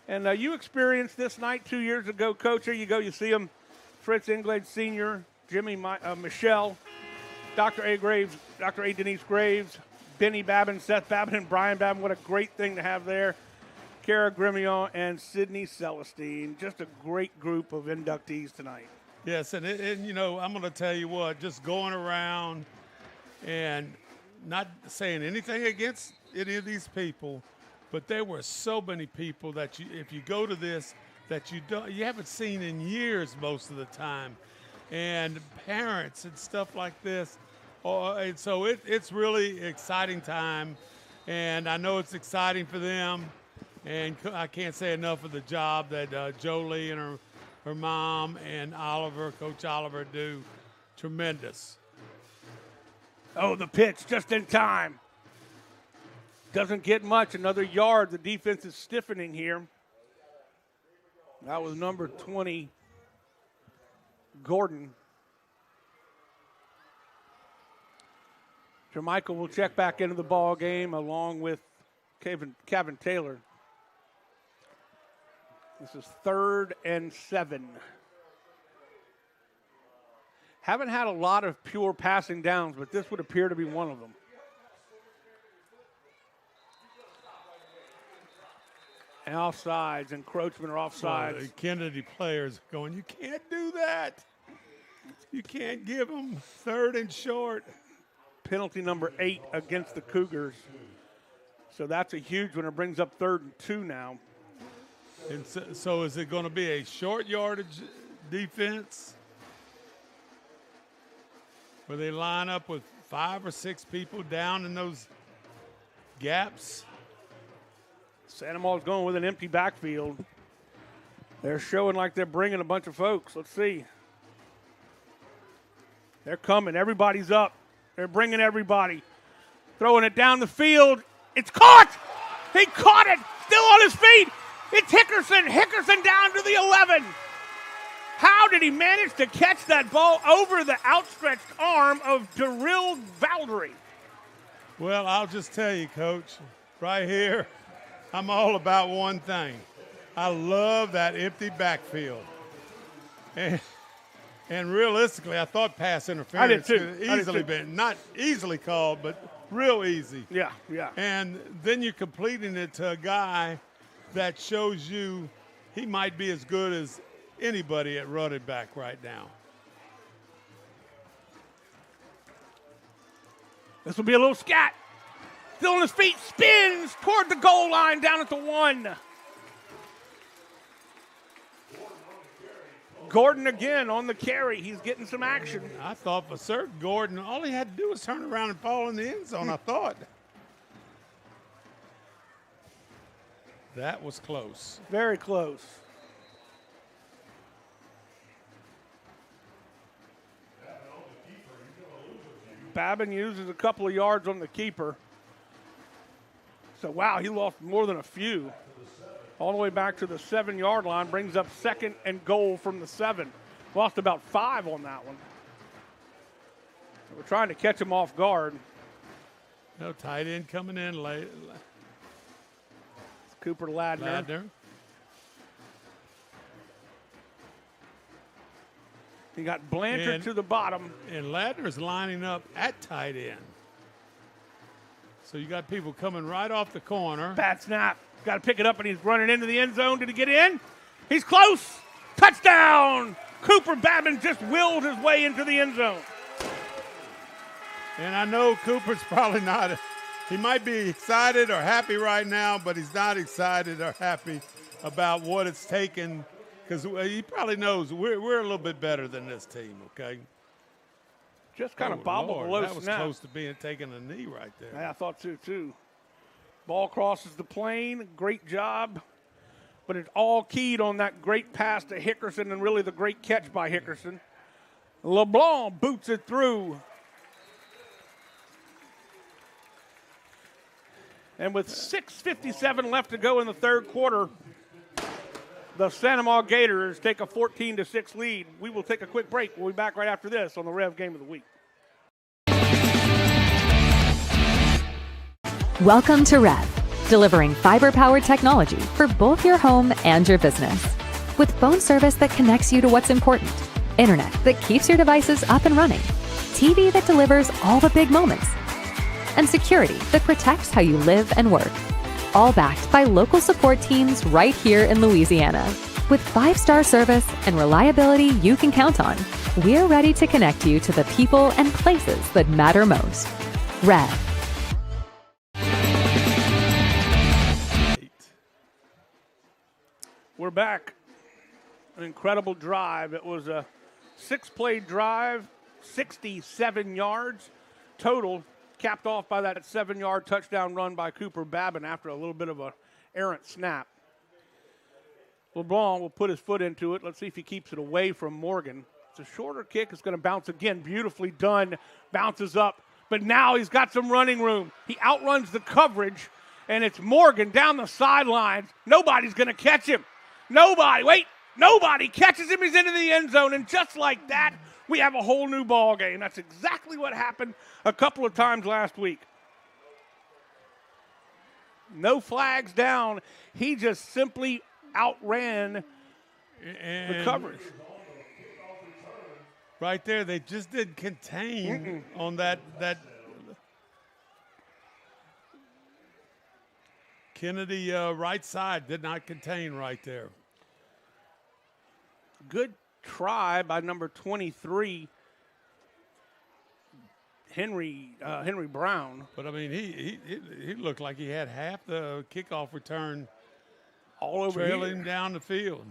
And you experienced this night 2 years ago, Coach. Here you go. You see them. Fritz Inglade Sr., Jimmy Michelle, Dr. A. Graves, Dr. A. Denise Graves, Benny Babin, Seth Babin, and Brian Babin. What a great thing to have there. Kara Grimion and Sydney Celestine. Just a great group of inductees tonight. Yes, and you know, I'm going to tell you what, just going around and not saying anything against any of these people, but there were so many people that if you go to this, that you haven't seen in years most of the time, and parents and stuff like this. And so it's really exciting time, and I know it's exciting for them, and I can't say enough of the job that Jolie and her mom and Coach Oliver do. Tremendous. Oh, the pitch just in time. Doesn't get much. Another yard. The defense is stiffening here. That was number 20, Gordon. Jermichael will check back into the ball game along with Kevin Taylor. This is 3rd and 7. Haven't had a lot of pure passing downs, but this would appear to be one of them. And offsides, encroachment or offsides. Well, the Kennedy players going, you can't do that. You can't give them 3rd and short. Penalty number 8 against the Cougars. So that's a huge one. It brings up 3rd and 2 now. And so is it going to be a short yardage defense where they line up with 5 or 6 people down in those gaps? Santa Maria's going with an empty backfield. They're showing like they're bringing a bunch of folks. Let's see. They're coming. Everybody's up. They're bringing everybody. Throwing it down the field. It's caught. He caught it. Still on his feet. It's Hickerson. Hickerson down to the 11. How did he manage to catch that ball over the outstretched arm of Daryl Valdery? Well, I'll just tell you, Coach, right here, I'm all about one thing. I love that empty backfield. And realistically, I thought pass interference could easily been, not easily called, but real easy. Yeah, yeah. And then you're completing it to a guy that shows you he might be as good as anybody at running back right now. This will be a little scat. Still on his feet, spins toward the goal line down at the 1. Gordon again on the carry. He's getting some action. I thought for certain Gordon, all he had to do was turn around and fall in the end zone, I thought. That was close. Very close. Babin uses a couple of yards on the keeper. So, wow, he lost more than a few. All the way back to the 7-yard line, brings up 2nd and goal from the 7. Lost about 5 on that one. We're trying to catch him off guard. No tight end coming in late. It's Cooper Ladner. He got Blanchard to the bottom. And Ladner's lining up at tight end. So you got people coming right off the corner. Bad snap. Got to pick it up, and he's running into the end zone. Did he get in? He's close. Touchdown. Cooper Babin just willed his way into the end zone. And I know Cooper's probably not. He might be excited or happy right now, but he's not excited or happy about what it's taken, because he probably knows we're a little bit better than this team, okay? Just kind of bobbled below that was snap. close to being taking a knee right there. Yeah, I thought so, too. Ball crosses the plane. Great job. But it's all keyed on that great pass to Hickerson and really the great catch by Hickerson. LeBlanc boots it through. And with 6:57 left to go in the third quarter, the Santa Maria Gators take a 14-6 lead. We will take a quick break. We'll be back right after this on the Rev Game of the Week. Welcome to REV, delivering fiber-powered technology for both your home and your business. With phone service that connects you to what's important, internet that keeps your devices up and running, TV that delivers all the big moments, and security that protects how you live and work. All backed by local support teams right here in Louisiana. With 5-star service and reliability you can count on, we're ready to connect you to the people and places that matter most. REV. We're back. An incredible drive. It was a 6-play drive, 67 yards total, capped off by that 7-yard touchdown run by Cooper Babin after a little bit of an errant snap. LeBlanc will put his foot into it. Let's see if he keeps it away from Morgan. It's a shorter kick. It's going to bounce again. Beautifully done. Bounces up. But now he's got some running room. He outruns the coverage, and it's Morgan down the sidelines. Nobody's going to catch him. Nobody catches him. He's into the end zone, and just like that, we have a whole new ball game. That's exactly what happened a couple of times last week. No flags down. He just simply outran the coverage. Right there, they just didn't contain on that Kennedy right side did not contain right there. Good try by number 23, Henry Brown. But I mean, he looked like he had half the kickoff return all over trailing down the field.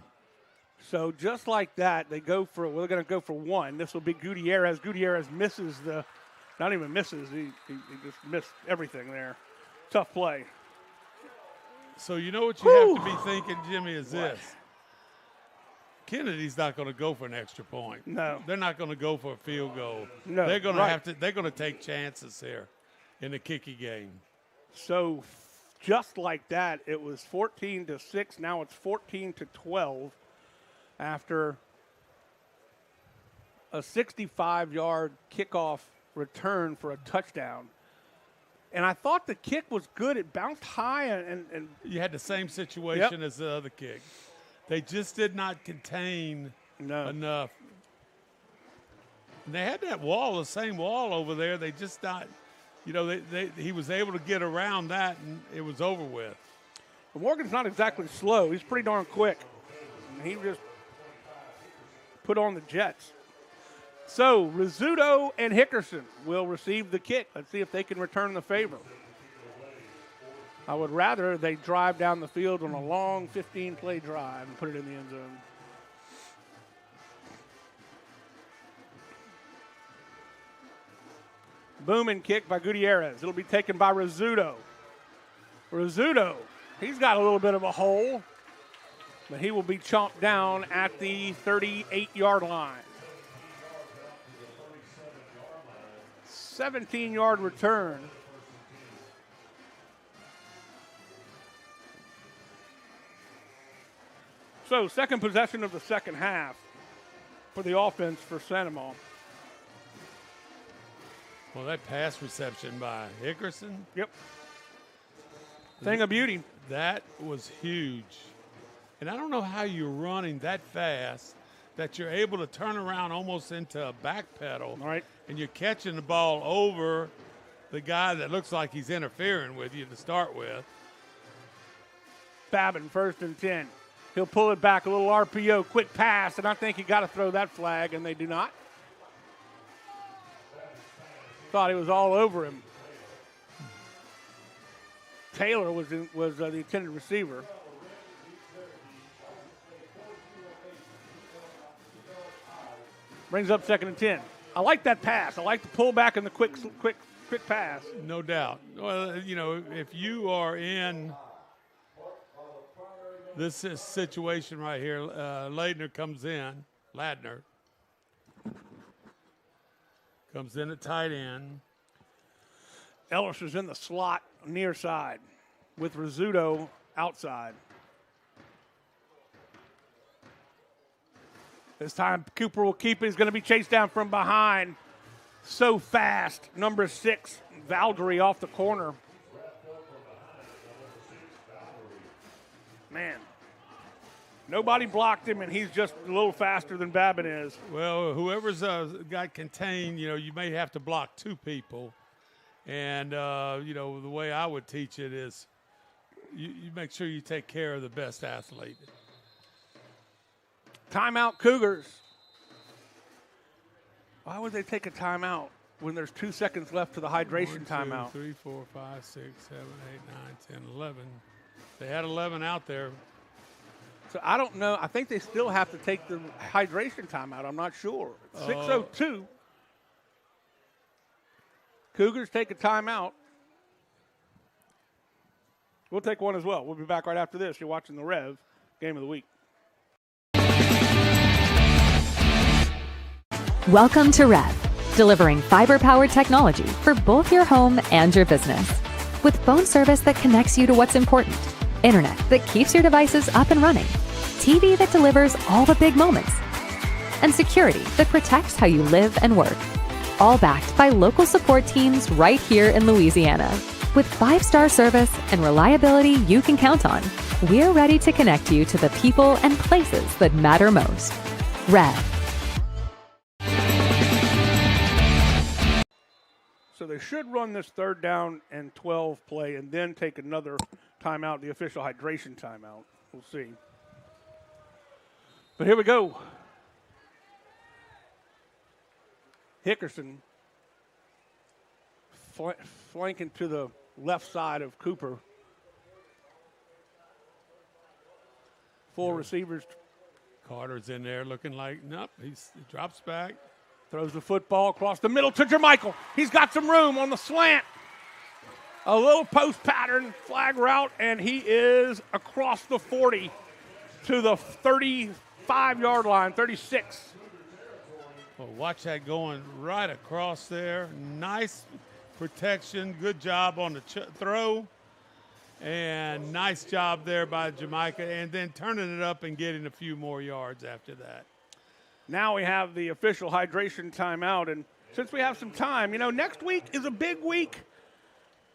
So just like that, they're going to go for one. This will be Gutierrez. Gutierrez misses not even misses. He just missed everything there. Tough play. So you know what you have to be thinking, Jimmy, is this. Kennedy's not going to go for an extra point. No. They're not going to go for a field goal. No. They're going to they're going to take chances here in the kicking game. So just like that, it was 14-6. Now it's 14-12 after a 65-yard kickoff return for a touchdown. And I thought the kick was good. It bounced high, and you had the same situation as the other kick. They just did not contain enough. And they had that wall, the same wall over there. They just not, he was able to get around that, and it was over with. But Morgan's not exactly slow. He's pretty darn quick. And he just put on the Jets. So Rizzuto and Hickerson will receive the kick. Let's see if they can return the favor. I would rather they drive down the field on a long 15-play drive and put it in the end zone. Booming kick by Gutierrez. It'll be taken by Rizzuto. Rizzuto, he's got a little bit of a hole, but he will be chomped down at the 38-yard line. 17-yard return. So, second possession of the second half for the offense for Sandoval. Well, that pass reception by Hickerson. Yep. Thing of beauty. That was huge. And I don't know how you're running that fast that you're able to turn around almost into a back pedal. All right. And you're catching the ball over the guy that looks like he's interfering with you to start with. Babin, 1st and 10. He'll pull it back, a little RPO, quick pass, and I think you got to throw that flag, and they do not. Thought he was all over him. Taylor was the intended receiver. Brings up 2nd and 10. I like that pass. I like the pullback and the quick pass. No doubt. Well, if you are in this situation right here, Ladner comes in. Ladner comes in at tight end. Ellis is in the slot near side with Rizzuto outside. This time Cooper will keep it. He's going to be chased down from behind. So fast. Number 6, Valdry off the corner. Man. Nobody blocked him, and he's just a little faster than Babin is. Well, whoever's got contained, you may have to block 2 people. And, the way I would teach it is you make sure you take care of the best athlete. Timeout, Cougars. Why would they take a timeout when there's 2 seconds left to the hydration 1, 2, timeout? 3, 4, 5, 6, 7, 8, 9, 10, 11. They had 11 out there. So I don't know. I think they still have to take the hydration timeout. I'm not sure. 6:02. Cougars take a timeout. We'll take one as well. We'll be back right after this. You're watching the REV Game of the Week. Welcome to REV, delivering fiber-powered technology for both your home and your business. With phone service that connects you to what's important, internet that keeps your devices up and running, TV that delivers all the big moments, and security that protects how you live and work. All backed by local support teams right here in Louisiana. With 5-star service and reliability you can count on, we're ready to connect you to the people and places that matter most. REV. So they should run this 3rd down and 12 play and then take another timeout, the official hydration timeout. We'll see. But here we go. Hickerson flanking to the left side of Cooper. 4 receivers. Carter's in there looking like, nope, he drops back. Throws the football across the middle to Jermichael. He's got some room on the slant. A little post pattern flag route, and he is across the 40 to the 35-yard line, 36. Well, watch that going right across there. Nice protection. Good job on the throw. And nice job there by Jamaica, and then turning it up and getting a few more yards after that. Now we have the official hydration timeout, and since we have some time, next week is a big week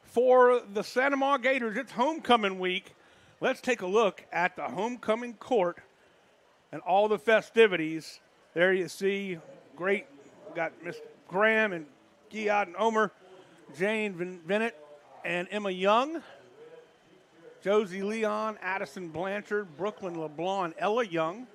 for the Santa Maria Gators. It's homecoming week. Let's take a look at the homecoming court and all the festivities. There you see, great, got Miss Graham and Giat and Omer, Jane Bennett and Emma Young, Josie Leon, Addison Blanchard, Brooklyn LeBlanc, Ella Young,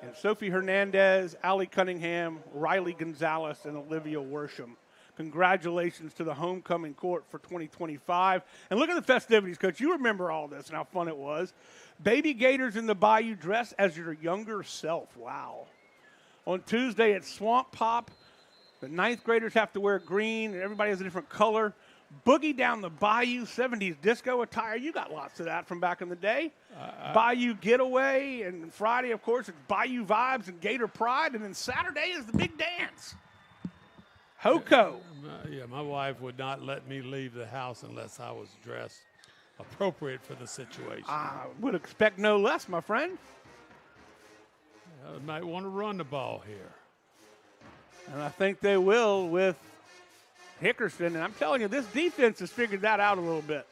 and Sophie Hernandez, Allie Cunningham, Riley Gonzalez, and Olivia Worsham. Congratulations to the homecoming court for 2025. And look at the festivities, Coach. You remember all this and how fun it was. Baby Gators in the Bayou dress as your younger self. Wow. On Tuesday at Swamp Pop, the 9th graders have to wear green, and everybody has a different color. Boogie Down the Bayou, 70s disco attire. You got lots of that from back in the day. Bayou Getaway, and Friday, of course, it's Bayou Vibes and Gator Pride, and then Saturday is the big dance. HOCO. Yeah, my wife would not let me leave the house unless I was dressed appropriate for the situation. I would expect no less, my friend. I might want to run the ball here. And I think they will with Hickerson. And I'm telling you, this defense has figured that out a little bit.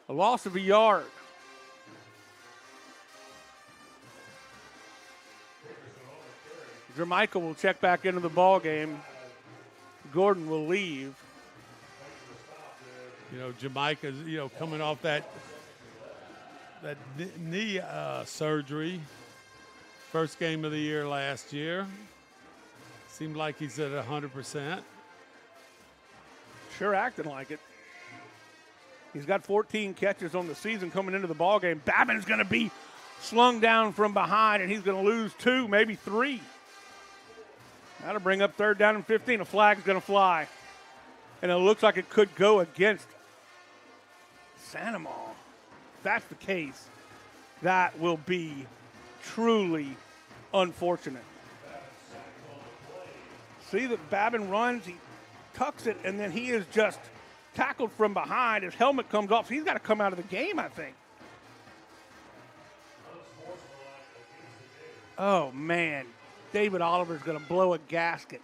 A loss of a yard. Jamaica will check back into the ball game. Gordon will leave. Jamaica's, coming off that knee surgery. First game of the year last year. Seemed like he's at 100%. Sure acting like it. He's got 14 catches on the season coming into the ball game. Babin's going to be slung down from behind, and he's going to lose 2, maybe 3. That'll bring up 3rd down and 15. A flag's going to fly. And it looks like it could go against Santa Maria. If that's the case, that will be truly unfortunate. See that Babin runs, he tucks it, and then he is just tackled from behind. His helmet comes off, so he's got to come out of the game, I think. Oh, man. David Oliver's going to blow a gasket.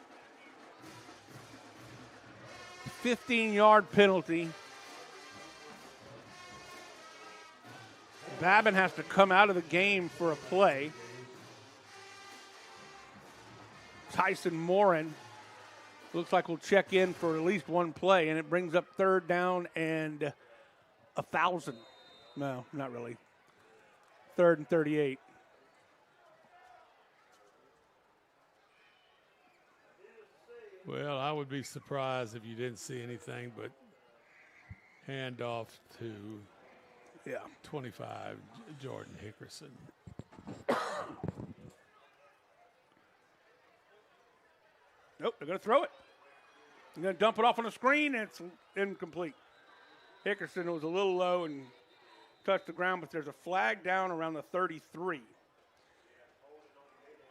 15-yard penalty. Babin has to come out of the game for a play. Tyson Morin looks like we'll check in for at least one play, and it brings up 3rd down and 1,000. No, not really. 3rd and 38. Well, I would be surprised if you didn't see anything but handoff to 25, Jordan Hickerson. Nope, they're going to throw it. They're going to dump it off on the screen, and it's incomplete. Hickerson was a little low and touched the ground, but there's a flag down around the 33.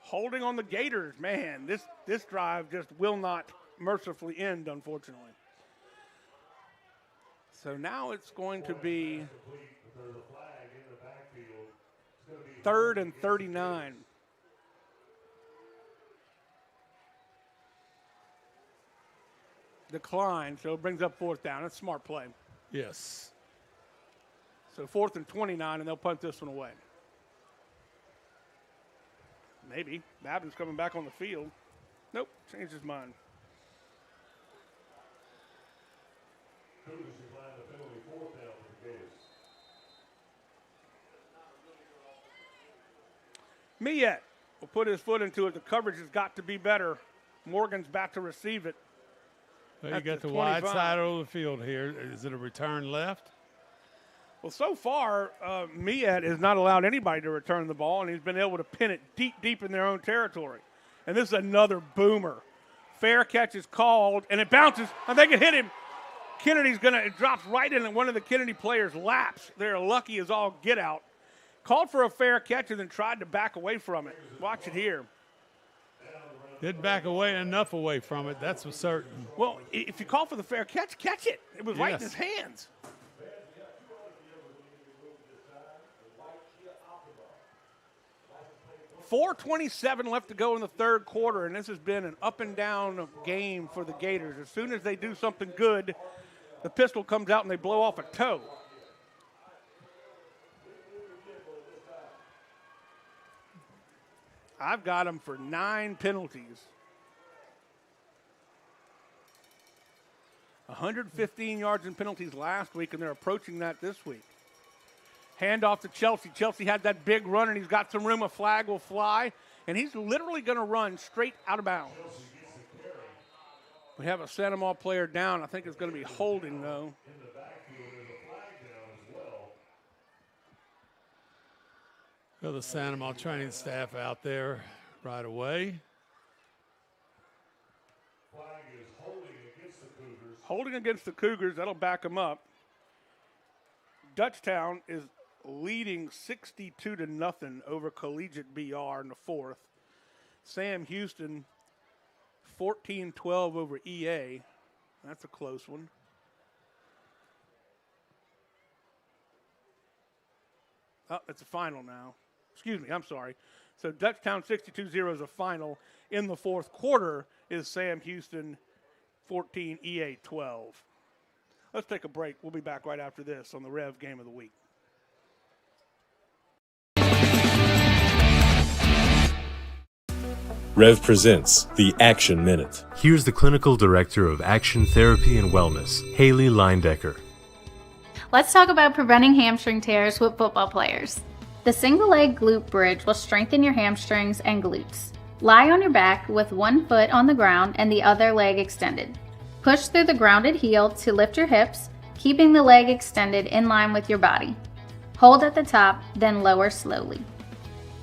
Holding on the Gators, man, this drive just will not mercifully end, unfortunately. So now it's going to be 3rd and 39. Decline, so it brings up 4th down. That's a smart play. Yes. So 4th and 29, and they'll punt this one away. Maybe. Babin's coming back on the field. Nope, changed his mind. Miet will put his foot into it. The coverage has got to be better. Morgan's back to receive it. Well, you got the wide side of the field here. Is it a return left? Well, so far, Miet has not allowed anybody to return the ball, and he's been able to pin it deep in their own territory. And this is another boomer. Fair catch is called, and it bounces. I think it hit him. It drops right in one of the Kennedy players' laps. They're lucky as all get out. Called for a fair catch and then tried to back away from it. Watch it here. Didn't back enough away from it, that's for certain. Well, if you call for the fair catch it. It was right in his hands. 4:27 left to go in the third quarter, and this has been an up and down game for the Gators. As soon as they do something good, the pistol comes out and they blow off a toe. I've got them for 9 penalties. 115 yards in penalties last week, and they're approaching that this week. Handoff to Chelsea. Chelsea had that big run, and he's got some room. A flag will fly, and he's literally going to run straight out of bounds. We have a Santa Maria player down. I think it's going to be holding, though. Well, the Santa Maria training staff out there right away. Holding against the Cougars, that'll back them up. Dutchtown is leading 62-0 over Collegiate BR in the fourth. Sam Houston 14-12 over EA. That's a close one. Oh, it's a final now. Excuse me, I'm sorry. So Dutchtown 62-0 is a final. In the fourth quarter is Sam Houston 14, EA 12. Let's take a break. We'll be back right after this on the REV Game of the Week. REV presents the Action Minute. Here's the Clinical Director of Action Therapy and Wellness, Haley Leindecker. Let's talk about preventing hamstring tears with football players. The single leg glute bridge will strengthen your hamstrings and glutes. Lie on your back with one foot on the ground and the other leg extended. Push through the grounded heel to lift your hips, keeping the leg extended in line with your body. Hold at the top, then lower slowly.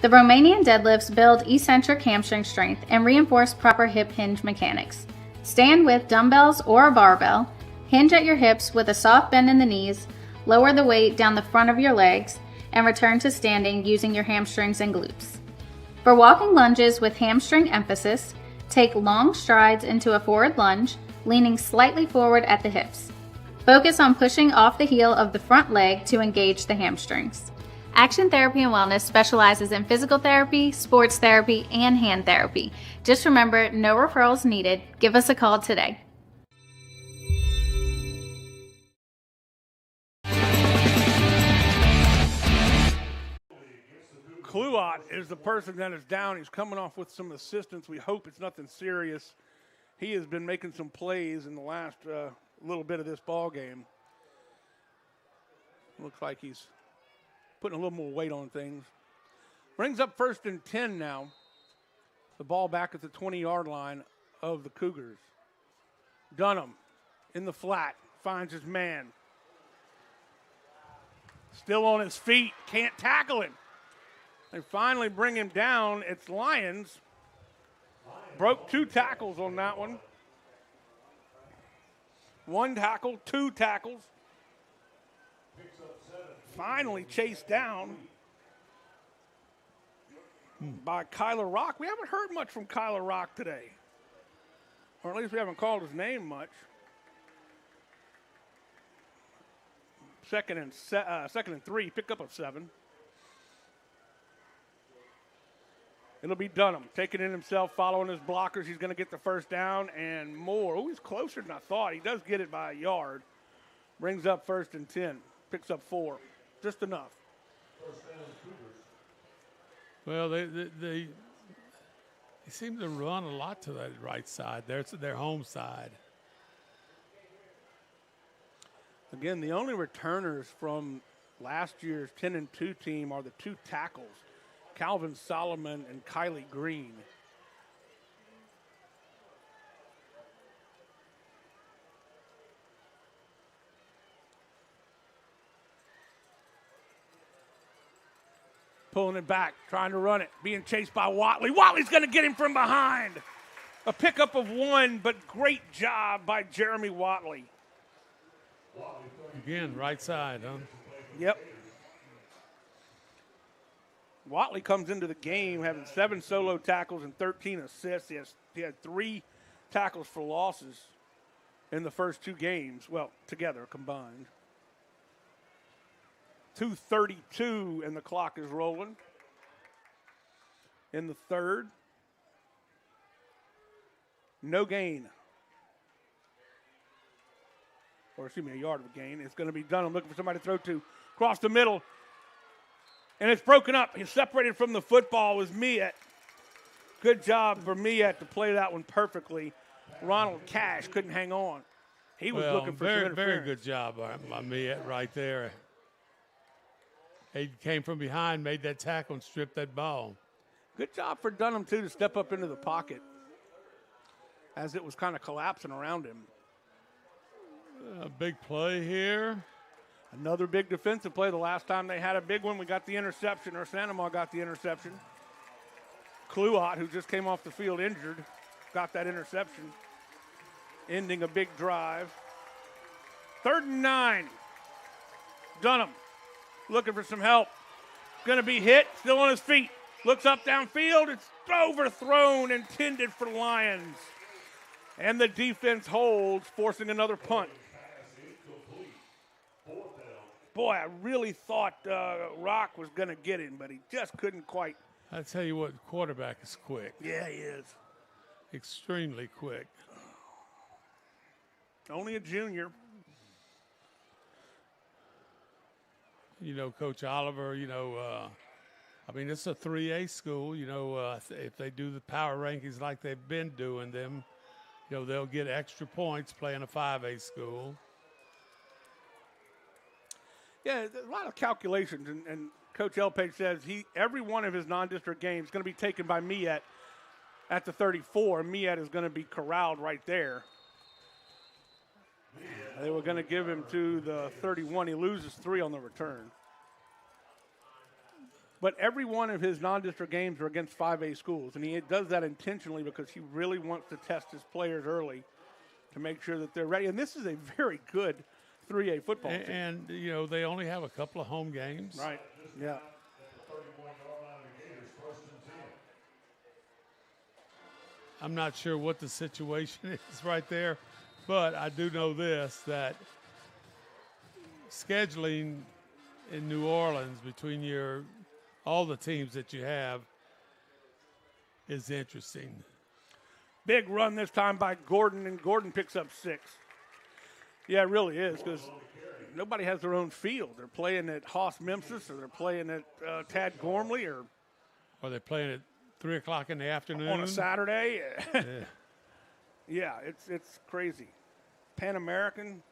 The Romanian deadlifts build eccentric hamstring strength and reinforce proper hip hinge mechanics. Stand with dumbbells or a barbell, hinge at your hips with a soft bend in the knees, lower the weight down the front of your legs, and return to standing using your hamstrings and glutes. For walking lunges with hamstring emphasis, take long strides into a forward lunge, leaning slightly forward at the hips. Focus on pushing off the heel of the front leg to engage the hamstrings. Action Therapy and Wellness specializes in physical therapy, sports therapy, and hand therapy. Just remember, no referrals needed. Give us a call today. Kluot is the person that is down. He's coming off with some assistance. We hope it's nothing serious. He has been making some plays in the last little bit of this ball game. Looks like he's putting a little more weight on things. Brings up 1st and 10 now. The ball back at the 20-yard line of the Cougars. Dunham in the flat, finds his man. Still on his feet, can't tackle him. They finally bring him down. It's Lyons. Broke 2 tackles on that one. 1 tackle, 2 tackles. Finally chased down by Kyler Rock. We haven't heard much from Kyler Rock today. Or at least we haven't called his name much. Second and 3, pickup of 7. It'll be Dunham taking it himself, following his blockers. He's going to get the first down and more. Oh, he's closer than I thought. He does get it by a yard. Brings up 1st and 10. Picks up 4. Just enough. Well, they seem to run a lot to that right side. There's their home side. Again, the only returners from last year's 10-2 team are the 2 tackles. Calvin Solomon and Kylie Green. Pulling it back, trying to run it, being chased by Watley. Watley's going to get him from behind. A pickup of 1, but great job by Jeremy Watley. Again, right side, huh? Yep. Watley comes into the game having 7 solo tackles and 13 assists. He had 3 tackles for losses in the first 2 games. Well, together, combined. 2:32, and the clock is rolling. in the third. No gain. Or excuse me, a yard of gain. It's going to be Dunham looking for somebody to throw to. Across the middle. And it's broken up. He's separated from the football was Miet. Good job for Miet to play that one perfectly. Ronald Cash couldn't hang on. He was looking for some interference. Very good job by Miet right there. He came from behind, made that tackle, and stripped that ball. Good job for Dunham, too, to step up into the pocket as it was kind of collapsing around him. A big play here. Another big defensive play. The last time they had a big one, we got the interception, or Sanamaw got the interception. Kluot, who just came off the field injured, got that interception, ending a big drive. 3rd and 9. Dunham looking for some help. Going to be hit, still on his feet. Looks up downfield. It's overthrown, intended for Lions. And the defense holds, forcing another punt. Boy, I really thought Rock was going to get him, but he just couldn't quite. I tell you what, quarterback is quick. Yeah, he is. Extremely quick. Only a junior. You know, Coach Oliver, I mean, it's a 3A school. If they do the power rankings like they've been doing them, they'll get extra points playing a 5A school. Yeah, a lot of calculations, and Coach Elpage says every one of his non-district games is going to be taken by Miet at the 34. Miet is going to be corralled right there. They were going to give him to the 31. He loses 3 on the return. But every one of his non-district games are against 5A schools, and he does that intentionally because he really wants to test his players early to make sure that they're ready. And this is a very good 3A football team. And they only have a couple of home games. Right, yeah. I'm not sure what the situation is right there, but I do know this, that scheduling in New Orleans between all the teams that you have is interesting. Big run this time by Gordon, and Gordon picks up 6. Yeah, it really is, because nobody has their own field. They're playing at Haas Memphis, or they're playing at Tad Gormley, or they're playing at 3 o'clock in the afternoon on a Saturday. Yeah, yeah, it's crazy. Pan American.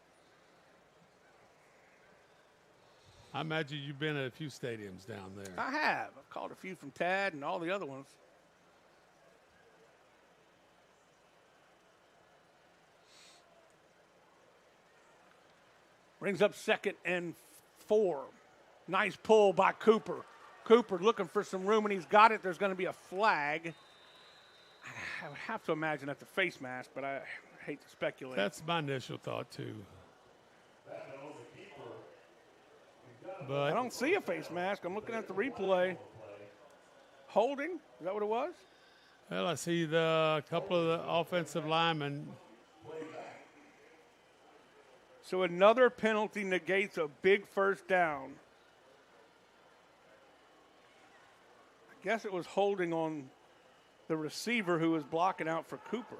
I imagine you've been at a few stadiums down there. I have. I've called a few from Tad and all the other ones. Brings up 2nd and 4. Nice pull by Cooper. Cooper looking for some room, and he's got it. There's going to be a flag. I would have to imagine that's a face mask, but I hate to speculate. That's my initial thought, too. But I don't see a face mask. I'm looking at the replay. Holding? Is that what it was? Well, I see the couple of the offensive linemen. So another penalty negates a big first down. I guess it was holding on the receiver who was blocking out for Cooper.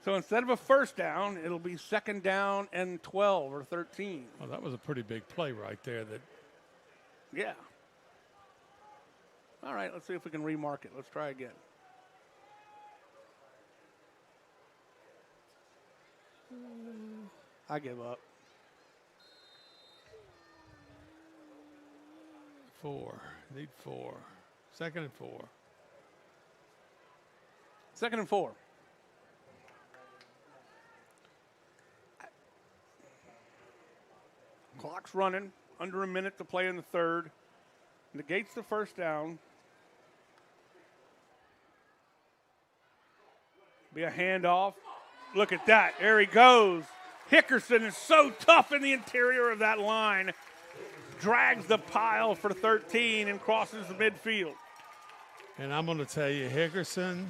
So instead of a first down, it'll be 2nd down and 12 or 13. Well, that was a pretty big play right there. Yeah. All right, let's see if we can remark it. Let's try again. I give up. 4. Need 4. 2nd and 4. 2nd and 4. Clock's running. Under a minute to play in the third. Negates the first down. Be a handoff. Look at that. There he goes. Hickerson is so tough in the interior of that line. Drags the pile for 13 and crosses the midfield. And I'm going to tell you, Hickerson,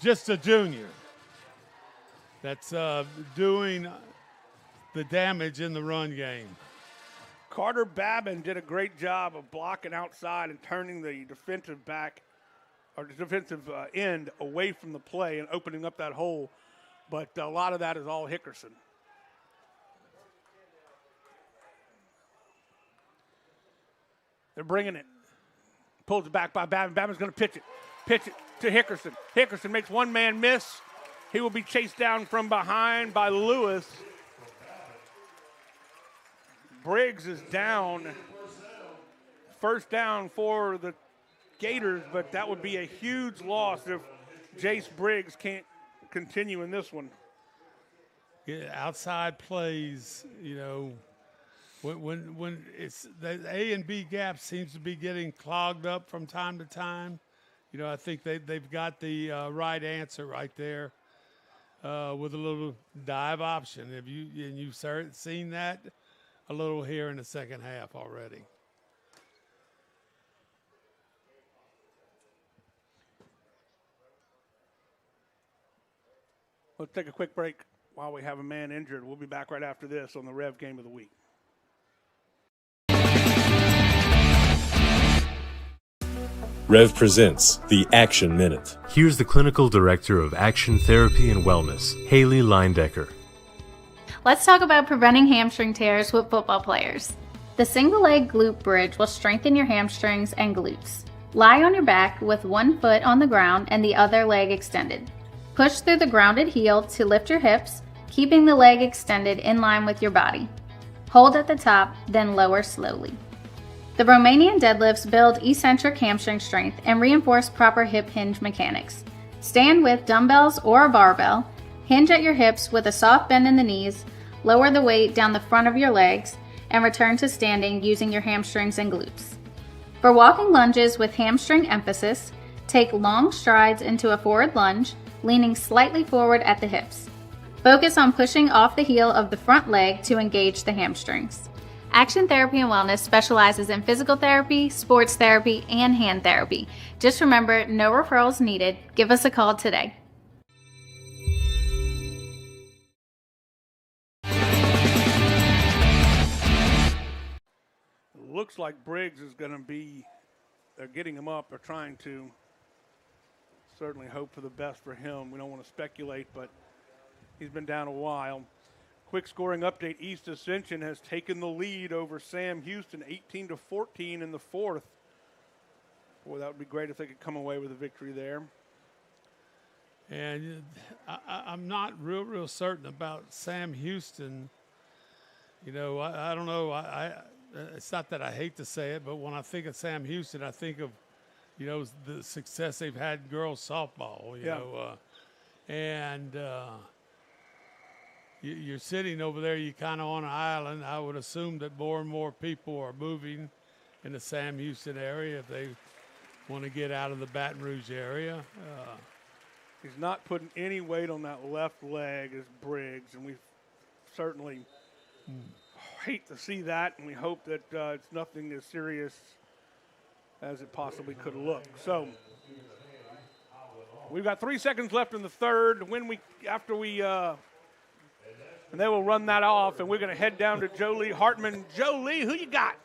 just a junior, that's doing the damage in the run game. Carter Babin did a great job of blocking outside and turning the defensive back or the defensive end away from the play and opening up that hole. But a lot of that is all Hickerson. They're bringing it. Pulls it back by Babin. Babin's going to pitch it. Pitch it to Hickerson. Hickerson makes one man miss. He will be chased down from behind by Lewis. Briggs is down. First down for the Gators, but that would be a huge loss if Jace Briggs can't continue in this one. Yeah, outside plays, you know, when it's the A and B gap seems to be getting clogged up from time to time. You know, I think they've got the right answer right there with a little dive option. You've seen that a little here in the second half already. Let's take a quick break while we have a man injured. We'll be back right after this on the Rev Game of the Week. Rev presents the Action Minute. Here's the Clinical Director of Action Therapy and Wellness, Haley Leindecker. Let's talk about preventing hamstring tears with football players. The single leg glute bridge will strengthen your hamstrings and glutes. Lie on your back with one foot on the ground and the other leg extended. Push through the grounded heel to lift your hips, keeping the leg extended in line with your body. Hold at the top, then lower slowly. The Romanian deadlifts build eccentric hamstring strength and reinforce proper hip hinge mechanics. Stand with dumbbells or a barbell, hinge at your hips with a soft bend in the knees, lower the weight down the front of your legs, and return to standing using your hamstrings and glutes. For walking lunges with hamstring emphasis, take long strides into a forward lunge, leaning slightly forward at the hips. Focus on pushing off the heel of the front leg to engage the hamstrings. Action Therapy and Wellness specializes in physical therapy, sports therapy, and hand therapy. Just remember, no referrals needed. Give us a call today. Looks like Briggs is going to be, they're getting him up. They're trying to certainly hope for the best for him. We don't want to speculate, but he's been down a while. Quick scoring update, East Ascension has taken the lead over Sam Houston 18-14 in the fourth. Boy, that would be great if they could come away with a victory there. And I'm not real certain about Sam Houston. You know, I don't know. It's not that I hate to say it, but when I think of Sam Houston, I think of, you know, the success they've had in girls softball, you know. You're sitting over there, you're kind of on an island. I would assume that more and more people are moving in the Sam Houston area if they want to get out of the Baton Rouge area. He's not putting any weight on that left leg as Briggs, and we certainly hate to see that, and we hope that it's nothing as serious as it possibly could look. So we've got 3 seconds left in the third. And they will run that off, and we're going to head down to Jolie Hartman. Jolie, who you got?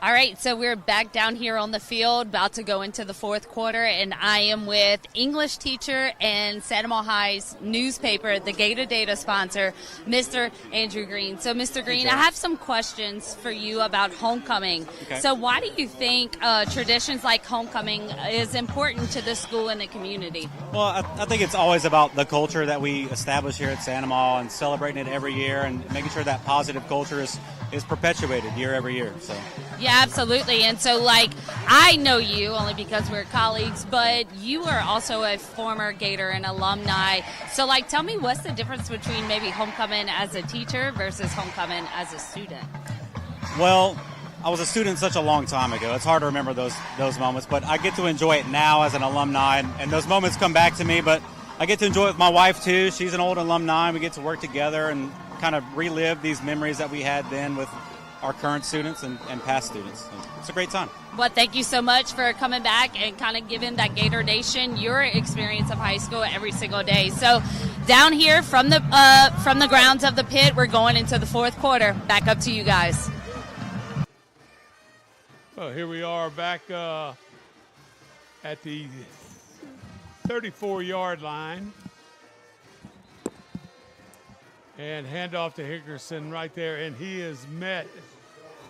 All right, so we're back down here on the field, about to go into the fourth quarter, and I am with English teacher and Santa Maria High's newspaper, the Gator Data sponsor, Mr. Andrew Green. So, Mr. Green, I have some questions for you about homecoming. Okay. So why do you think traditions like homecoming is important to the school and the community? Well, I think it's always about the culture that we establish here at Santa Maria and celebrating it every year and making sure that positive culture is perpetuated year every year. So. Yeah, absolutely. And so, I know you only because we're colleagues, but you are also a former Gator and alumni. So, tell me what's the difference between maybe homecoming as a teacher versus homecoming as a student? Well, I was a student such a long time ago. It's hard to remember those moments, but I get to enjoy it now as an alumni, and those moments come back to me, but I get to enjoy it with my wife, too. She's an old alumni, and we get to work together and kind of relive these memories that we had then with our current students and past students. It's a great time. Well, thank you so much for coming back and kind of giving that Gator Nation your experience of high school every single day. So down here from the grounds of the pit. We're going into the fourth quarter. Back up to you guys. Well, here we are back at the 34-yard line. And handoff to Hickerson right there, and he is met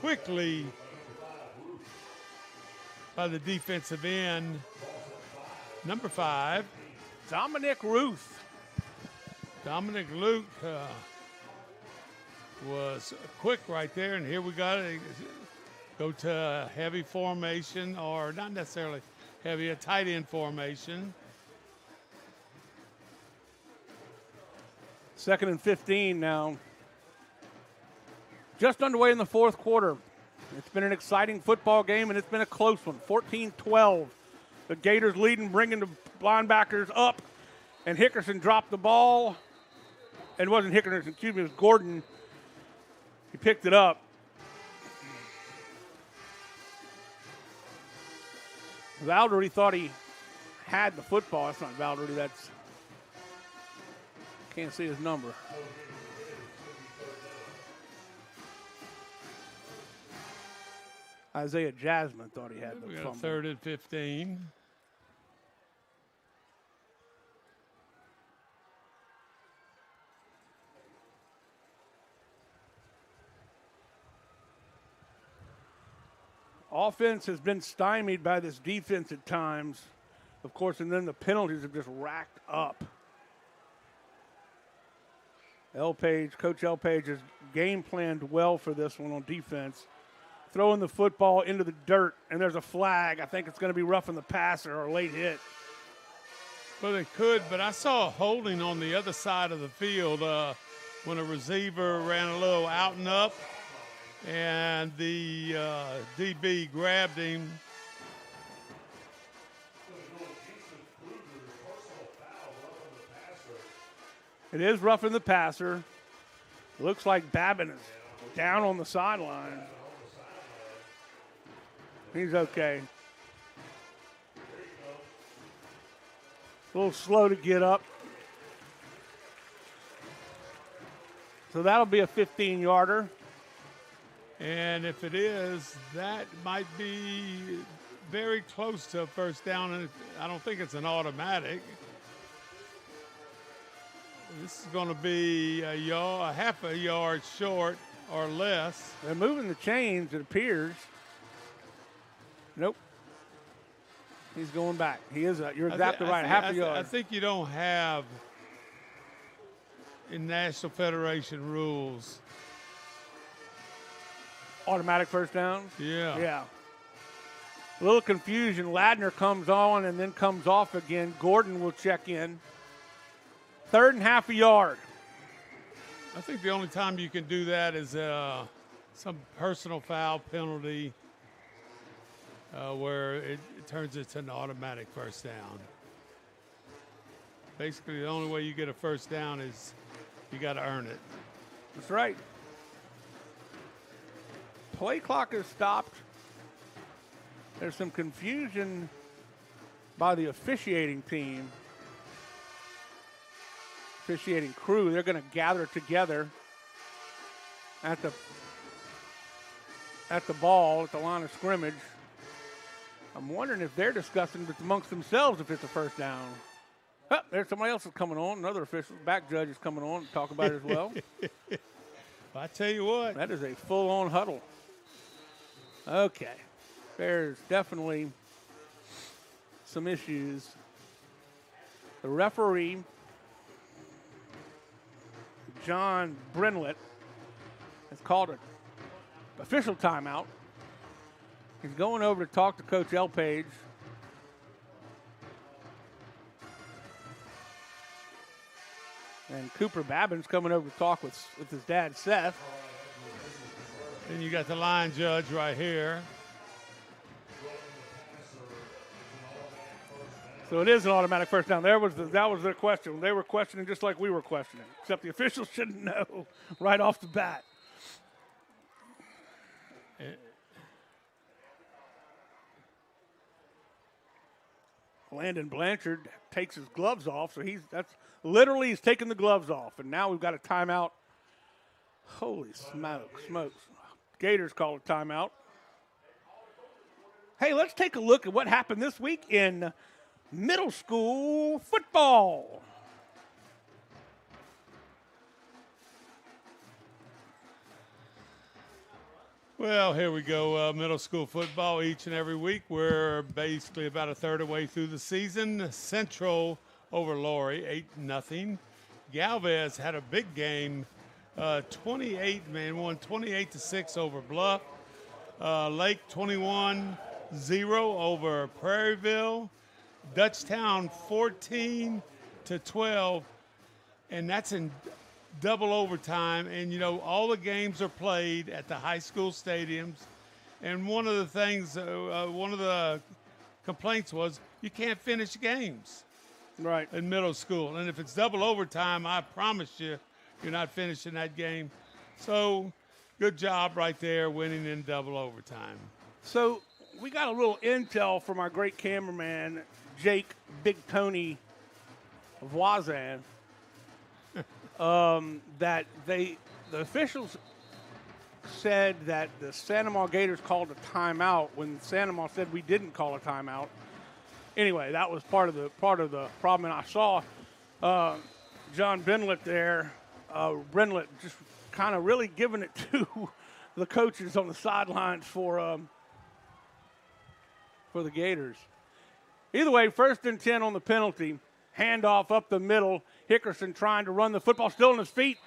quickly by the defensive end, number 5. Dominic Ruth. Dominic Luke was quick right there, and here we got to go to heavy formation, or not necessarily heavy, a tight end formation. 2nd and 15 now. Just underway in the fourth quarter. It's been an exciting football game, and it's been a close one. 14-12. The Gators leading, bringing the linebackers up, and Hickerson dropped the ball. It wasn't Hickerson, excuse me, it was Gordon. He picked it up. Valdery thought he had the football. That's not Valdery, that's... Can't see his number. Isaiah Jasmine thought he had the fumble. 3rd and 15. Offense has been stymied by this defense at times, of course, and then the penalties have just racked up. Coach L. Page has game planned well for this one on defense. Throwing the football into the dirt, and there's a flag. I think it's going to be roughing the passer or a late hit. Well, they could, but I saw a holding on the other side of the field when a receiver ran a little out and up, and the DB grabbed him. It is roughing the passer. Looks like Babin is down on the sideline. He's okay. A little slow to get up. So that'll be a 15-yarder. And if it is, that might be very close to a first down. And I don't think it's an automatic. This is going to be a half a yard short or less. They're moving the chains, it appears. Nope. He's going back. He is. You're exactly right. Half a yard. I think you don't have in National Federation rules automatic first downs. Yeah. Yeah. A little confusion. Ladner comes on and then comes off again. Gordon will check in. 3rd and half a yard. I think the only time you can do that is some personal foul penalty where it turns into an automatic first down. Basically, the only way you get a first down is you got to earn it. That's right. Play clock is stopped. There's some confusion by the officiating team. Officiating crew, they're going to gather together at the ball, at the line of scrimmage. I'm wondering if they're discussing it amongst themselves if it's a first down. Oh, there's somebody else is coming on. Another official, back judge is coming on to talk about it as well. I tell you what. That is a full-on huddle. Okay. There's definitely some issues. The referee, John Brinlett, has called an official timeout. He's going over to talk to Coach L. Page. And Cooper Babin's coming over to talk with his dad, Seth. Then you got the line judge right here. So it is an automatic first down. That was their question. They were questioning just like we were questioning, except the officials shouldn't know right off the bat. Landon Blanchard takes his gloves off, so he's taking the gloves off, and now we've got a timeout. Holy smokes. Gators call a timeout. Hey, let's take a look at what happened this week in middle school football. Well, here we go. Middle school football each and every week. We're basically about a third of the way through the season. Central over Lori, 8-0. Galvez had a big game, won 28-6 over Bluff. Lake 21-0 over Prairieville. Dutchtown 14-12, and that's in double overtime. And, all the games are played at the high school stadiums. And one of the things, one of the complaints was you can't finish games in middle school. And if it's double overtime, I promise you, you're not finishing that game. So good job right there, winning in double overtime. So we got a little intel from our great cameraman, Jake Big Tony of Wazan, that the officials said that the Sanamaw Gators called a timeout when Sanamaw said we didn't call a timeout. Anyway, that was part of the problem, and I saw John Brenlett there, Brenlett just kind of really giving it to the coaches on the sidelines for the Gators. Either way, 1st and 10 on the penalty. Handoff up the middle. Hickerson trying to run the football, still on his feet,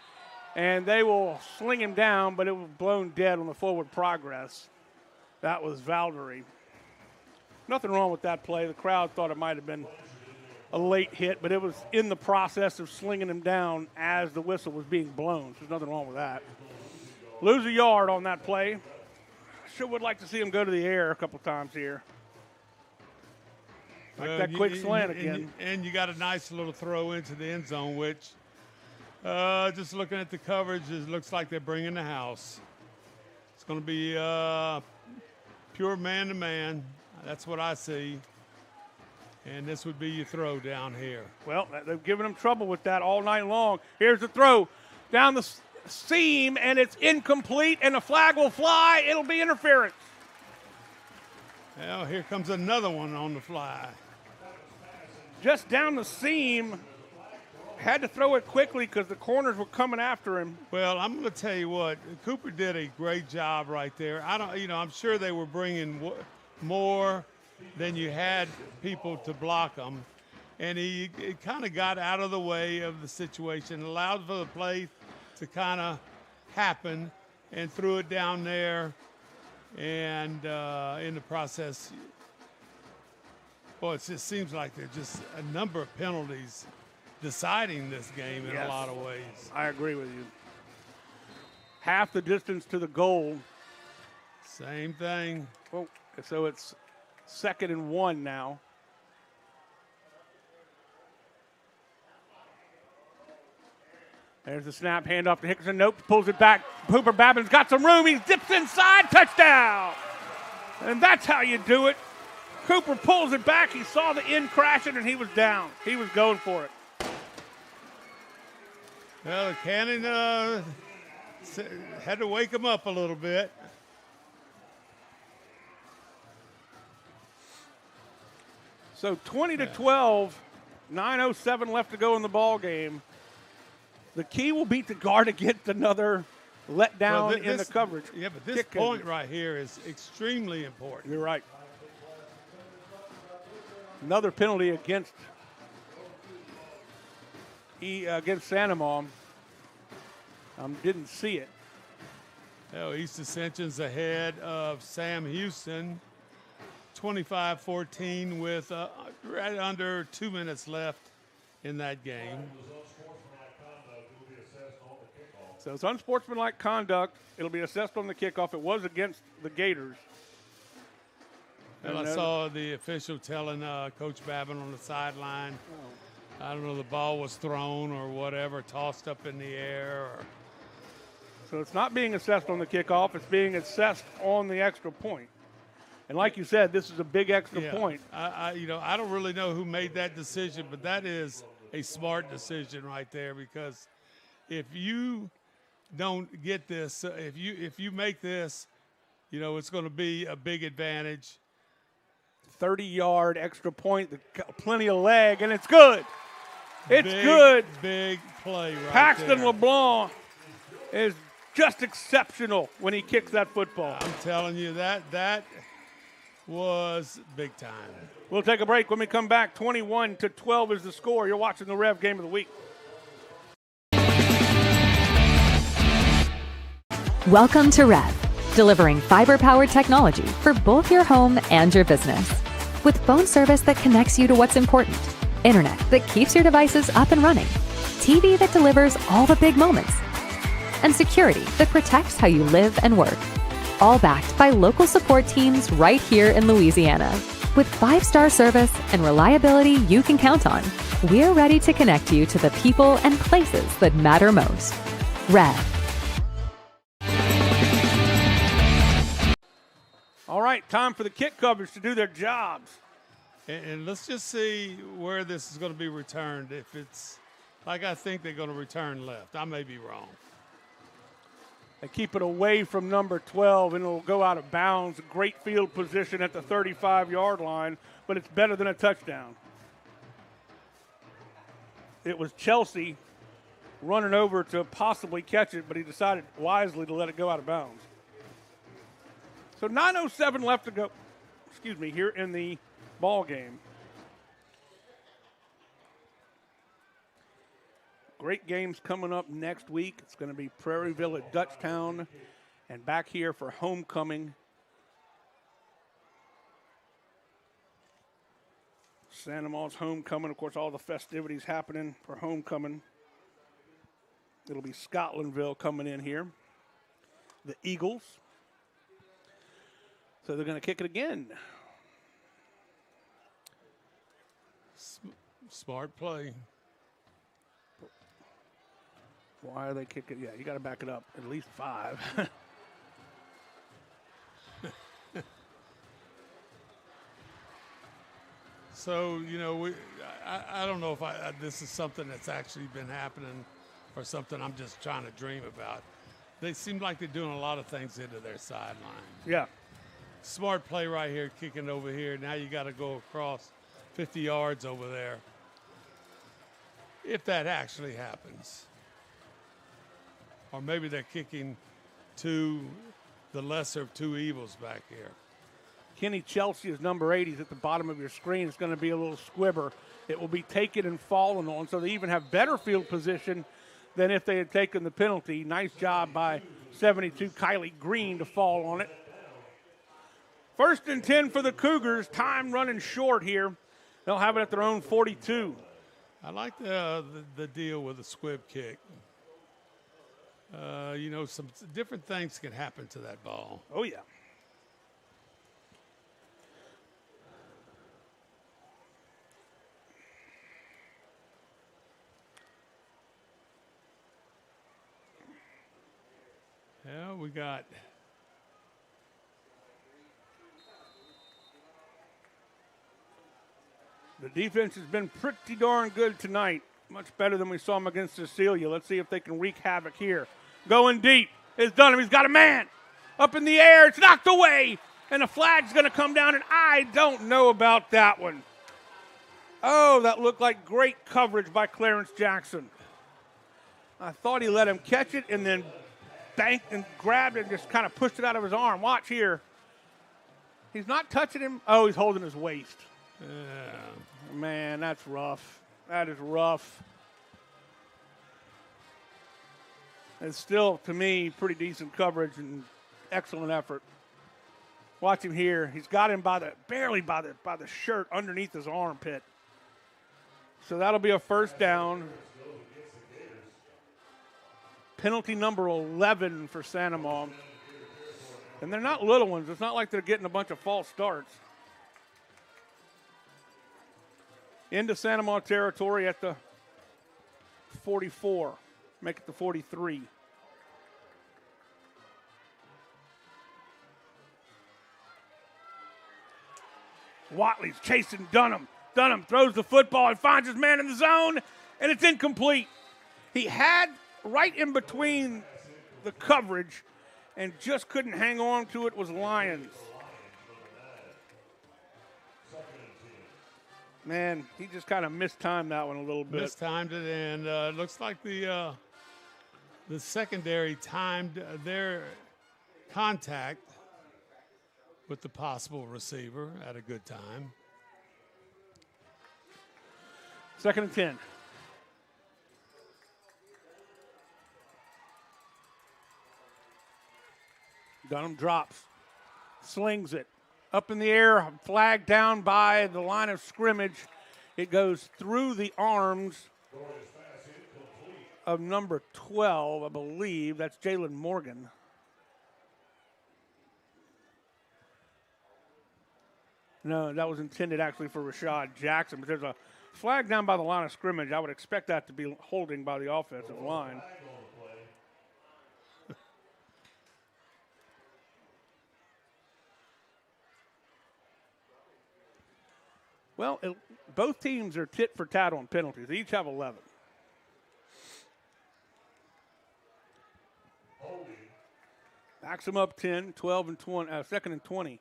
and they will sling him down, but it was blown dead on the forward progress. That was Valdery. Nothing wrong with that play. The crowd thought it might have been a late hit, but it was in the process of slinging him down as the whistle was being blown. So there's nothing wrong with that. Lose a yard on that play. Sure would like to see him go to the air a couple times here. Like that quick slant again. And you got a nice little throw into the end zone, which just looking at the coverage, it looks like they're bringing the house. It's going to be pure man-to-man. That's what I see. And this would be your throw down here. Well, they've given him trouble with that all night long. Here's the throw down the seam, and it's incomplete, and the flag will fly. It'll be interference. Well, here comes another one on the fly. Just down the seam. Had to throw it quickly because the corners were coming after him. Well, I'm going to tell you what, Cooper did a great job right there. I'm sure they were bringing more than you had people to block them, and he kind of got out of the way of the situation, allowed for the play to kind of happen, and threw it down there. And in the process, it just seems like there's just a number of penalties deciding this game in a lot of ways. I agree with you. Half the distance to the goal. Same thing. Well, so it's 2nd and 1 now. There's the snap, handoff to Hickerson. Nope, pulls it back. Hooper Babbin's got some room. He dips inside, touchdown. And that's how you do it. Cooper pulls it back. He saw the end crashing, and he was down. He was going for it. Well, the Cannon had to wake him up a little bit. So 20-12, 9:07 left to go in the ball game. The key will be to guard against another letdown in the coverage. Yeah, but this point right here is extremely important. You're right. Another penalty against Sanamaw. Didn't see it. East Ascension's ahead of Sam Houston, 25-14 with right under 2 minutes left in that game. So it's unsportsmanlike conduct. It'll be assessed on the kickoff. It was against the Gators. And I saw the official telling Coach Babin on the sideline, I don't know, the ball was thrown or whatever, tossed up in the air. So it's not being assessed on the kickoff. It's being assessed on the extra point. And like you said, this is a big extra point. I don't really know who made that decision, but that is a smart decision right there, because if you don't get this, if you make this, it's going to be a big advantage. 30-yard extra point, plenty of leg, and it's good. It's good. Big play right Paxton there. LeBlanc is just exceptional when he kicks that football. I'm telling you, that was big time. We'll take a break. When we come back, 21-12 is the score. You're watching the Rev Game of the Week. Welcome to REV, delivering fiber-powered technology for both your home and your business. With phone service that connects you to what's important, internet that keeps your devices up and running, TV that delivers all the big moments, and security that protects how you live and work. All backed by local support teams right here in Louisiana. With 5-star service and reliability you can count on, we're ready to connect you to the people and places that matter most. REV. All right, time for the kick coverage to do their jobs. And let's just see where this is going to be returned. If it's like I think they're going to return left. I may be wrong. They keep it away from number 12, and it'll go out of bounds. Great field position at the 35-yard line, but it's better than a touchdown. It was Chelsea running over to possibly catch it, but he decided wisely to let it go out of bounds. So 9:07 left to go, here in the ball game. Great games coming up next week. It's going to be Prairieville at Dutchtown, and back here for homecoming. Santa Ma's homecoming. Of course, all the festivities happening for homecoming. It'll be Scotlandville coming in here. The Eagles. So they're going to kick it again. Smart play. Why are they kicking? Yeah, you got to back it up at least 5. So, I don't know if this is something that's actually been happening or something I'm just trying to dream about. They seem like they're doing a lot of things into their sideline. Yeah. Smart play right here, kicking over here. Now you got to go across 50 yards over there. If that actually happens. Or maybe they're kicking to the lesser of two evils back here. Kenny Chelsea is number 8. He's at the bottom of your screen. It's going to be a little squibber. It will be taken and fallen on, so they even have better field position than if they had taken the penalty. Nice job by 72 Kylie Green to fall on it. 1st and 10 for the Cougars. Time running short here. They'll have it at their own 42. I like the deal with the squib kick. Some different things can happen to that ball. Oh, yeah. Yeah, we got the defense has been pretty darn good tonight. Much better than we saw them against Cecilia. Let's see if they can wreak havoc here. Going deep. It's Dunham. He's got a man. Up in the air. It's knocked away. And the flag's going to come down, and I don't know about that one. Oh, that looked like great coverage by Clarence Jackson. I thought he let him catch it and then banked and grabbed it and just kind of pushed it out of his arm. Watch here. He's not touching him. Oh, he's holding his waist. Yeah. Man, that's rough. That is rough. It's still, to me, pretty decent coverage and excellent effort. Watch him here. He's got him barely by the shirt underneath his armpit. So that'll be a 1st down. Penalty number 11 for Santa Ma. And they're not little ones. It's not like they're getting a bunch of false starts. Into Santa Ma territory at the 44. Make it the 43. Watley's chasing Dunham. Dunham throws the football and finds his man in the zone, and it's incomplete. He had right in between the coverage and just couldn't hang on to it was Lyons. Man, he just kind of mistimed that one a little bit. Mistimed it, and it looks like the secondary timed their contact with the possible receiver at a good time. 2nd and 10. Dunham drops, slings it up in the air, flag down by the line of scrimmage. It goes through the arms of number 12, I believe. That's Jalen Morgan. No, that was intended actually for Rashad Jackson, but there's a flag down by the line of scrimmage. I would expect that to be holding by the offensive line. Well, both teams are tit for tat on penalties. They each have 11. Backs them up 10, 12 and 20, 2nd and 20.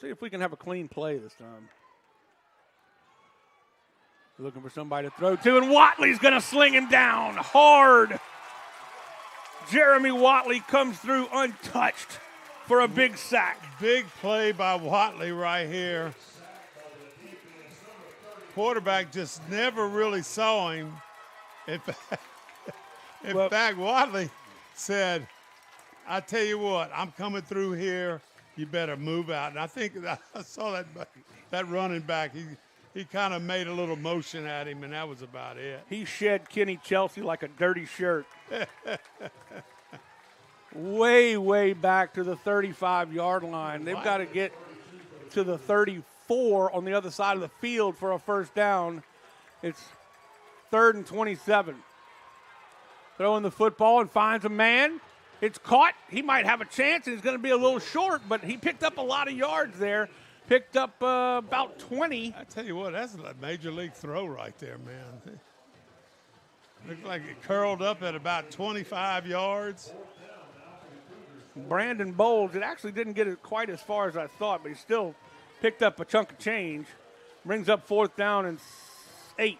See if we can have a clean play this time. Looking for somebody to throw to, and Watley's going to sling him down hard. Jeremy Watley comes through untouched for a big sack. Big play by Watley right here. Quarterback just never really saw him. In fact, Watley said, I tell you what, I'm coming through here. You better move out. And I think I saw that running back. He kind of made a little motion at him, and that was about it. He shed Kenny Chelsea like a dirty shirt. way, way back to the 35-yard line. They've got to get to the 34 on the other side of the field for a first down. It's 3rd and 27. Throwing the football and finds a man. It's caught. He might have a chance, and he's going to be a little short, but he picked up a lot of yards there. Picked up about 20. I tell you what, that's a major league throw right there, man. Looked like it curled up at about 25 yards. Brandon Bowles, it actually didn't get it quite as far as I thought, but he still picked up a chunk of change. Brings up 4th down and 8.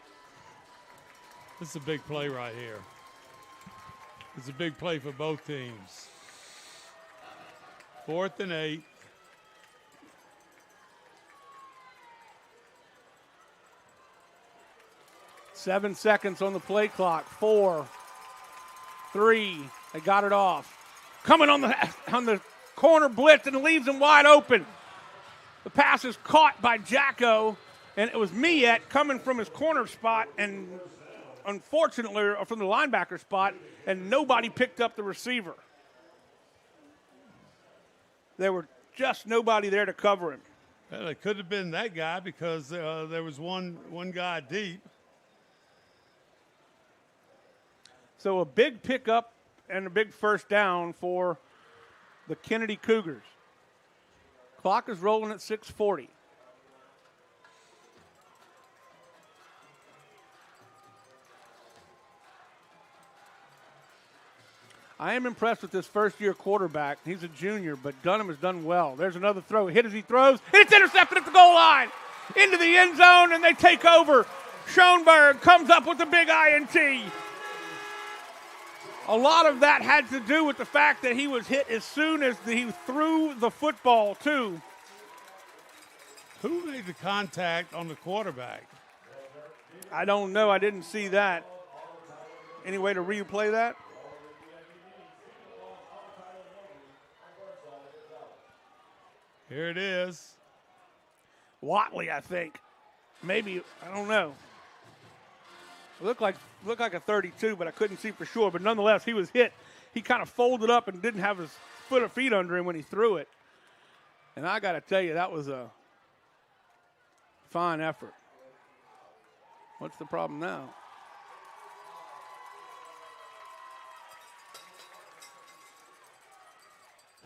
This is a big play right here. It's a big play for both teams. 4th and 8. Seven seconds on the play clock. 4, 3. They got it off. Coming on the corner blitz and leaves him wide open. The pass is caught by Jacko, and it was Miette coming from his corner spot, and unfortunately, or from the linebacker spot, and nobody picked up the receiver. There were just nobody there to cover him. Well, it could have been that guy because there was one guy deep. So a big pickup and a big first down for the Kennedy Cougars. Clock is rolling at 6:40. I am impressed with this first-year quarterback. He's a junior, but Dunham has done well. There's another throw. Hit as he throws, and it's intercepted at the goal line. Into the end zone, and they take over. Schoenberg comes up with the big INT. A lot of that had to do with the fact that he was hit as soon as he threw the football, too. Who made the contact on the quarterback? I don't know. I didn't see that. Any way to replay that? Here it is. Watley, I think. Maybe, I don't know. It looked like a 32, but I couldn't see for sure. But nonetheless, he was hit. He kind of folded up and didn't have his foot or feet under him when he threw it. And I got to tell you, that was a fine effort. What's the problem now?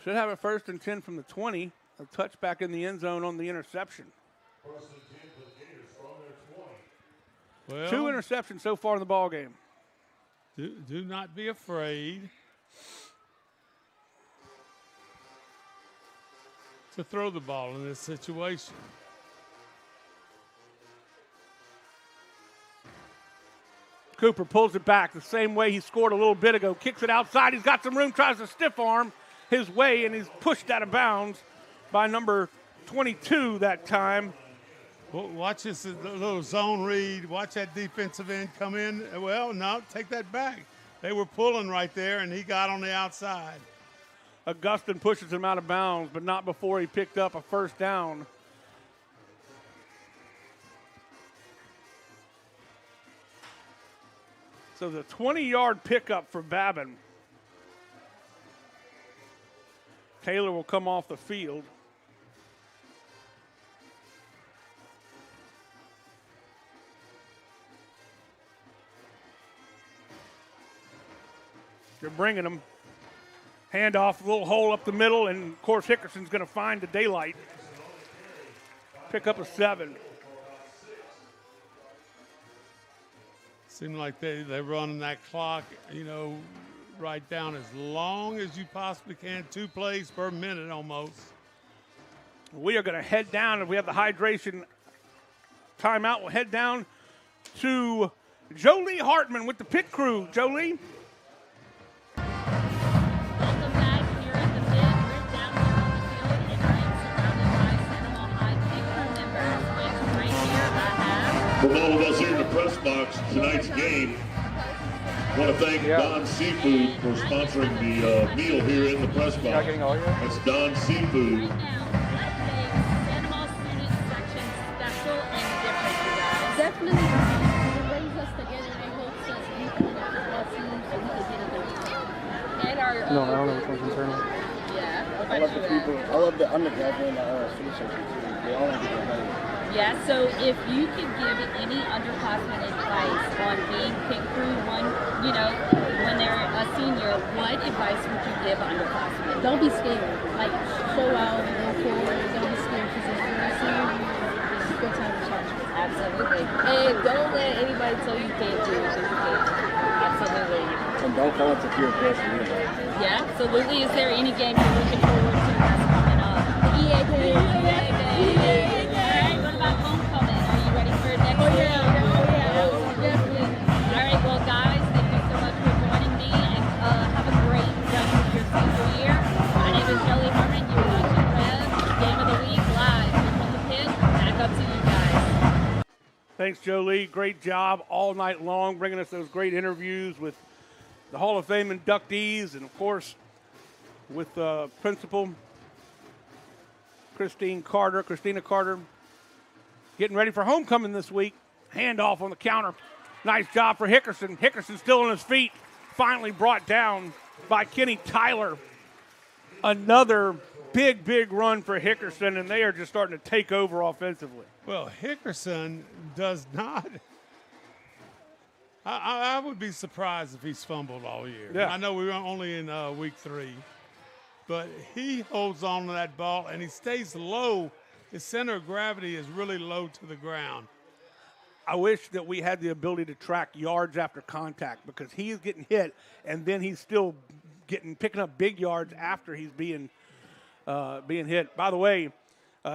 Should have a 1st and 10 from the 20. A touchback in the end zone on the interception. 1st and 10 for the Gators from their 20. Well, 2 interceptions so far in the ball game. Do not be afraid to throw the ball in this situation. Cooper pulls it back the same way he scored a little bit ago. Kicks it outside. He's got some room, tries to stiff arm his way, and he's pushed out of bounds by number 22 that time. Well, watch this little zone read. Watch that defensive end come in. Well, no, take that back. They were pulling right there, and he got on the outside. Augustin pushes him out of bounds, but not before he picked up a 1st down. So the 20-yard pickup for Babin. Taylor will come off the field. They're bringing him. Handoff, little hole up the middle, and of course Hickerson's going to find the daylight. Pick up a 7. Seemed like they're running that clock, right down as long as you possibly can. 2 plays per minute almost. We are going to head down. If we have the hydration timeout, we'll head down to Jolie Hartman with the pit crew. Jolie? From all of us here in the press box, tonight's game, I want to thank Don Seafood for sponsoring the meal here in the press box. That's Don Seafood. Definitely it brings us together and helps us become our teams and we can get it. And our no, I don't know which one's internal. Yeah. I love the people. I love the undergraduate and student section too. They all have to get better. Yeah, so if you could give any underclassmen advice on being pit crew, when they're a senior, what advice would you give underclassmen? Don't be scared. Like, show out, go forward. Don't be scared because if you're a senior, it's a good time to charge. Absolutely. And don't let anybody tell you can't do it. Absolutely. And don't fall into peer pressure either. Yeah, absolutely. Is there any game you're looking forward to that's coming up? EA Day. What about homecoming? Are you ready for next year? Definitely. All right, well, guys, thank you so much for joining me, and have a great rest of your senior year. My name is Jolie Hartman. You're watching REV Game of the Week live from the pit. Back up to you guys. Thanks, Jolie. Great job all night long, bringing us those great interviews with the Hall of Fame inductees, and of course, with Principal Christina Carter, getting ready for homecoming this week. Handoff on the counter. Nice job for Hickerson. Hickerson still on his feet. Finally brought down by Kenny Tyler. Another big run for Hickerson, and they are just starting to take over offensively. Well, Hickerson does not. I would be surprised if he's fumbled all year. Yeah. I know we were only in week 3. But he holds on to that ball, and he stays low. His center of gravity is really low to the ground. I wish that we had the ability to track yards after contact, because he is getting hit, and then he's still picking up big yards after he's being hit. By the way,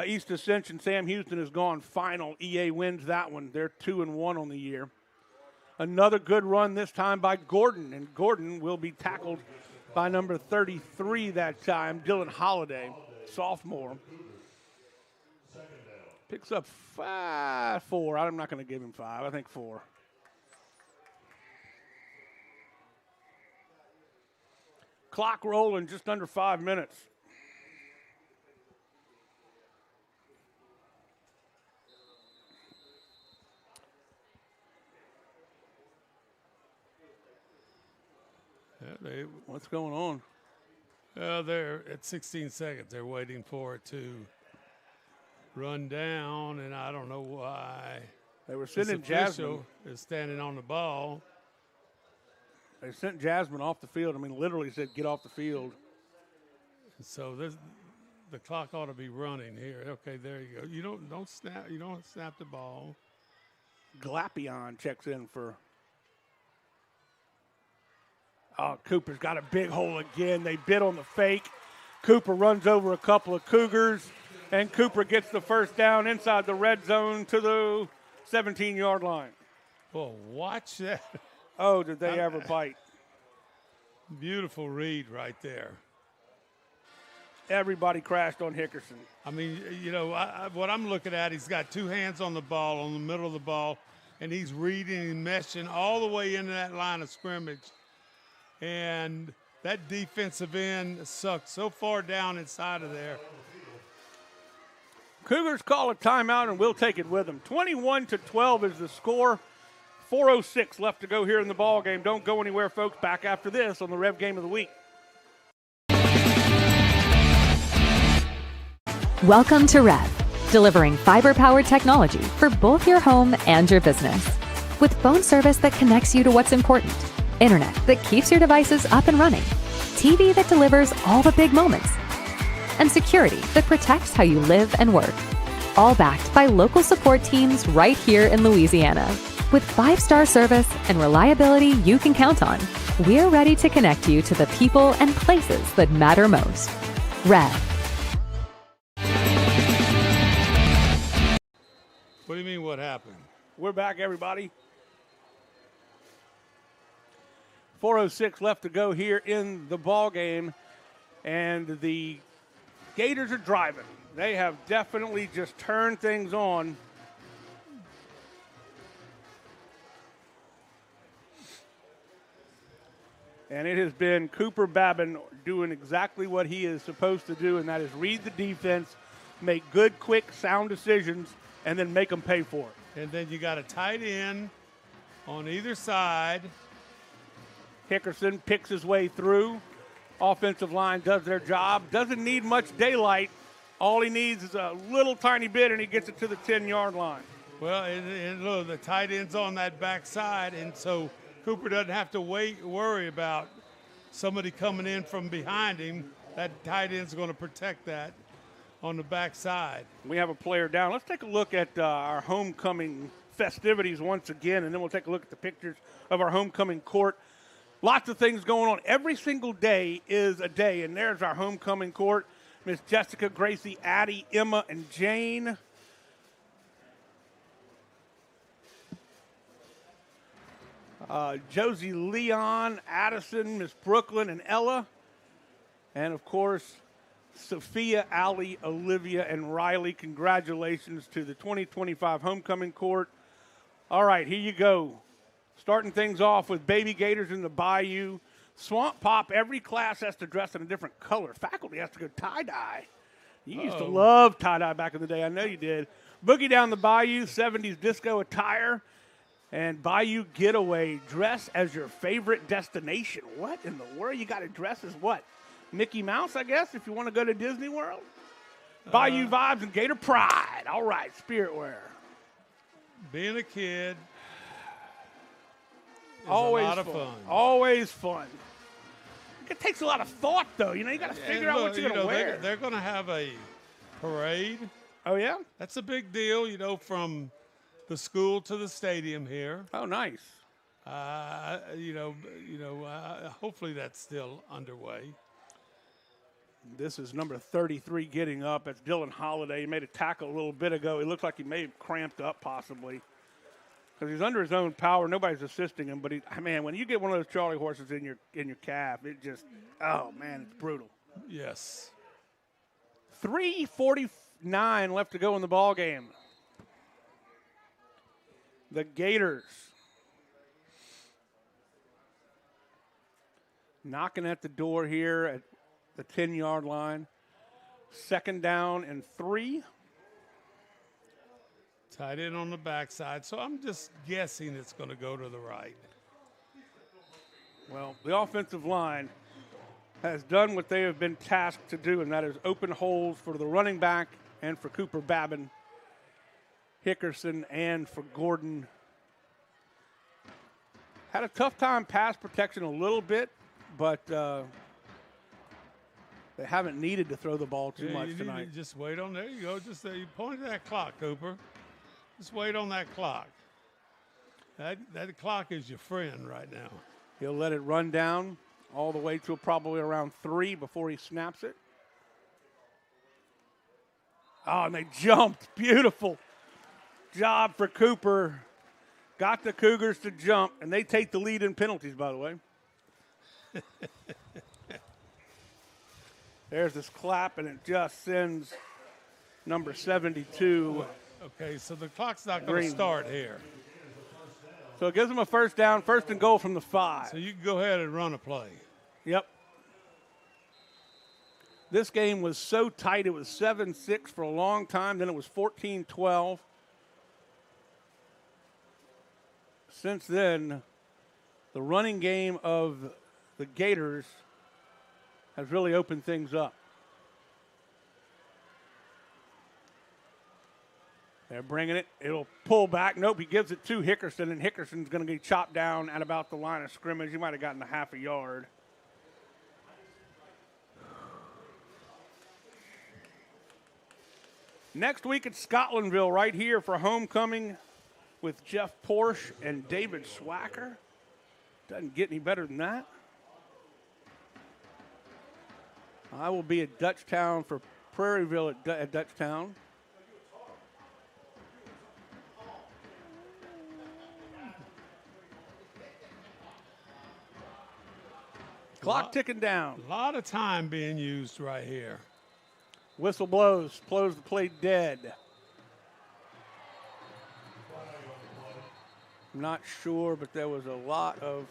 East Ascension, Sam Houston has gone final. EA wins that one. They're 2-1 on the year. Another good run this time by Gordon, and Gordon will be tackled by number 33 that time, Dylan Holiday, sophomore. Picks up 4. I'm not going to give him 5. I think 4. Clock rolling, just under 5 minutes. What's going on? They're at 16 seconds. They're waiting for it to run down, and I don't know why. They were sending Jasmine. Is standing on the ball. They sent Jasmine off the field. I mean, literally said, get off the field. So the clock ought to be running here. Okay, there you go. You don't snap. You don't snap the ball. Glapion checks in for. Oh, Cooper's got a big hole again. They bid on the fake. Cooper runs over a couple of Cougars, and Cooper gets the first down inside the red zone to the 17-yard line. Well, watch that. Oh, did they ever bite? Beautiful read right there. Everybody crashed on Hickerson. I mean, you know, what I'm looking at, he's got two hands on the ball, on the middle of the ball, and he's reading and meshing all the way into that line of scrimmage. And that defensive end sucked so far down inside of there. Cougars call a timeout, and we'll take it with them. 21-12 is the score. 4:06 left to go here in the ball game. Don't go anywhere, folks. Back after this on the Rev Game of the Week. Welcome to REV, delivering fiber-powered technology for both your home and your business. With phone service that connects you to what's important, internet that keeps your devices up and running, TV that delivers all the big moments, and security that protects how you live and work. All backed by local support teams right here in Louisiana. With 5-star service and reliability you can count on, we're ready to connect you to the people and places that matter most. REV. What do you mean, what happened? We're back, everybody. 4:06 left to go here in the ball game, and the Gators are driving. They have definitely just turned things on. And it has been Cooper Babin doing exactly what he is supposed to do, and that is read the defense, make good, quick, sound decisions, and then make them pay for it. And then you got a tight end on either side. Hickerson picks his way through. Offensive line does their job. Doesn't need much daylight. All he needs is a little tiny bit, and he gets it to the 10-yard line. Well, and look, the tight end's on that backside, and so Cooper doesn't have to worry about somebody coming in from behind him. That tight end's going to protect that on the backside. We have a player down. Let's take a look at our homecoming festivities once again, and then we'll take a look at the pictures of our homecoming court. Lots of things going on. Every single day is a day, and there's our homecoming court. Miss Jessica, Gracie, Addie, Emma, and Jane. Josie, Leon, Addison, Miss Brooklyn, and Ella. And, of course, Sophia, Allie, Olivia, and Riley. Congratulations to the 2025 homecoming court. All right, here you go. Starting things off with baby Gators in the Bayou. Swamp Pop, every class has to dress in a different color. Faculty has to go tie-dye. You used to love tie-dye back in the day. I know you did. Boogie Down the Bayou, 70s disco attire. And Bayou Getaway, dress as your favorite destination. What in the world? You got to dress as what? Mickey Mouse, I guess, if you want to go to Disney World? Bayou Vibes and Gator Pride. All right, spirit wear. Being a kid is always a lot of fun. Always fun. It takes a lot of thought, though. You know, you got to figure out what you're going to wear. They're going to have a parade. Oh, yeah? That's a big deal, you know, from the school to the stadium here. Oh, nice. Hopefully that's still underway. This is number 33 getting up. That's Dylan Holiday. He made a tackle a little bit ago. It looked like he may have cramped up possibly because he's under his own power. Nobody's assisting him. But, man, when you get one of those Charlie horses in your calf, it just, oh, man, it's brutal. Yes. 3:49 left to go in the ball game. The Gators knocking at the door here at the 10-yard line. 2nd down and 3. Tight end on the backside. So I'm just guessing it's going to go to the right. Well, the offensive line has done what they have been tasked to do, and that is open holes for the running back and for Cooper Babin, Hickerson, and for Gordon. Had a tough time pass protection a little bit, but They haven't needed to throw the ball too Yeah, much you need to tonight. just wait on. There you go. Just you point at that clock, Cooper. Just wait on that clock. That clock is your friend right now. He'll let it run down all the way to probably around 3 before he snaps it. Oh, and they jumped. Beautiful job for Cooper. Got the Cougars to jump, and they take the lead in penalties, by the way. There's this clap, and it just sends number 72. Okay, so the clock's not going to Green. start here. So it gives them a first down, first and goal from the 5. So you can go ahead and run a play. Yep. This game was so tight. It was 7-6 for a long time. Then it was 14-12. Since then, the running game of the Gators has really opened things up. They're bringing it. It'll pull back. Nope, he gives it to Hickerson, and Hickerson's going to get chopped down at about the line of scrimmage. He might have gotten a half a yard. Next week at Scotlandville, right here for homecoming with Jeff Porsche and David Swacker. Doesn't get any better than that. I will be at Dutchtown for Prairieville at Dutchtown. Clock ticking down. A lot of time being used right here. Whistle blows the play dead. I'm not sure, but there was a lot of.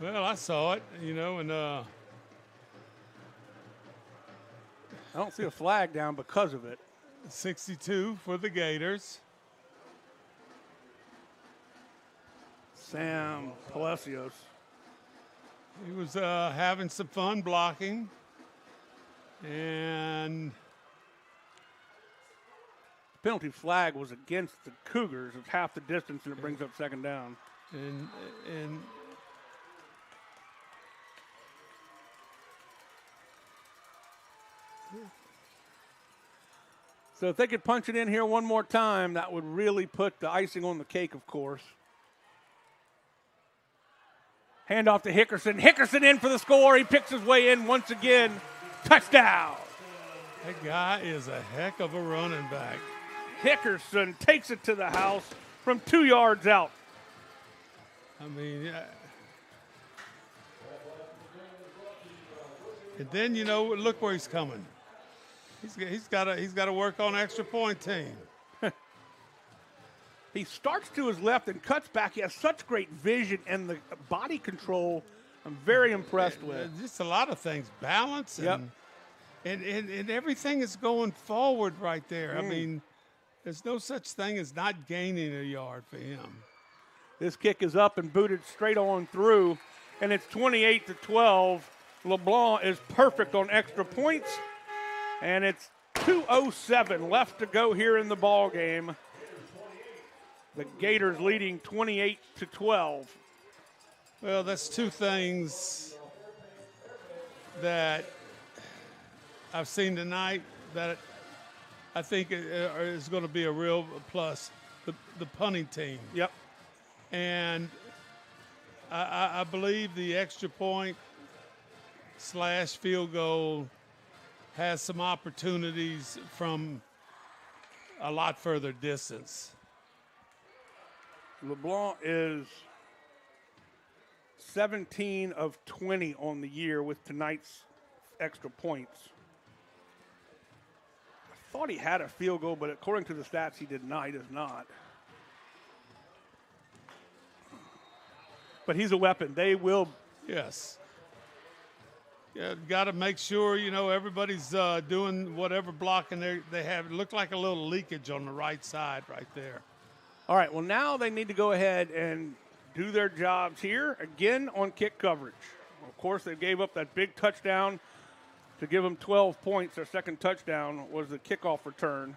Well, I saw it, and I don't see a flag down because of it. 62 for the Gators. Sam Palacios. He was having some fun blocking. And the penalty flag was against the Cougars of half the distance, and it brings up second down. And so if they could punch it in here one more time, that would really put the icing on the cake, of course. Hand off to Hickerson. Hickerson in for the score. He picks his way in once again. Touchdown. That guy is a heck of a running back. Hickerson takes it to the house from 2 yards out. I mean, and then look where he's coming. He's got to work on extra point team. He starts to his left and cuts back. He has such great vision and the body control. I'm very impressed with. Just a lot of things, balance, and everything is going forward right there. I mean, there's no such thing as not gaining a yard for him. This kick is up and booted straight on through, and it's 28-12. LeBlanc is perfect on extra points, and it's 2:07 left to go here in the ball game. The Gators leading 28-12. Well, that's two things that I've seen tonight that I think is going to be a real plus. The punting team. Yep. And I believe the extra point / field goal has some opportunities from a lot further distance. LeBlanc is 17 of 20 on the year with tonight's extra points. I thought he had a field goal, but according to the stats, he did not. He does not. But he's a weapon. They will. Yes. Yeah, got to make sure, everybody's doing whatever blocking they have. It looked like a little leakage on the right side right there. All right, well, now they need to go ahead and do their jobs here, again on kick coverage. Of course, they gave up that big touchdown to give them 12 points. Their second touchdown was the kickoff return.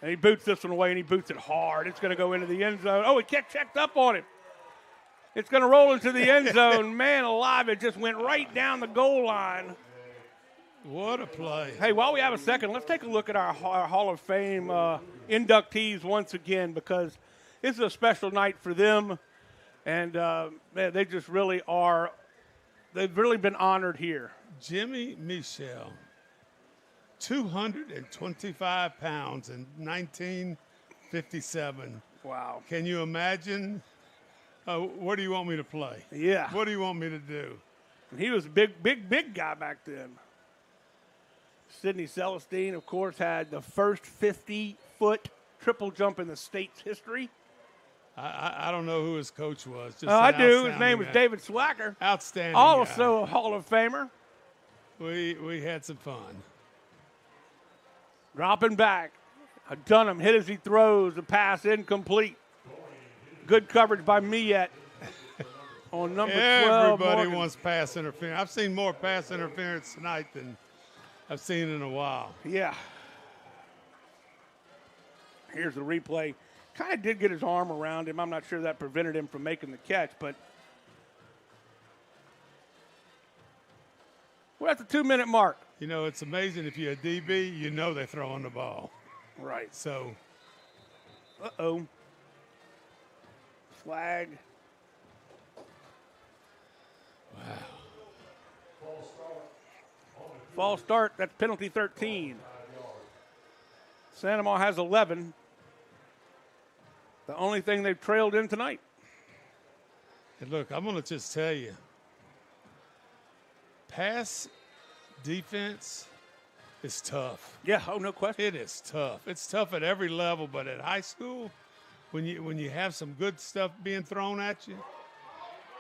And he boots this one away, and he boots it hard. It's going to go into the end zone. Oh, he checked up on him. It's going to roll into the end zone. Man alive, it just went right down the goal line. What a play. Hey, while we have a second, let's take a look at our Hall of Fame inductees once again, because this is a special night for them. And, man, they just really are – they've really been honored here. Jimmy Michel, 225 pounds in 1957. Wow. Can you imagine? What do you want me to play? Yeah. What do you want me to do? He was a big guy back then. Sidney Celestine, of course, had the first 50-foot triple jump in the state's history. I don't know who his coach was. Just I do. His name was David Swacker. Outstanding. Also a Hall of Famer. We had some fun. Dropping back. Dunham hit as he throws. The pass incomplete. Good coverage by Miette on number 12. Everybody Morgan. wants pass interference. I've seen more pass interference tonight than I've seen in a while. Yeah. Here's the replay. Kind of did get his arm around him. I'm not sure that prevented him from making the catch, but we're at the 2-minute mark. You know, it's amazing if you're a DB, you know they're throwing the ball. Right. So. Uh-oh. Flag. Wow. False start. That's penalty 13. Santa Maria has 11. The only thing they've trailed in tonight. And look, I'm going to just tell you, pass defense is tough. Yeah, no question. It is tough. It's tough at every level, but at high school, when you have some good stuff being thrown at you.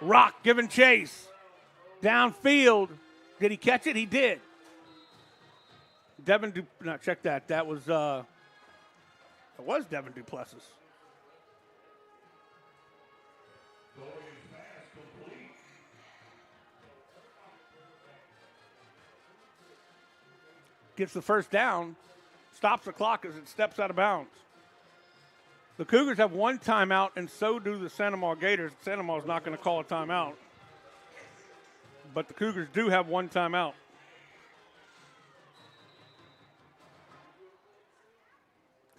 Rock giving chase. Downfield. Did he catch it? He did. Check that. That was Devin Duplessis. Gets the first down, stops the clock as it steps out of bounds. The Cougars have one timeout, and so do the Santa Maria Gators. Santa Maria's not going to call a timeout, but the Cougars do have one timeout.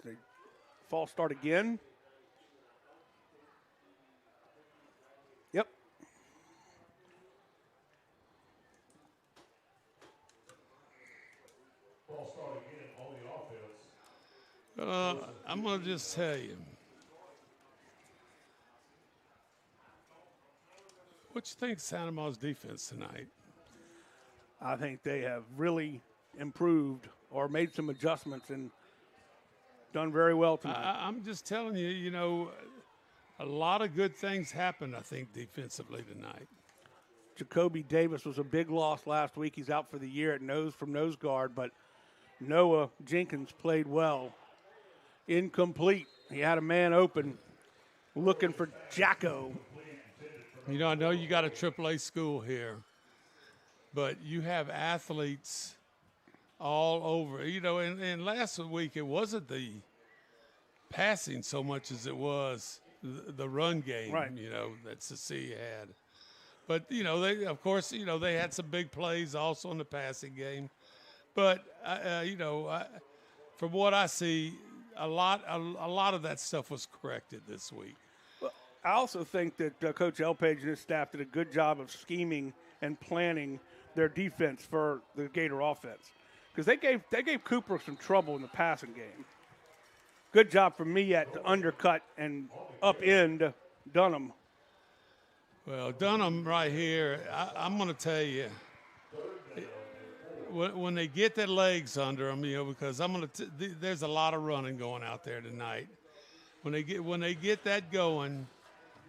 They false start again. Yep. I'm going to just tell you. What you think of Santa Maria's defense tonight? I think they have really improved or made some adjustments and done very well tonight. I'm just telling you, you know, a lot of good things happened, I think, defensively tonight. Jacoby Davis was a big loss last week. He's out for the year at nose guard, but Noah Jenkins played well. Incomplete. He had a man open looking for Jacko. You know, I know you got a AAA school here, but you have athletes all over. You know, and last week it wasn't the passing so much as it was the run game, right. You know, that CC had. But, you know, they, of course, you know, they had some big plays also in the passing game. But, you know, from what I see, a lot of that stuff was corrected this week. Well, I also think that Coach Elpage and his staff did a good job of scheming and planning their defense for the Gator offense, because they gave Cooper some trouble in the passing game. Good job for Miette to undercut and upend Dunham. Well, Dunham right here, I'm going to tell you, when they get their legs under them, you know, because there's a lot of running going out there tonight. When they get that going,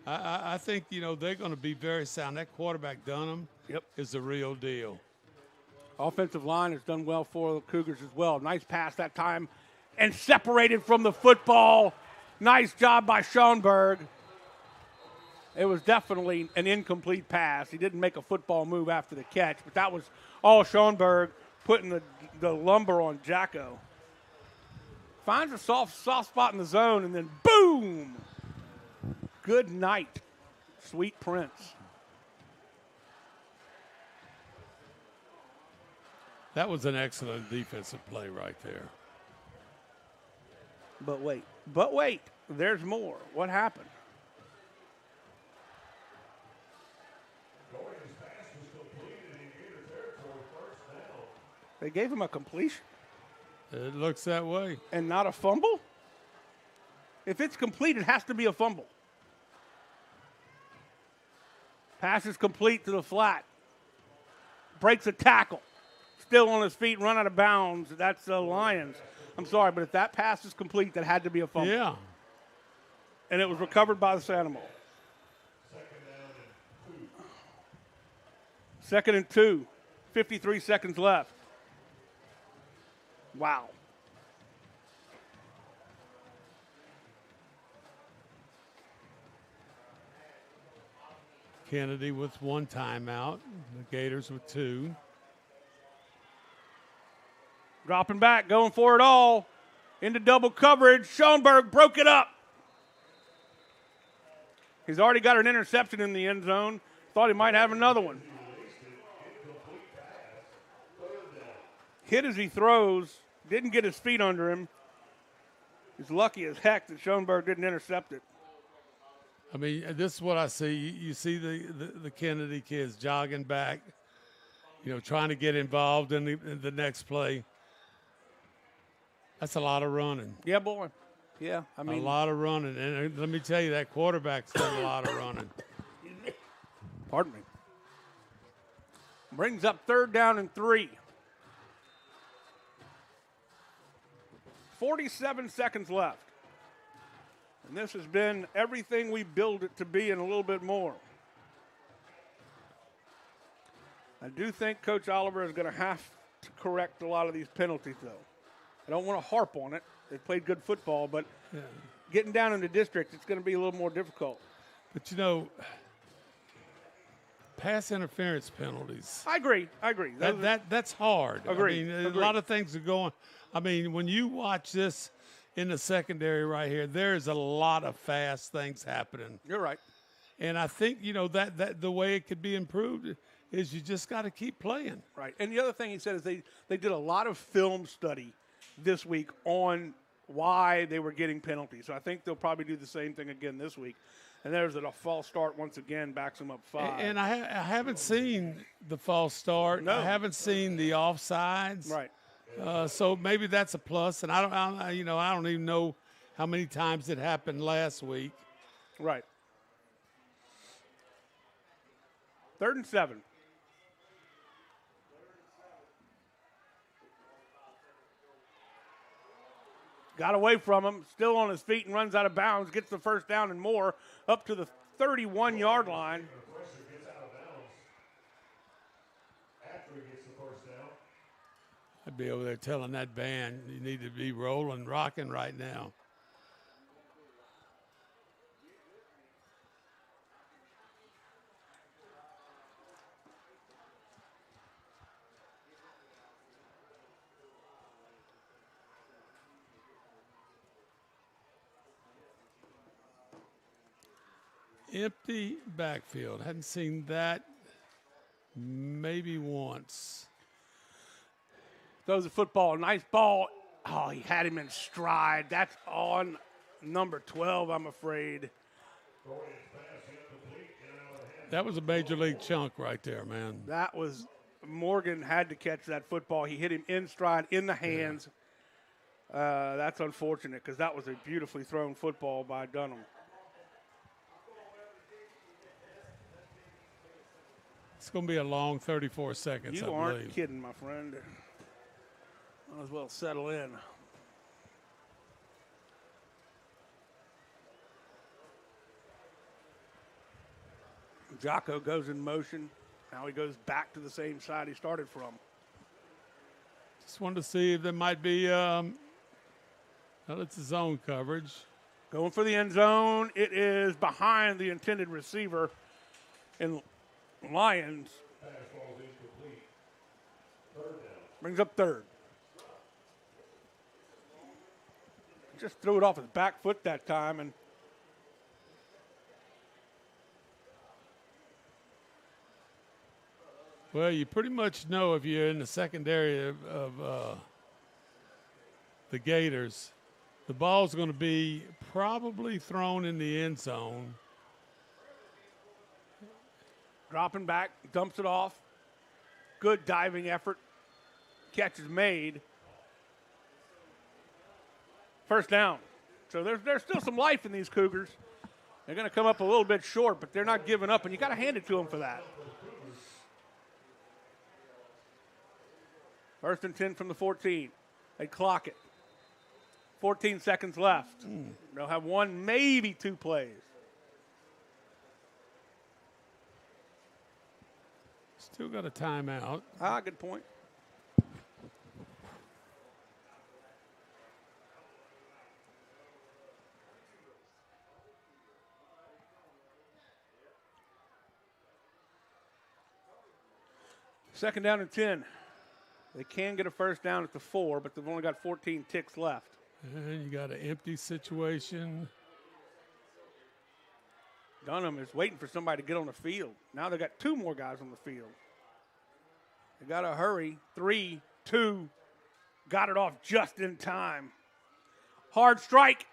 I think, you know, they're going to be very sound. That quarterback Dunham is the real deal. Offensive line has done well for the Cougars as well. Nice pass that time, and separated from the football. Nice job by Schoenberg. It was definitely an incomplete pass. He didn't make a football move after the catch, but that was all Schoenberg putting the lumber on Jacko. Finds a soft spot in the zone, and then boom! Good night. Sweet Prince. That was an excellent defensive play right there. But wait, there's more. What happened? They gave him a completion. It looks that way. And not a fumble? If it's complete, it has to be a fumble. Pass is complete to the flat. Breaks a tackle. Still on his feet, run out of bounds. That's the Lions. I'm sorry, but if that pass is complete, that had to be a fumble. Yeah. And it was recovered by the Sanimal. 2nd and 2. 53 seconds left. Wow. Kennedy with 1 timeout. The Gators with 2. Dropping back, going for it all. Into double coverage. Schoenberg broke it up. He's already got an interception in the end zone. Thought he might have another one. Hit as he throws. Didn't get his feet under him. He's lucky as heck that Schoenberg didn't intercept it. I mean, this is what I see. You see the Kennedy kids jogging back, trying to get involved in the next play. That's a lot of running. Yeah, boy. Yeah, I mean. A lot of running. And let me tell you, that quarterback's done a lot of running. Pardon me. Brings up 3rd down and 3. 47 seconds left. And this has been everything we build it to be and a little bit more. I do think Coach Oliver is going to have to correct a lot of these penalties, though. I don't want to harp on it. They played good football, but getting down in the district, it's going to be a little more difficult. But, pass interference penalties. I agree. That's hard. Agreed. I mean, a lot of things are going. I mean, when you watch this in the secondary right here, there's a lot of fast things happening. You're right. And I think, that the way it could be improved is you just got to keep playing. Right. And the other thing he said is they did a lot of film study this week on why they were getting penalties. So I think they'll probably do the same thing again this week. And there's a false start once again, backs them up 5. And I haven't seen the false start. No. I haven't seen the offsides. Right. So maybe that's a plus. And I don't even know how many times it happened last week. Right. 3rd and 7. Got away from him, still on his feet and runs out of bounds, gets the 1st down and more, up to the 31-yard line. I'd be over there telling that band, you need to be rolling, rocking right now. Empty backfield. Hadn't seen that maybe once. Throws the football. Nice ball. Oh, he had him in stride. That's on number 12, I'm afraid. That was a major league chunk right there, man. That was – Morgan had to catch that football. He hit him in stride, in the hands. Yeah. That's unfortunate because that was a beautifully thrown football by Dunham. It's going to be a long 34 seconds, I believe. You aren't kidding, my friend. Might as well settle in. Jocko goes in motion. Now he goes back to the same side he started from. Just wanted to see if there might be, well, it's a zone coverage. Going for the end zone. It is behind the intended receiver. And Lions brings up 3rd. Just threw it off his back foot that time, and Well, you pretty much know if you're in the secondary of the Gators, the ball's going to be probably thrown in the end zone. Dropping back, dumps it off. Good diving effort. Catch is made. First down. So there's still some life in these Cougars. They're going to come up a little bit short, but they're not giving up, and you got to hand it to them for that. First and 10 from the 14. They clock it. 14 seconds left. They'll have one, maybe two plays. Still got a timeout. Good point. Second down and 10. They can get a first down at the 4, but they've only got 14 ticks left. And you got an empty situation. Dunham is waiting for somebody to get on the field. Now they got two more guys on the field. They got to hurry. 3, 2. Got it off just in time. Hard strike,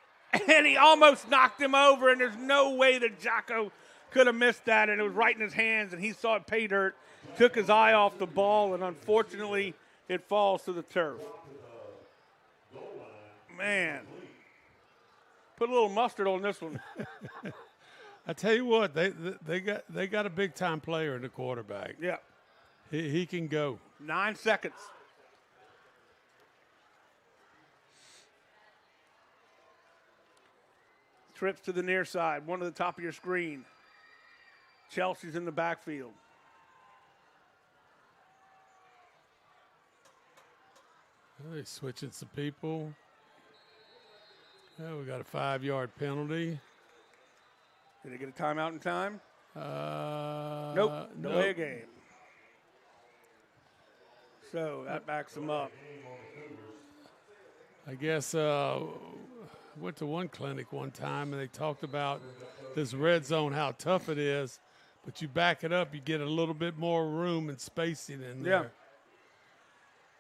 and he almost knocked him over, and there's no way that Jocko could have missed that, and it was right in his hands, and he saw it pay dirt, took his eye off the ball, and unfortunately it falls to the turf. Man, put a little mustard on this one. I tell you what, they got a big time player in the quarterback. Yeah, he can go. 9 seconds. Trips to the near side, one to the top of your screen. Chelsea's in the backfield. They're switching some people. We got a 5-yard penalty. Did they get a timeout in time? Nope. No way a game. So that backs them up. I guess went to one clinic one time and they talked about this red zone, how tough it is. But you back it up, you get a little bit more room and spacing in there. Yeah.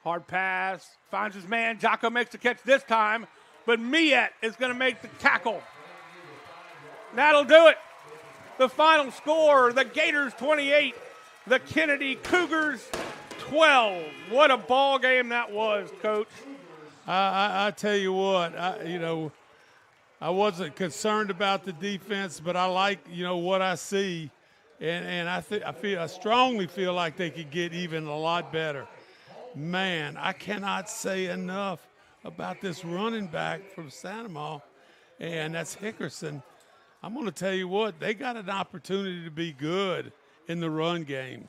Hard pass. Finds his man. Jocko makes the catch this time. But Miet is going to make the tackle. That'll do it. The final score, the Gators 28, the Kennedy Cougars 12. What a ball game that was, Coach. I tell you what, I wasn't concerned about the defense, but I like, what I see. And I strongly feel like they could get even a lot better. Man, I cannot say enough about this running back from Sandoval, and that's Hickerson. I'm going to tell you what, they got an opportunity to be good in the run game.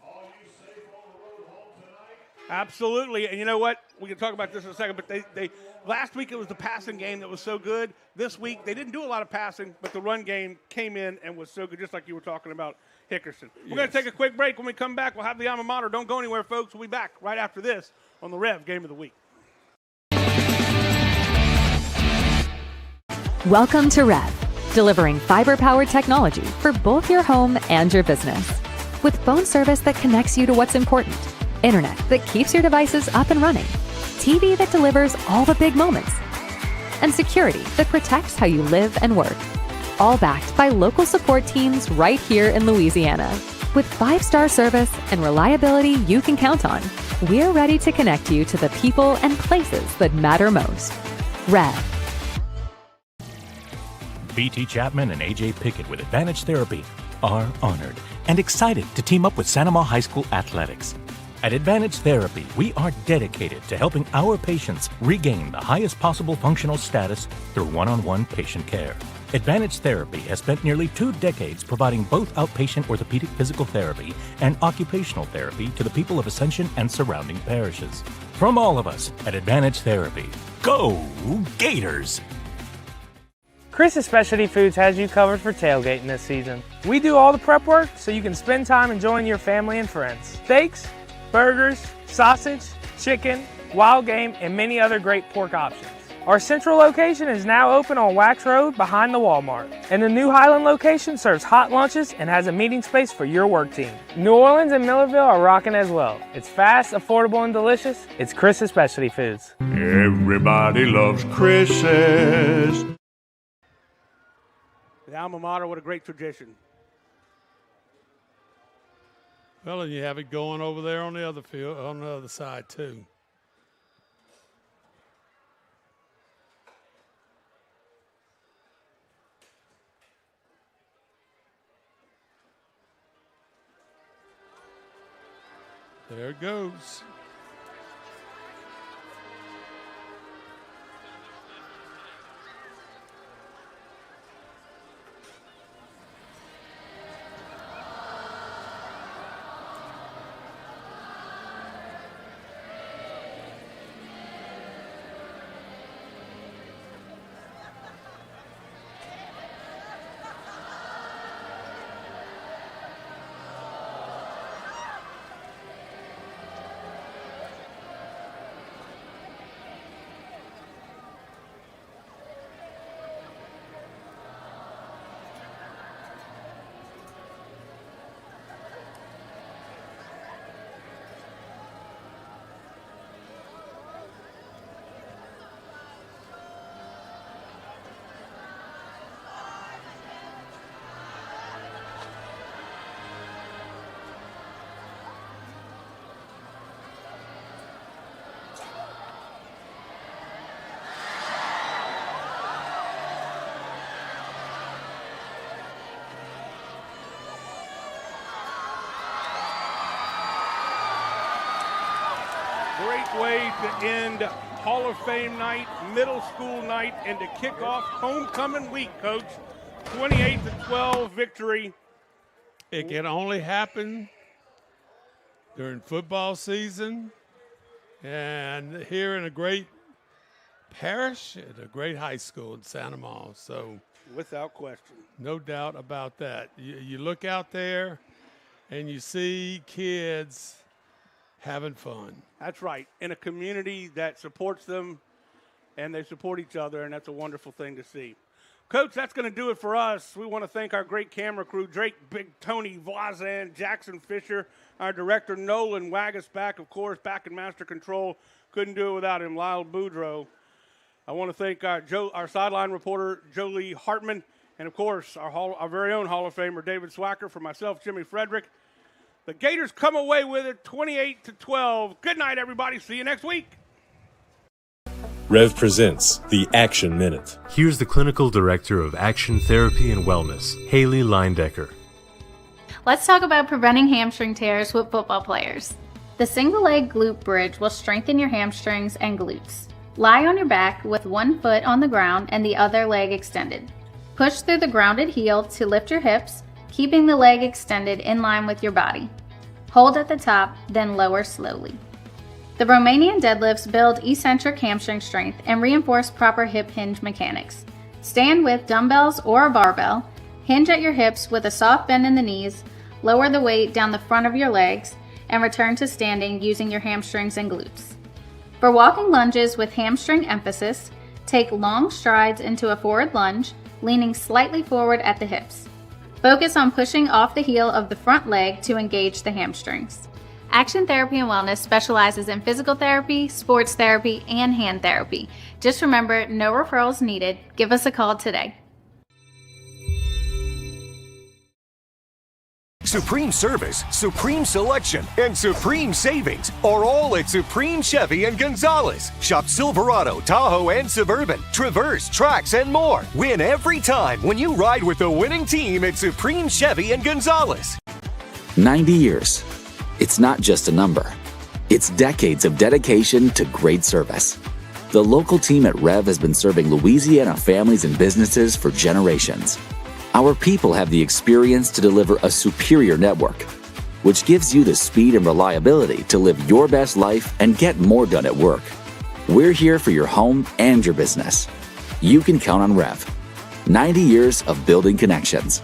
Absolutely, and you know what? We can talk about this in a second, but they last week it was the passing game that was so good. This week they didn't do a lot of passing, but the run game came in and was so good, just like you were talking about Hickerson. We're going to take a quick break. When we come back, we'll have the alma mater. Don't go anywhere, folks. We'll be back right after this on the Rev Game of the Week. Welcome to REV, delivering fiber-powered technology for both your home and your business. With phone service that connects you to what's important, internet that keeps your devices up and running, TV that delivers all the big moments, and security that protects how you live and work. All backed by local support teams right here in Louisiana. With 5-star service and reliability you can count on, we're ready to connect you to the people and places that matter most. REV. BT Chapman and AJ Pickett with Advantage Therapy are honored and excited to team up with Sandoval High School Athletics. At Advantage Therapy, we are dedicated to helping our patients regain the highest possible functional status through one-on-one patient care. Advantage Therapy has spent nearly 2 decades providing both outpatient orthopedic physical therapy and occupational therapy to the people of Ascension and surrounding parishes. From all of us at Advantage Therapy, go Gators! Chris's Specialty Foods has you covered for tailgating this season. We do all the prep work so you can spend time enjoying your family and friends. Steaks, burgers, sausage, chicken, wild game, and many other great pork options. Our central location is now open on Wax Road behind the Walmart. And the new Highland location serves hot lunches and has a meeting space for your work team. New Orleans and Millerville are rocking as well. It's fast, affordable, and delicious. It's Chris's Specialty Foods. Everybody loves Chris's. The alma mater, what a great tradition. Well, and you have it going over there on the other field, on the other side too. There it goes. Great way to end Hall of Fame night, middle school night, and to kick off homecoming week, Coach. 28-12 victory. It can only happen during football season and here in a great parish at a great high school in Santa Maria. So, without question. No doubt about that. You look out there and you see kids having fun. That's right. In a community that supports them and they support each other, and that's a wonderful thing to see. Coach, that's going to do it for us. We want to thank our great camera crew, Drake, Big Tony, Vlazan, Jackson Fisher, our director, Nolan Wagasback, of course, back in master control. Couldn't do it without him, Lyle Boudreau. I want to thank our sideline reporter, Jolie Hartman, and, of course, our very own Hall of Famer, David Swacker, for myself, Jimmy Frederick. The Gators come away with it 28-12. Good night, everybody. See you next week. REV presents the Action Minute. Here's the Clinical Director of Action Therapy and Wellness, Haley Leindecker. Let's talk about preventing hamstring tears with football players. The single leg glute bridge will strengthen your hamstrings and glutes. Lie on your back with one foot on the ground and the other leg extended. Push through the grounded heel to lift your hips, keeping the leg extended in line with your body. Hold at the top, then lower slowly. The Romanian deadlifts build eccentric hamstring strength and reinforce proper hip hinge mechanics. Stand with dumbbells or a barbell, hinge at your hips with a soft bend in the knees, lower the weight down the front of your legs, and return to standing using your hamstrings and glutes. For walking lunges with hamstring emphasis, take long strides into a forward lunge, leaning slightly forward at the hips. Focus on pushing off the heel of the front leg to engage the hamstrings. Action Therapy and Wellness specializes in physical therapy, sports therapy, and hand therapy. Just remember, no referrals needed. Give us a call today. Supreme service, supreme selection, and supreme savings are all at Supreme Chevy and Gonzalez. Shop Silverado, Tahoe, and Suburban, Traverse, Trax, and more. Win every time when you ride with the winning team at Supreme Chevy and Gonzalez. 90 years. It's not just a number. It's decades of dedication to great service. The local team at REV has been serving Louisiana families and businesses for generations. Our people have the experience to deliver a superior network, which gives you the speed and reliability to live your best life and get more done at work. We're here for your home and your business. You can count on REV. 90 years of building connections.